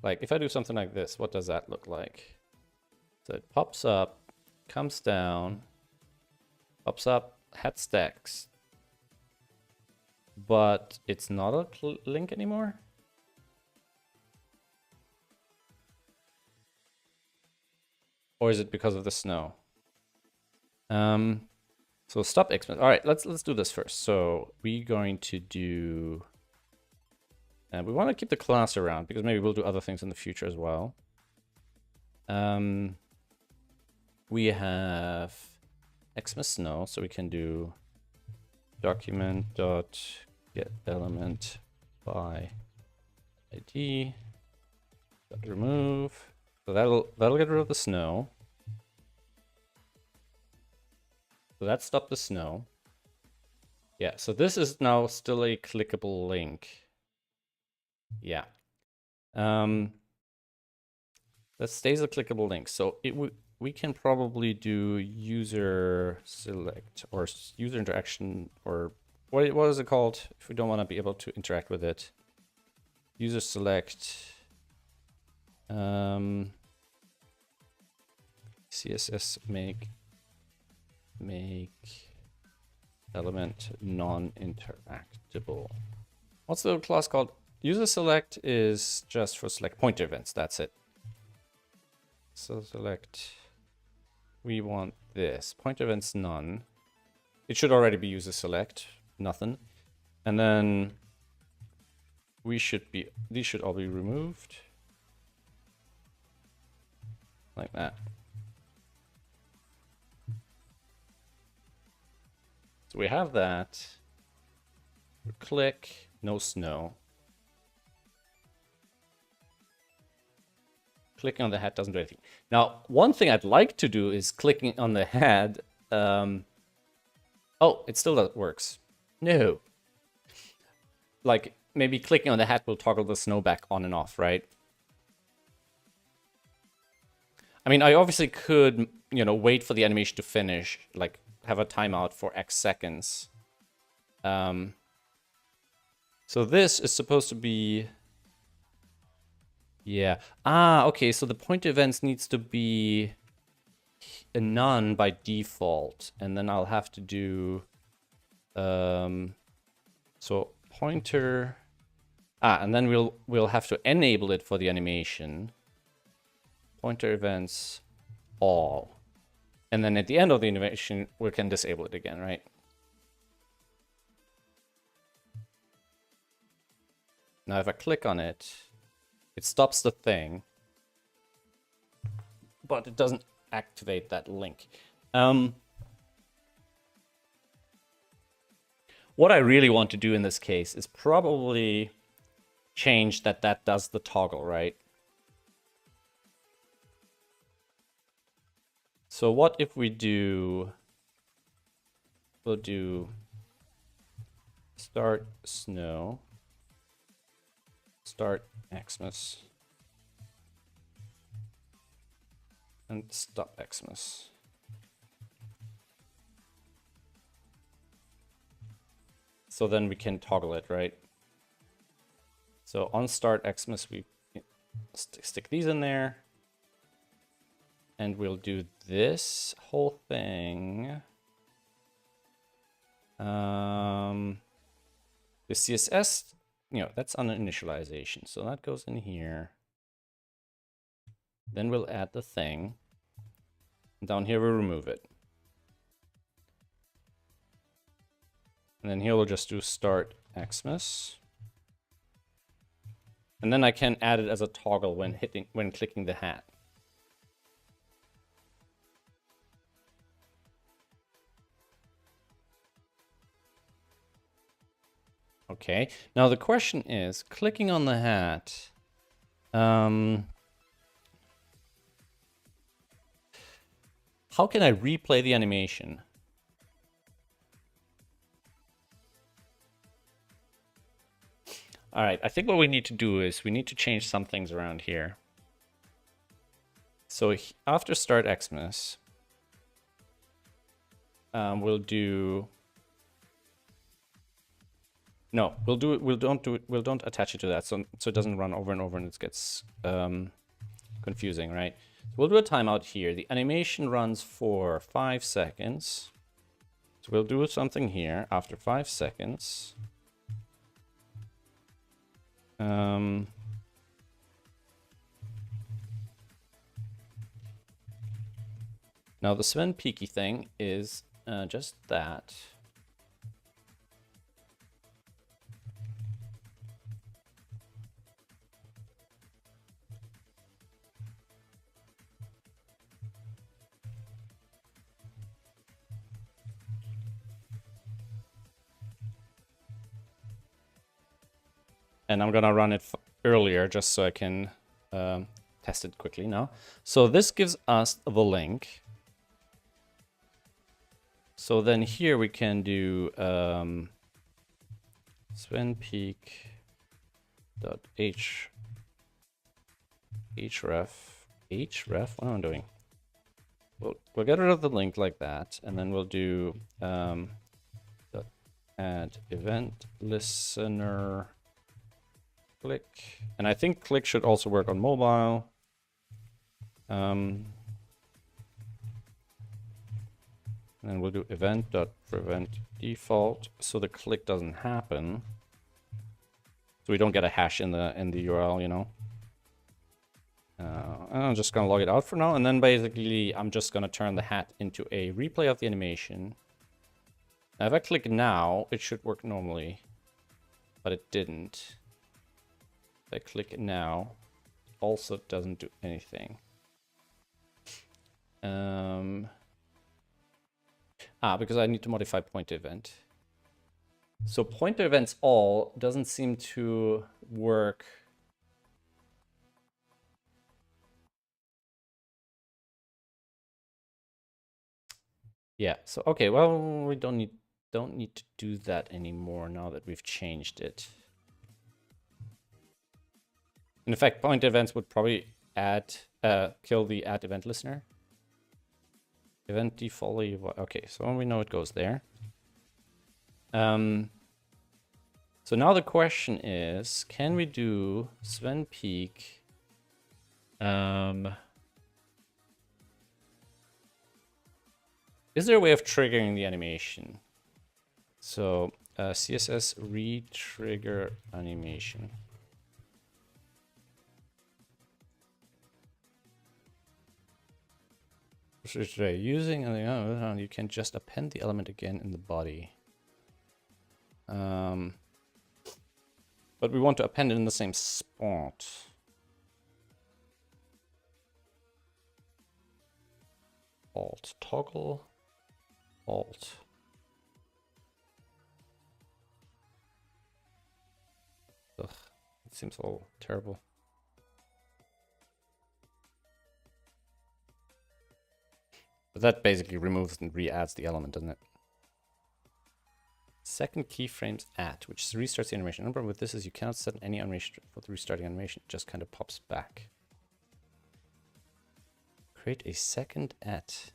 like if I do something like this, what does that look like? So it pops up, comes down, pops up, hat stacks, but it's not a link anymore. Or is it because of the snow? So stop Xmas. All right, let's do this first. So we're going to do, and we want to keep the class around because maybe we'll do other things in the future as well. We have Xmas snow, so we can do document dot get element by ID dot remove. So that'll get rid of the snow. So that stopped the snow. Yeah, so this is now still a clickable link. Yeah. That stays a clickable link. So we can probably do user select or user interaction, or what is it called if we don't want to be able to interact with it? User select. CSS make element non-interactable. What's the class called? User select is just for select pointer events. That's it. So select. We want this pointer events none. It should already be user select. Nothing. And then these should all be removed. Like that. So we have that. We click, no snow. Clicking on the hat doesn't do anything. Now, one thing I'd like to do is clicking on the hat. Oh, it still works. No. Like, maybe clicking on the hat will toggle the snow back on and off, right? I mean, I obviously could, wait for the animation to finish, like have a timeout for X seconds. So this is supposed to be, yeah. Okay, so the point events needs to be a none by default, and then I'll have to do, so pointer, and then we'll have to enable it for the animation. Pointer events all. And then at the end of the animation, we can disable it again, right? Now if I click on it, it stops the thing, but it doesn't activate that link. What I really want to do in this case is probably change that does the toggle, right? So what if we'll do start snow, start Xmas, and stop Xmas. So then we can toggle it, right? So on start Xmas, we stick these in there. And we'll do this whole thing. The CSS, that's on an initialization. So that goes in here. Then we'll add the thing. Down here, we'll remove it. And then here we'll just do start Xmas. And then I can add it as a toggle when clicking the hat. Okay. Now the question is, clicking on the hat. How can I replay the animation? All right, I think what we need to do is we need to change some things around here. So after start Xmas, we'll do. No, we'll do it. We'll don't attach it to that, so it doesn't run over and over and it gets confusing, right? We'll do a timeout here. The animation runs for 5 seconds. So we'll do something here after 5 seconds. Now the Sven Peaky thing is just that. And I'm gonna run it earlier just so I can test it quickly now. So this gives us the link. So then here we can do svenpeak.href, what am I doing? We'll get rid of the link like that, and then we'll do add event listener click, and I think click should also work on mobile. And then we'll do event.prevent default so the click doesn't happen, so we don't get a hash in the URL, you know. And I'm just gonna log it out for now, and then basically I'm just gonna turn the hat into a replay of the animation. Now if I click now, it should work normally, but it didn't. If I click now, it also doesn't do anything. Because I need to modify pointer event. So pointer events all doesn't seem to work. Yeah, so okay, well, we don't need to do that anymore now that we've changed it. In fact, pointer events would probably kill the add event listener. Event default, okay, so we know it goes there. So now the question is, can we do Sven Peak? Is there a way of triggering the animation? So CSS retrigger animation. Using you can just append the element again in the body. But we want to append it in the same spot. Alt toggle. Alt. Ugh, it seems all terrible. But that basically removes and re-adds the element, doesn't it? Second keyframes at, which restarts the animation. The problem with this is you cannot set any animation for the restarting animation. It just kind of pops back. Create a second at.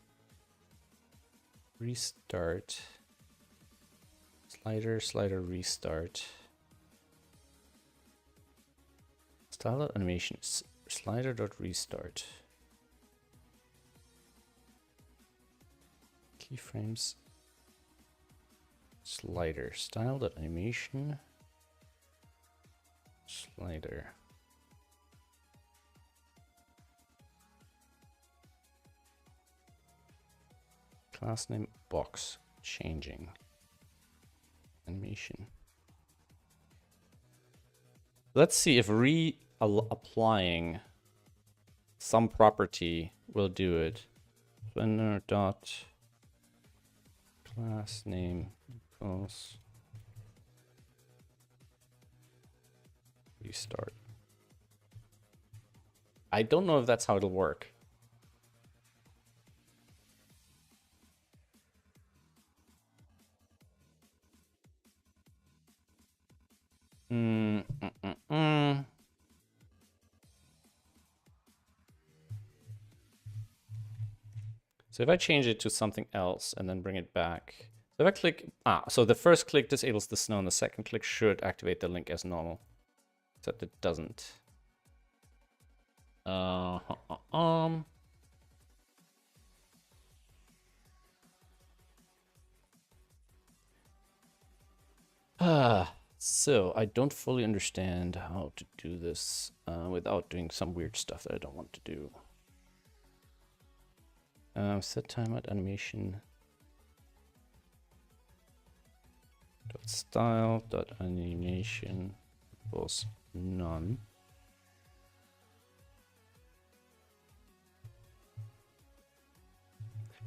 Restart. Slider, restart. Style animation. Slider.restart. Keyframes. Slider. Style.animation. Slider. Class name box changing. Animation. Let's see if applying some property will do it. Blender dot class name equals restart. I don't know if that's how it'll work. So if I change it to something else and then bring it back. So if I click, so the first click disables the snow and the second click should activate the link as normal. Except it doesn't. So I don't fully understand how to do this without doing some weird stuff that I don't want to do. Set timeout animation. Style animation equals none.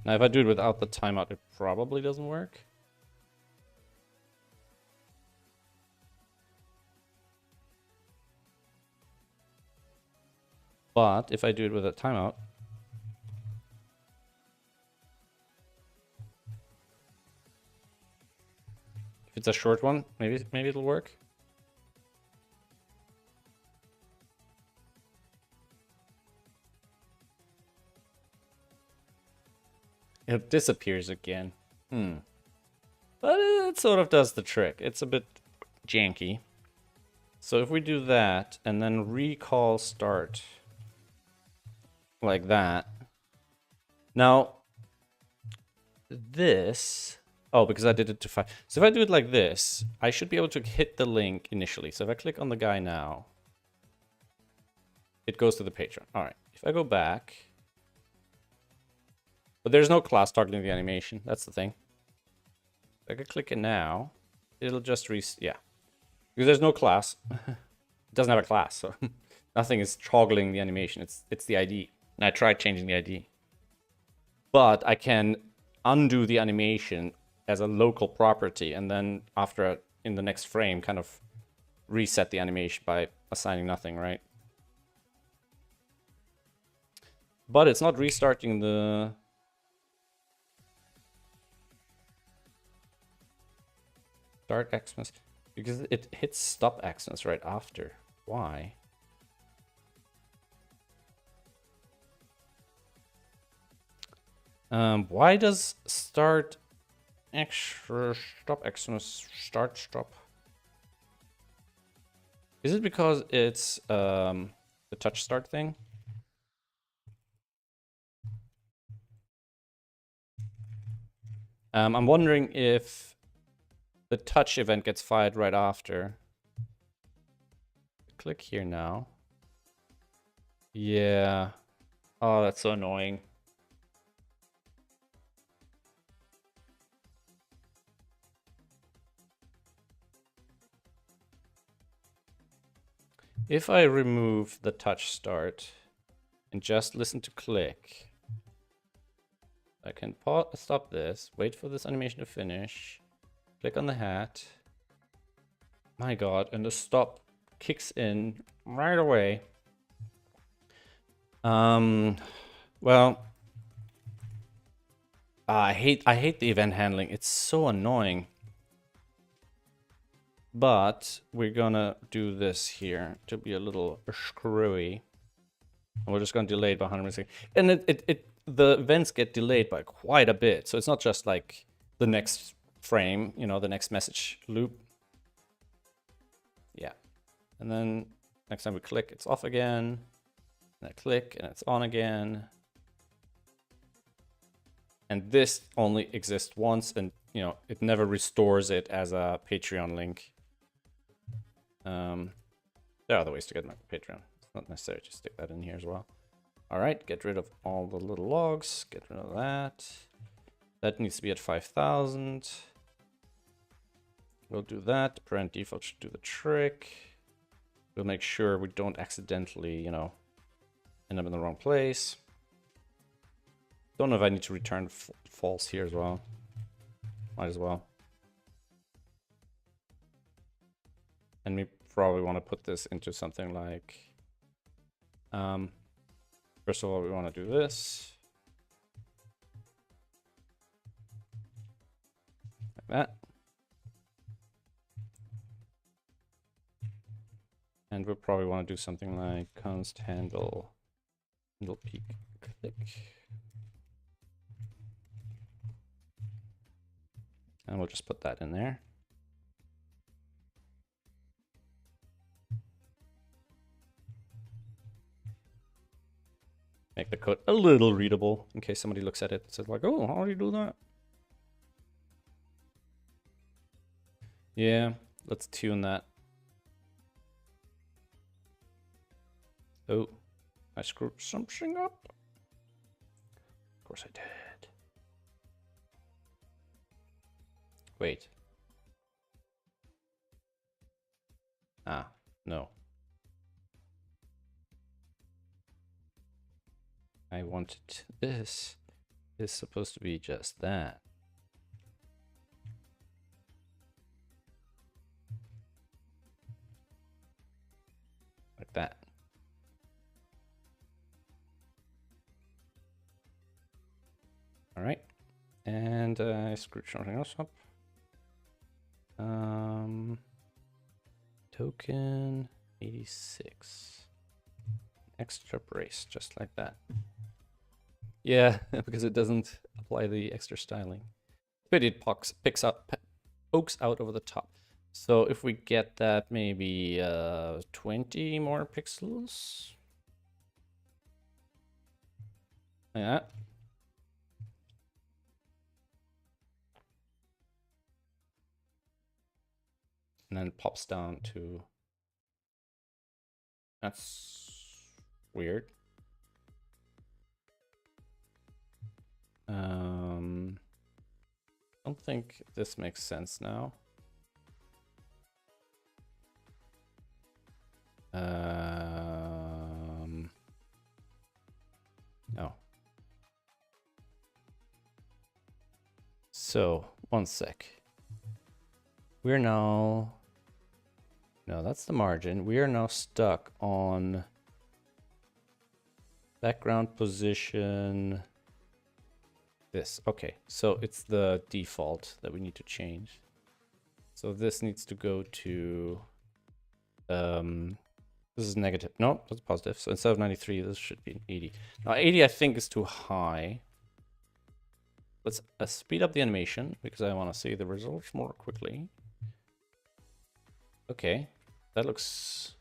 Now, if I do it without the timeout, it probably doesn't work. But if I do it with a timeout, if it's a short one, maybe it'll work. It disappears again. But it sort of does the trick. It's a bit janky. So if we do that and then recall start like that. Now, this... Oh, because I did it to 5. So if I do it like this, I should be able to hit the link initially. So if I click on the guy now, it goes to the Patreon. All right. If I go back... But there's no class targeting the animation. That's the thing. If I could click it now, it'll just yeah. Because there's no class. It doesn't have a class, so nothing is toggling the animation. It's the ID. And I tried changing the ID. But I can undo the animation as a local property and then after in the next frame kind of reset the animation by assigning nothing, right? But it's not restarting the... Start Xmas, because it hits stop Xmas right after. Why? Why does stop Xmas stop? Is it because it's the touch start thing? I'm wondering if the touch event gets fired right after. Click here now. Yeah. Oh, that's so annoying. If I remove the touch start and just listen to click, I can stop this, wait for this animation to finish, click on the hat. My god, and the stop kicks in right away. Well, I hate the event handling. It's so annoying. But we're gonna do this here to be a little screwy. We're just gonna delay it by 100 milliseconds. And the events get delayed by quite a bit. So it's not just like the next frame, you know, the next message loop. Yeah. And then next time we click, it's off again. And I click and it's on again. And this only exists once, and you know, it never restores it as a Patreon link. There are other ways to get my Patreon. It's not necessary to stick that in here as well. All right, get rid of all the little logs. Get rid of that. That needs to be at 5,000. We'll do that. Parent default should do the trick. We'll make sure we don't accidentally, you know, end up in the wrong place. Don't know if I need to return false here as well. Might as well. And we probably want to put this into something like, first of all, we want to do this. Like that. And we'll probably want to do something like const handle peak click. And we'll just put that in there. Make the code a little readable in case somebody looks at it and says like, oh, how do you do that? Yeah, let's tune that. Oh, I screwed something up. Of course I did. Wait. Ah, no. I wanted this is supposed to be just that. Like that. All right. And I screwed something else up. Token 86. Extra brace, just like that. Yeah, because it doesn't apply the extra styling. But it pokes out over the top. So if we get that, maybe 20 more pixels. Like that. And then it pops down to... That's weird. I don't think this makes sense now. No. So, one sec. We're now... No, that's the margin. We are now stuck on background position. This. Okay, so it's the default that we need to change. So this needs to go to... this is negative. No, that's positive. So instead of 93, this should be an 80. Now 80 I think is too high. Let's speed up the animation because I want to see the results more quickly. Okay, that looks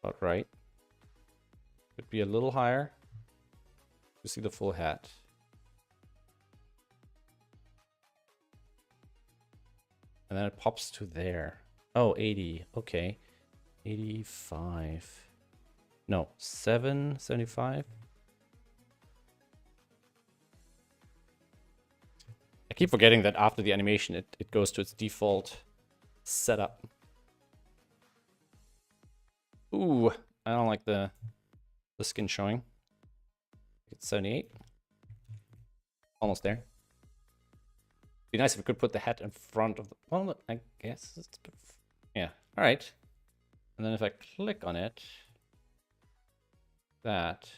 about right. Could be a little higher to see the full hat. And then it pops to there. Oh, 80. Okay. 85. No, 75. I keep forgetting that after the animation, it goes to its default setup. Ooh, I don't like the skin showing. It's 78. Almost there. Be nice if we could put the hat in front of the... Well, I guess it's... Yeah, all right. And then if I click on it... That...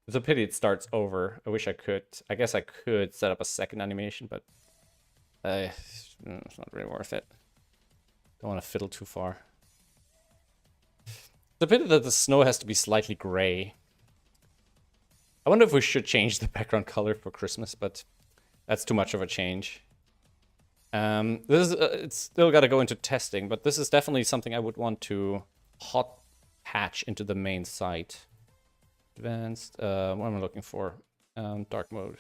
It's a pity it starts over. I wish I could... I guess I could set up a second animation, but... it's not really worth it. Don't want to fiddle too far. It's a pity that the snow has to be slightly gray. I wonder if we should change the background color for Christmas, but... That's too much of a change. This is it's still got to go into testing, but this is definitely something I would want to hot patch into the main site. Advanced, what am I looking for? Dark mode.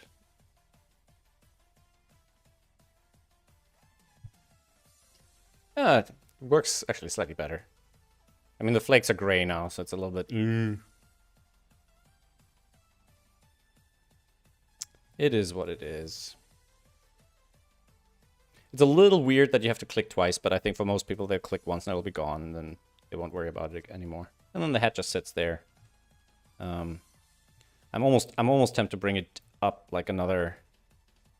It works actually slightly better. I mean, the flakes are gray now, so it's a little bit... It is what it is. It's a little weird that you have to click twice, but I think for most people, they'll click once and it'll be gone, and then they won't worry about it anymore. And then the hat just sits there. I'm almost tempted to bring it up like another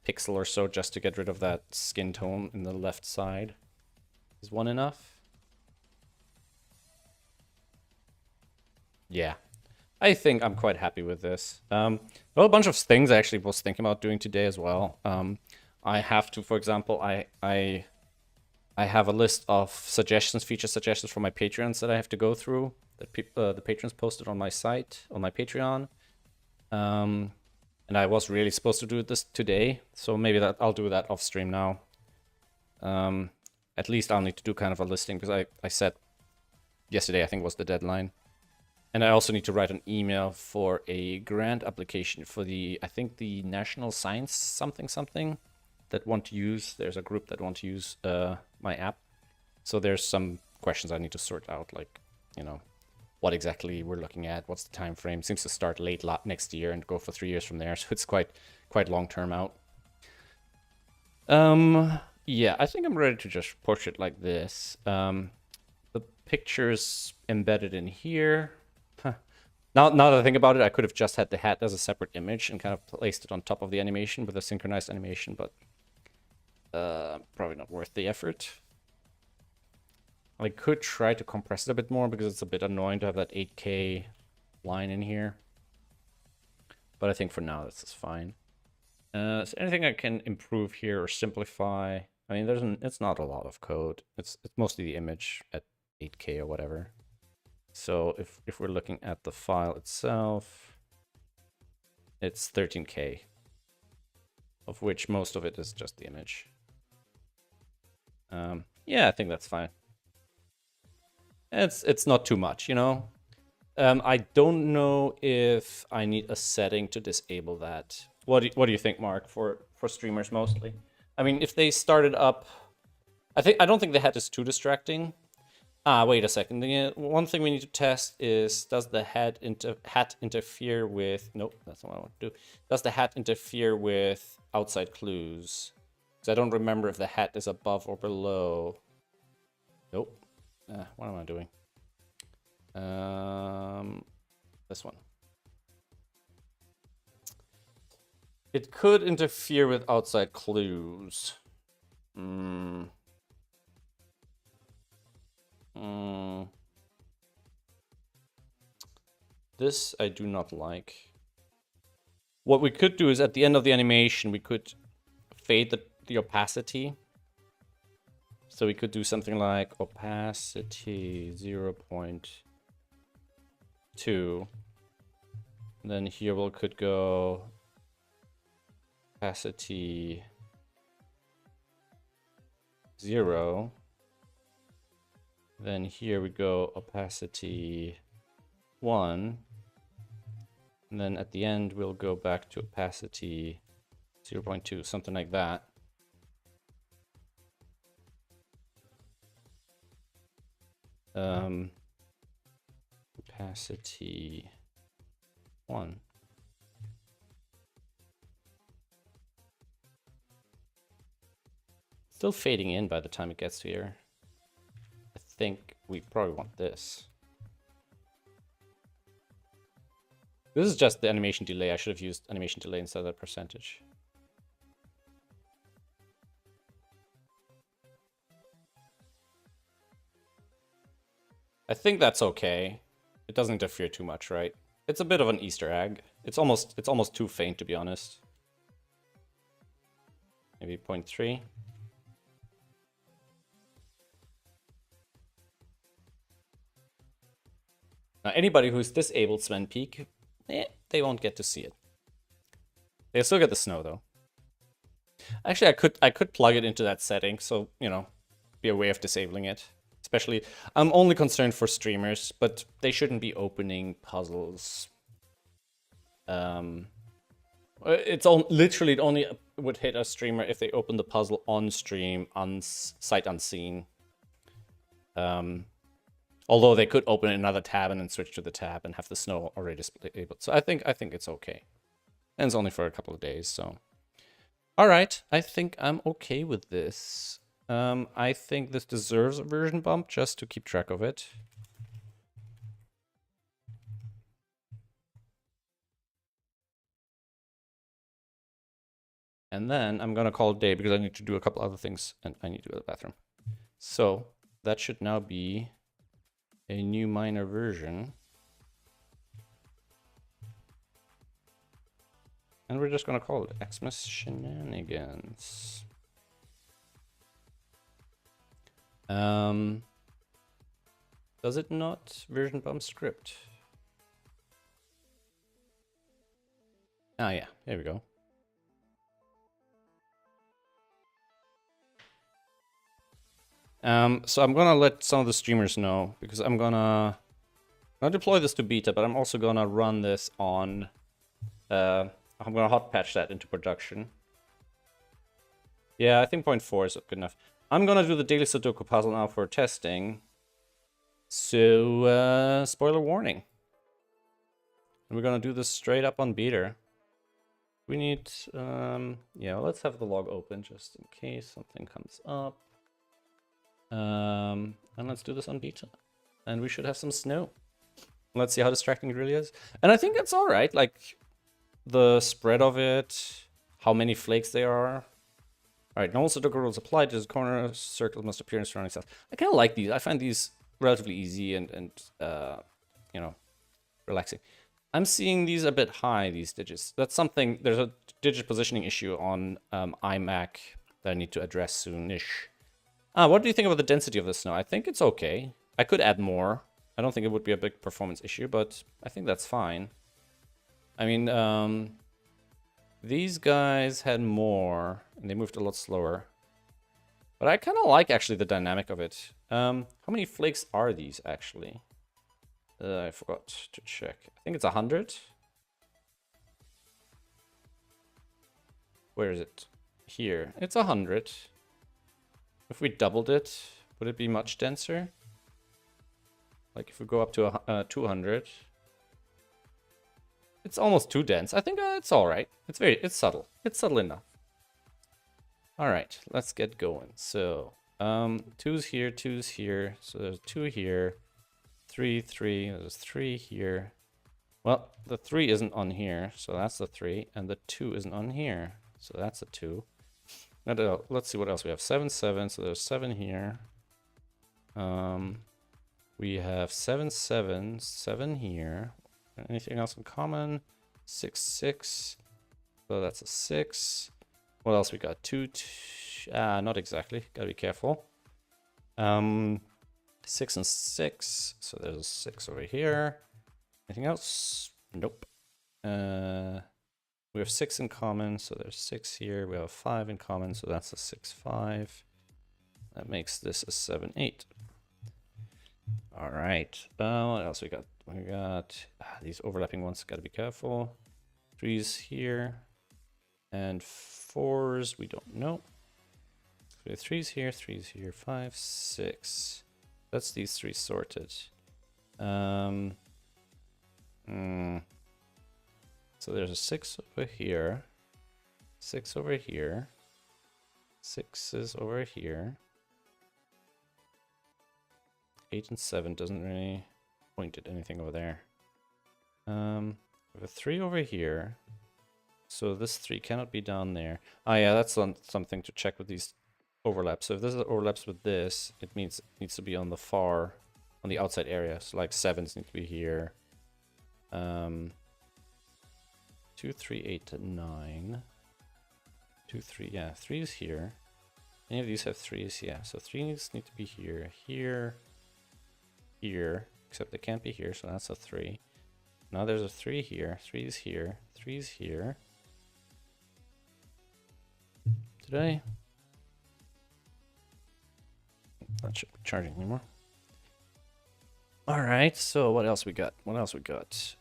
pixel or so just to get rid of that skin tone in the left side. Is one enough? Yeah, I think I'm quite happy with this. Well, a bunch of things I actually was thinking about doing today as well. I have to, for example, I have a list of suggestions, feature suggestions for my Patreons that I have to go through, that the patrons posted on my site, on my Patreon. And I was really supposed to do this today, so maybe I'll do that off stream now. At least I'll need to do kind of a listing, because I said yesterday, I think, was the deadline. And I also need to write an email for a grant application for I think the National Science something that want to use, there's a group that want to use my app. So there's some questions I need to sort out, like, you know, what exactly we're looking at, what's the time frame. Seems to start late next year and go for 3 years from there, so it's quite long term out. Yeah, I think I'm ready to just push it like this. The picture's embedded in here. Now that I think about it, I could have just had the hat as a separate image and kind of placed it on top of the animation with a synchronized animation, but probably not worth the effort. I could try to compress it a bit more because it's a bit annoying to have that 8K line in here. But I think for now this is fine. Is there anything I can improve here or simplify? I mean, it's not a lot of code. It's mostly the image at 8K or whatever. So if we're looking at the file itself, it's 13K, of which most of it is just the image. Yeah, I think that's fine. It's not too much, you know. I don't know if I need a setting to disable that. What do you think, Mark, for streamers mostly? I mean, if they started up, I don't think the hat is too distracting. Wait a second. One thing we need to test is, does the hat interfere with... Nope, that's not what I want to do. Does the hat interfere with outside clues? Because I don't remember if the hat is above or below. Nope. What am I doing? This one. It could interfere with outside clues. This I do not like. What we could do is, at the end of the animation, we could fade the opacity. So we could do something like opacity 0.2. Then here we could go opacity 0. Then here we go opacity 1. And then at the end, we'll go back to opacity 0.2, something like that. Opacity 1. Still fading in by the time it gets here. I think we probably want this. This is just the animation delay. I should have used animation delay instead of that percentage. I think that's okay. It doesn't interfere too much, right? It's a bit of an Easter egg. It's almost too faint, to be honest. Maybe 0.3. Now, anybody who's disabled Sven Peak, they won't get to see it. They'll still get the snow, though. Actually, I could plug it into that setting, so, you know, be a way of disabling it. Especially, I'm only concerned for streamers, but they shouldn't be opening puzzles. It's literally, it only would hit a streamer if they open the puzzle on stream, on sight unseen. Although they could open another tab and then switch to the tab and have the snow already disabled. So I think it's okay. And it's only for a couple of days, so. All right, I think I'm okay with this. I think this deserves a version bump just to keep track of it. And then I'm gonna call it a day because I need to do a couple other things and I need to go to the bathroom. So that should now be a new minor version. And we're just gonna call it Xmas Shenanigans. Does it not version bump script? Ah, yeah, there we go. So I'm gonna let some of the streamers know, because I'm gonna deploy this to beta, but I'm also gonna run this on, I'm gonna hot patch that into production. Yeah, I think 0.4 is good enough. I'm gonna do the daily Sudoku puzzle now for testing. So, spoiler warning. And we're gonna do this straight up on beta. We need, yeah, let's have the log open just in case something comes up. And let's do this on beta. And we should have some snow. Let's see how distracting it really is. And I think it's alright, like, the spread of it, how many flakes there are. Alright, normal Sudoku rules apply. There's corner circles must appear in surrounding cells. I kind of like these. I find these relatively easy and you know, relaxing. I'm seeing these a bit high, these digits. That's something, there's a digit positioning issue on iMac that I need to address soon-ish. What do you think about the density of the snow? I think it's okay. I could add more. I don't think it would be a big performance issue, but I think that's fine. I mean, these guys had more, and they moved a lot slower. But I kind of like, actually, the dynamic of it. How many flakes are these, actually? I forgot to check. I think it's 100. Where is it? Here. It's 100. If we doubled it, would it be much denser? Like if we go up to 200. It's almost too dense. I think it's all right. It's subtle. It's subtle enough. All right, let's get going. So, 2's here, 2's here. So there's 2 here, 3, 3. There's 3 here. Well, the 3 isn't on here, so that's the 3, and the 2 isn't on here, so that's a 2. Let's see what else we have. 7, 7. So there's 7 here. We have 7, 7, 7 here. Anything else in common? 6, 6. So that's a 6. What else we got? 2, not exactly. Gotta be careful. 6 and 6. So there's a 6 over here. Anything else? Nope. We have 6 in common, so there's 6 here. We have 5 in common, so that's a 6, 5. That makes this a 7, 8. All right. What else we got? We got these overlapping ones. Got to be careful. 3's here, and 4's we don't know. So we have 3's here, 3's here, 5, 6. That's these 3 sorted. So there's a 6 over here, 6 over here, 6 is over here. 8 and 7 doesn't really point at anything over there. We have a 3 over here. So this 3 cannot be down there. Oh yeah, that's something to check with these overlaps. So if this overlaps with this, it means it needs to be on the outside area. So like 7s need to be here. 2, 3, 8, 9. 2, 3, yeah, 3 is here. Any of these have 3's, yeah. So 3 need to be here, here, here. Except they can't be here, so that's a 3. Now there's a 3 here, 3's here, 3's here. Today, not charging anymore. All right, so what else we got? What else we got?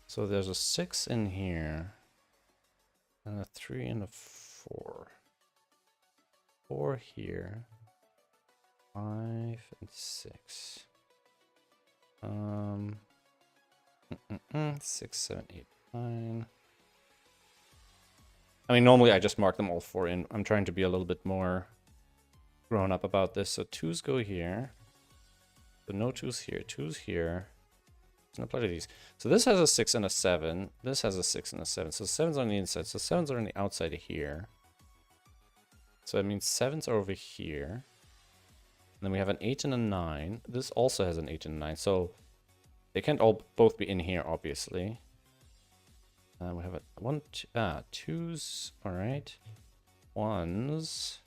So there's a 6 in here, and a 3 and a 4. 4 here, 5 and 6. 6, 7, 8, 9. I mean, normally I just mark them all 4 in. I'm trying to be a little bit more grown up about this. So 2's go here. So no 2's here. 2's here. Doesn't apply to these. So this has a 6 and a 7. This has a 6 and a 7. So 7's on the inside. So 7's are on the outside here. So that means 7's are over here. And then we have an 8 and a 9. This also has an 8 and a 9. So they can't both be in here, obviously. We have a twos. All right. Ones.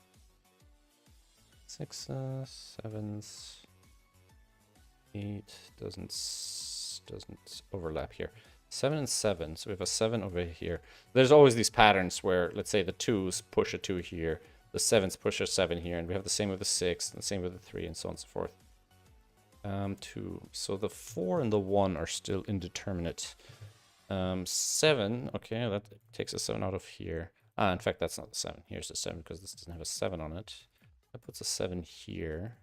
Sixes, sevens. 8 doesn't overlap here. 7 and 7, so we have a 7 over here. There's always these patterns where, let's say, the 2s push a 2 here, the 7s push a 7 here, and we have the same with the 6, and the same with the 3, and so on and so forth. 2. So the 4 and the 1 are still indeterminate. 7, okay, that takes a 7 out of here. In fact, that's not the 7. Here's the 7, because this doesn't have a 7 on it. That puts a 7 here.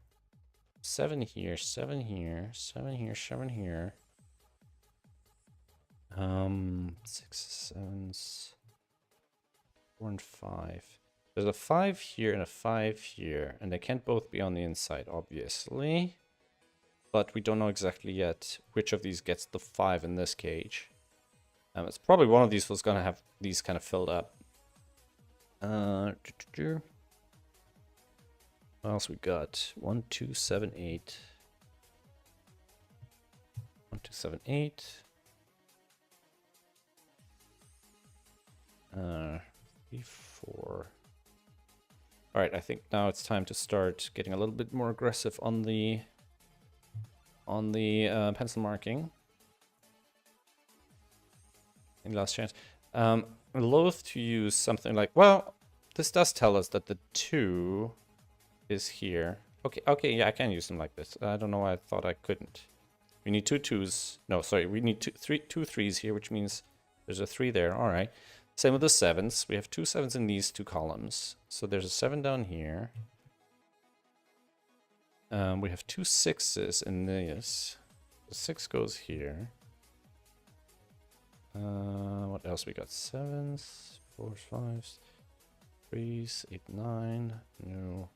7 here, 7 here, 7 here, 7 here. 6, 7s, 4 and 5. There's a 5 here and a 5 here, and they can't both be on the inside, obviously. But we don't know exactly yet which of these gets the 5 in this cage. It's probably one of these was gonna have these kind of filled up. What else we got? 1, 2, 7, 8. 1, 2, 7, 8. 3, 4. All right, I think now it's time to start getting a little bit more aggressive on the pencil marking. Any last chance? I'm loath to use something like, well, this does tell us that the 2 is here. Okay, yeah, I can use them like this. I don't know why I thought I couldn't. We need 2 2s. No, sorry, we need 2 3s here, which means there's a 3 there. All right. Same with the 7s. We have 2 7s in these 2 columns. So there's a 7 down here. We have 2 6s in this. The 6 goes here. What else we got? 7s, 4s, 5s, 3s, 8, 9. No.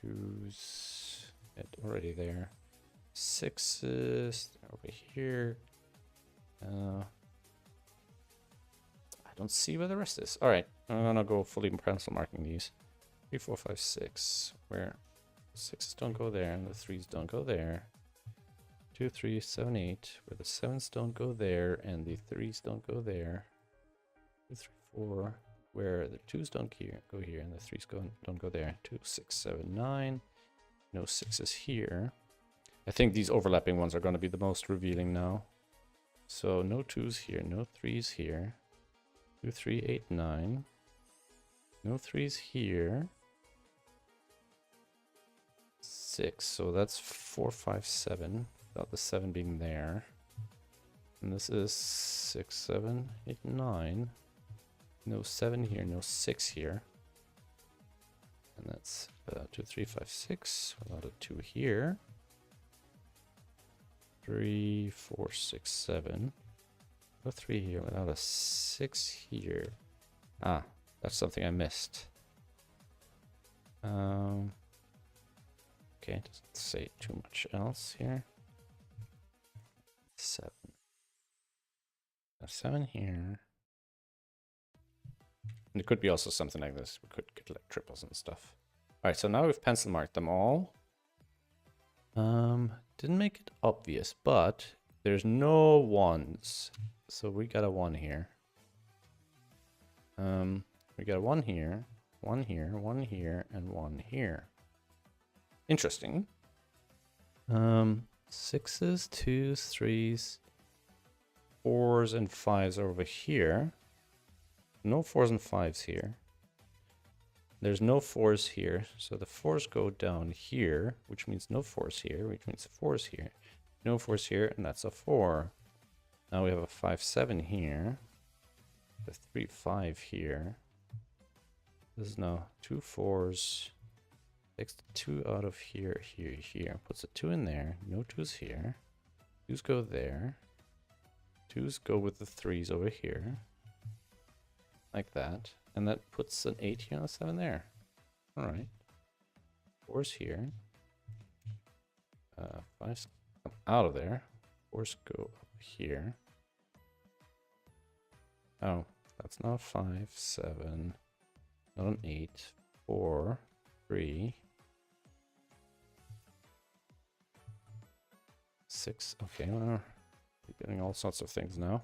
2s. Already there. 6s over here. I don't see where the rest is. All right, I'm gonna go fully pencil marking these. 3, 4, 5, 6. Where 6s don't go there and the 3s don't go there. 2, 3, 7, 8. Where the 7s don't go there and the 3s don't go there. 2, 3, 4. Where the 2s don't go here and the 3s don't go there. 2, 6, 7, 9. No 6s here. I think these overlapping ones are going to be the most revealing now. So no 2s here, no 3s here. 2, 3, 8, 9. No 3s here. 6, so that's 4, 5, 7. Without the 7 being there. And this is 6, 7, 8, 9. No 7 here, no 6 here. And that's 2, 3, 5, 6. Without a 2 here. 3, 4, 6, 7. No 3 here, without a 6 here. Ah, that's something I missed. Okay, doesn't say too much else here. 7. A 7 here. And it could be also something like this. We could get like triples and stuff. Alright, so now we've pencil marked them all. Didn't make it obvious, but there's no 1s. So we got a 1 here. We got a 1 here, 1 here, 1 here, and 1 here. Interesting. 6s, 2s, 3s, 4s, and 5s over here. No 4s and 5s here. There's no 4s here, so the 4s go down here, which means no 4s here, which means 4s here. No 4s here, and that's a 4. Now we have a 5, 7 here. The 3, 5 here. This is now 2 4s. Takes the 2 out of here, here, here. Puts a 2 in there. No 2s here. 2s go there. 2s go with the 3s over here. Like that. And that puts an 8 here and a 7 there. Alright. 4s here. 5s come out of there. 4s go up here. Oh, that's not a 5, 7. Not an 8. 4, 3. 6. Okay, well, we're getting all sorts of things now.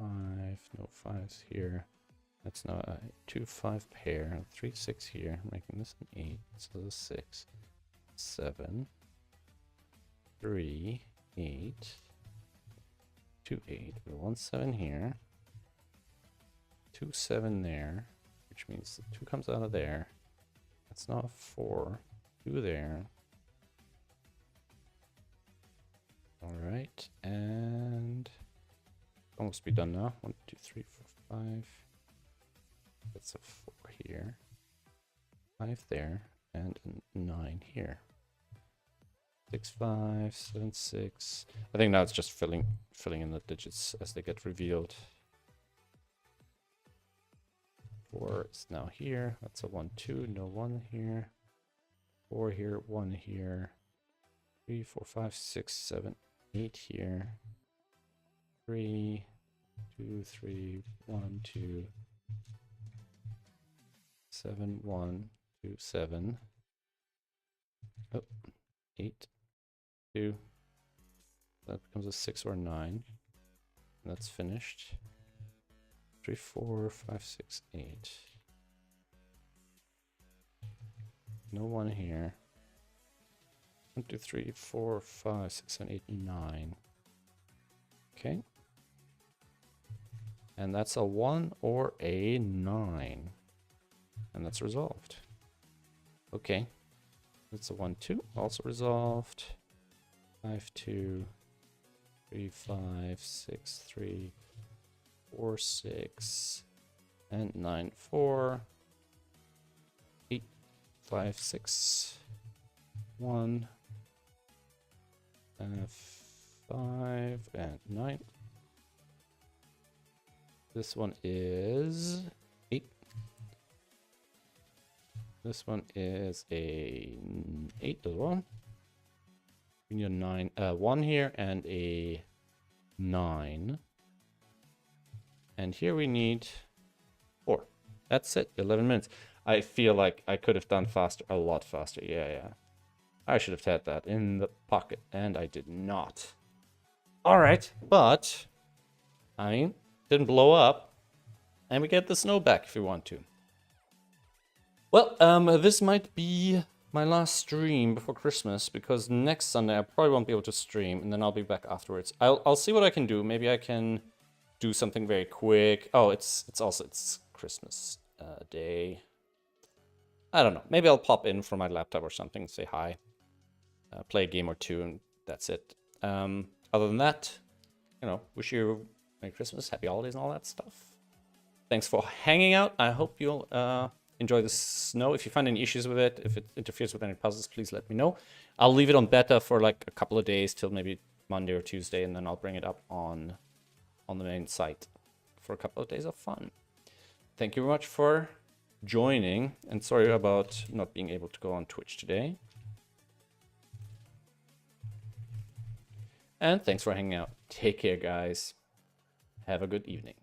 5, no 5s here. That's now a 2, 5 pair, 3, 6 here, making this an 8, so this is 6, 7, 3, 8, 2, 8, 1, 7 here, 2, 7 there, which means the 2 comes out of there. That's now a 4, 2 there. Alright, and almost be done now. 1, 2, 3, 4, 5. That's a 4 here, 5 there, and a 9 here. 6, 5, 7, 6. I think now it's just filling in the digits as they get revealed. 4 is now here. That's a 1, 2, no 1 here. 4 here, 1 here. 3, 4, 5, 6, 7, 8 here. 3, 2, 3, 1, 2. 7, 1, 2, 7. Oh, 8, 2. That becomes a 6 or a 9. And that's finished. 3, 4, 5, 6, 8. No 1 here. 1, 2, 3, 4, 5, 6, 7, 8, 9. Okay. And that's a 1 or a 9. And that's resolved. Okay. That's a 1, 2. Also resolved. 5, 2. 3, 5, 6, 3. 4, 6. And 9, 4. 8, 5, 6. 1. 5 and 9. This one is 8. This one is a 8 as well. We need a 9, 1 here and a 9. And here we need 4. That's it, 11 minutes. I feel like I could have done faster, a lot faster. Yeah. I should have had that in the pocket, and I did not. All right, but I mean, didn't blow up, and we get the snow back if we want to. Well, this might be my last stream before Christmas, because next Sunday I probably won't be able to stream, and then I'll be back afterwards. I'll see what I can do. Maybe I can do something very quick. Oh, it's Christmas day. I don't know. Maybe I'll pop in from my laptop or something, say hi, play a game or two, and that's it. Other than that, you know, wish you Merry Christmas, Happy Holidays, and all that stuff. Thanks for hanging out. I hope you'll enjoy the snow. If you find any issues with it, if it interferes with any puzzles, please let me know. I'll leave it on beta for like a couple of days till maybe Monday or Tuesday, and then I'll bring it up on the main site for a couple of days of fun. Thank you very much for joining, and sorry about not being able to go on Twitch today. And thanks for hanging out. Take care, guys. Have a good evening.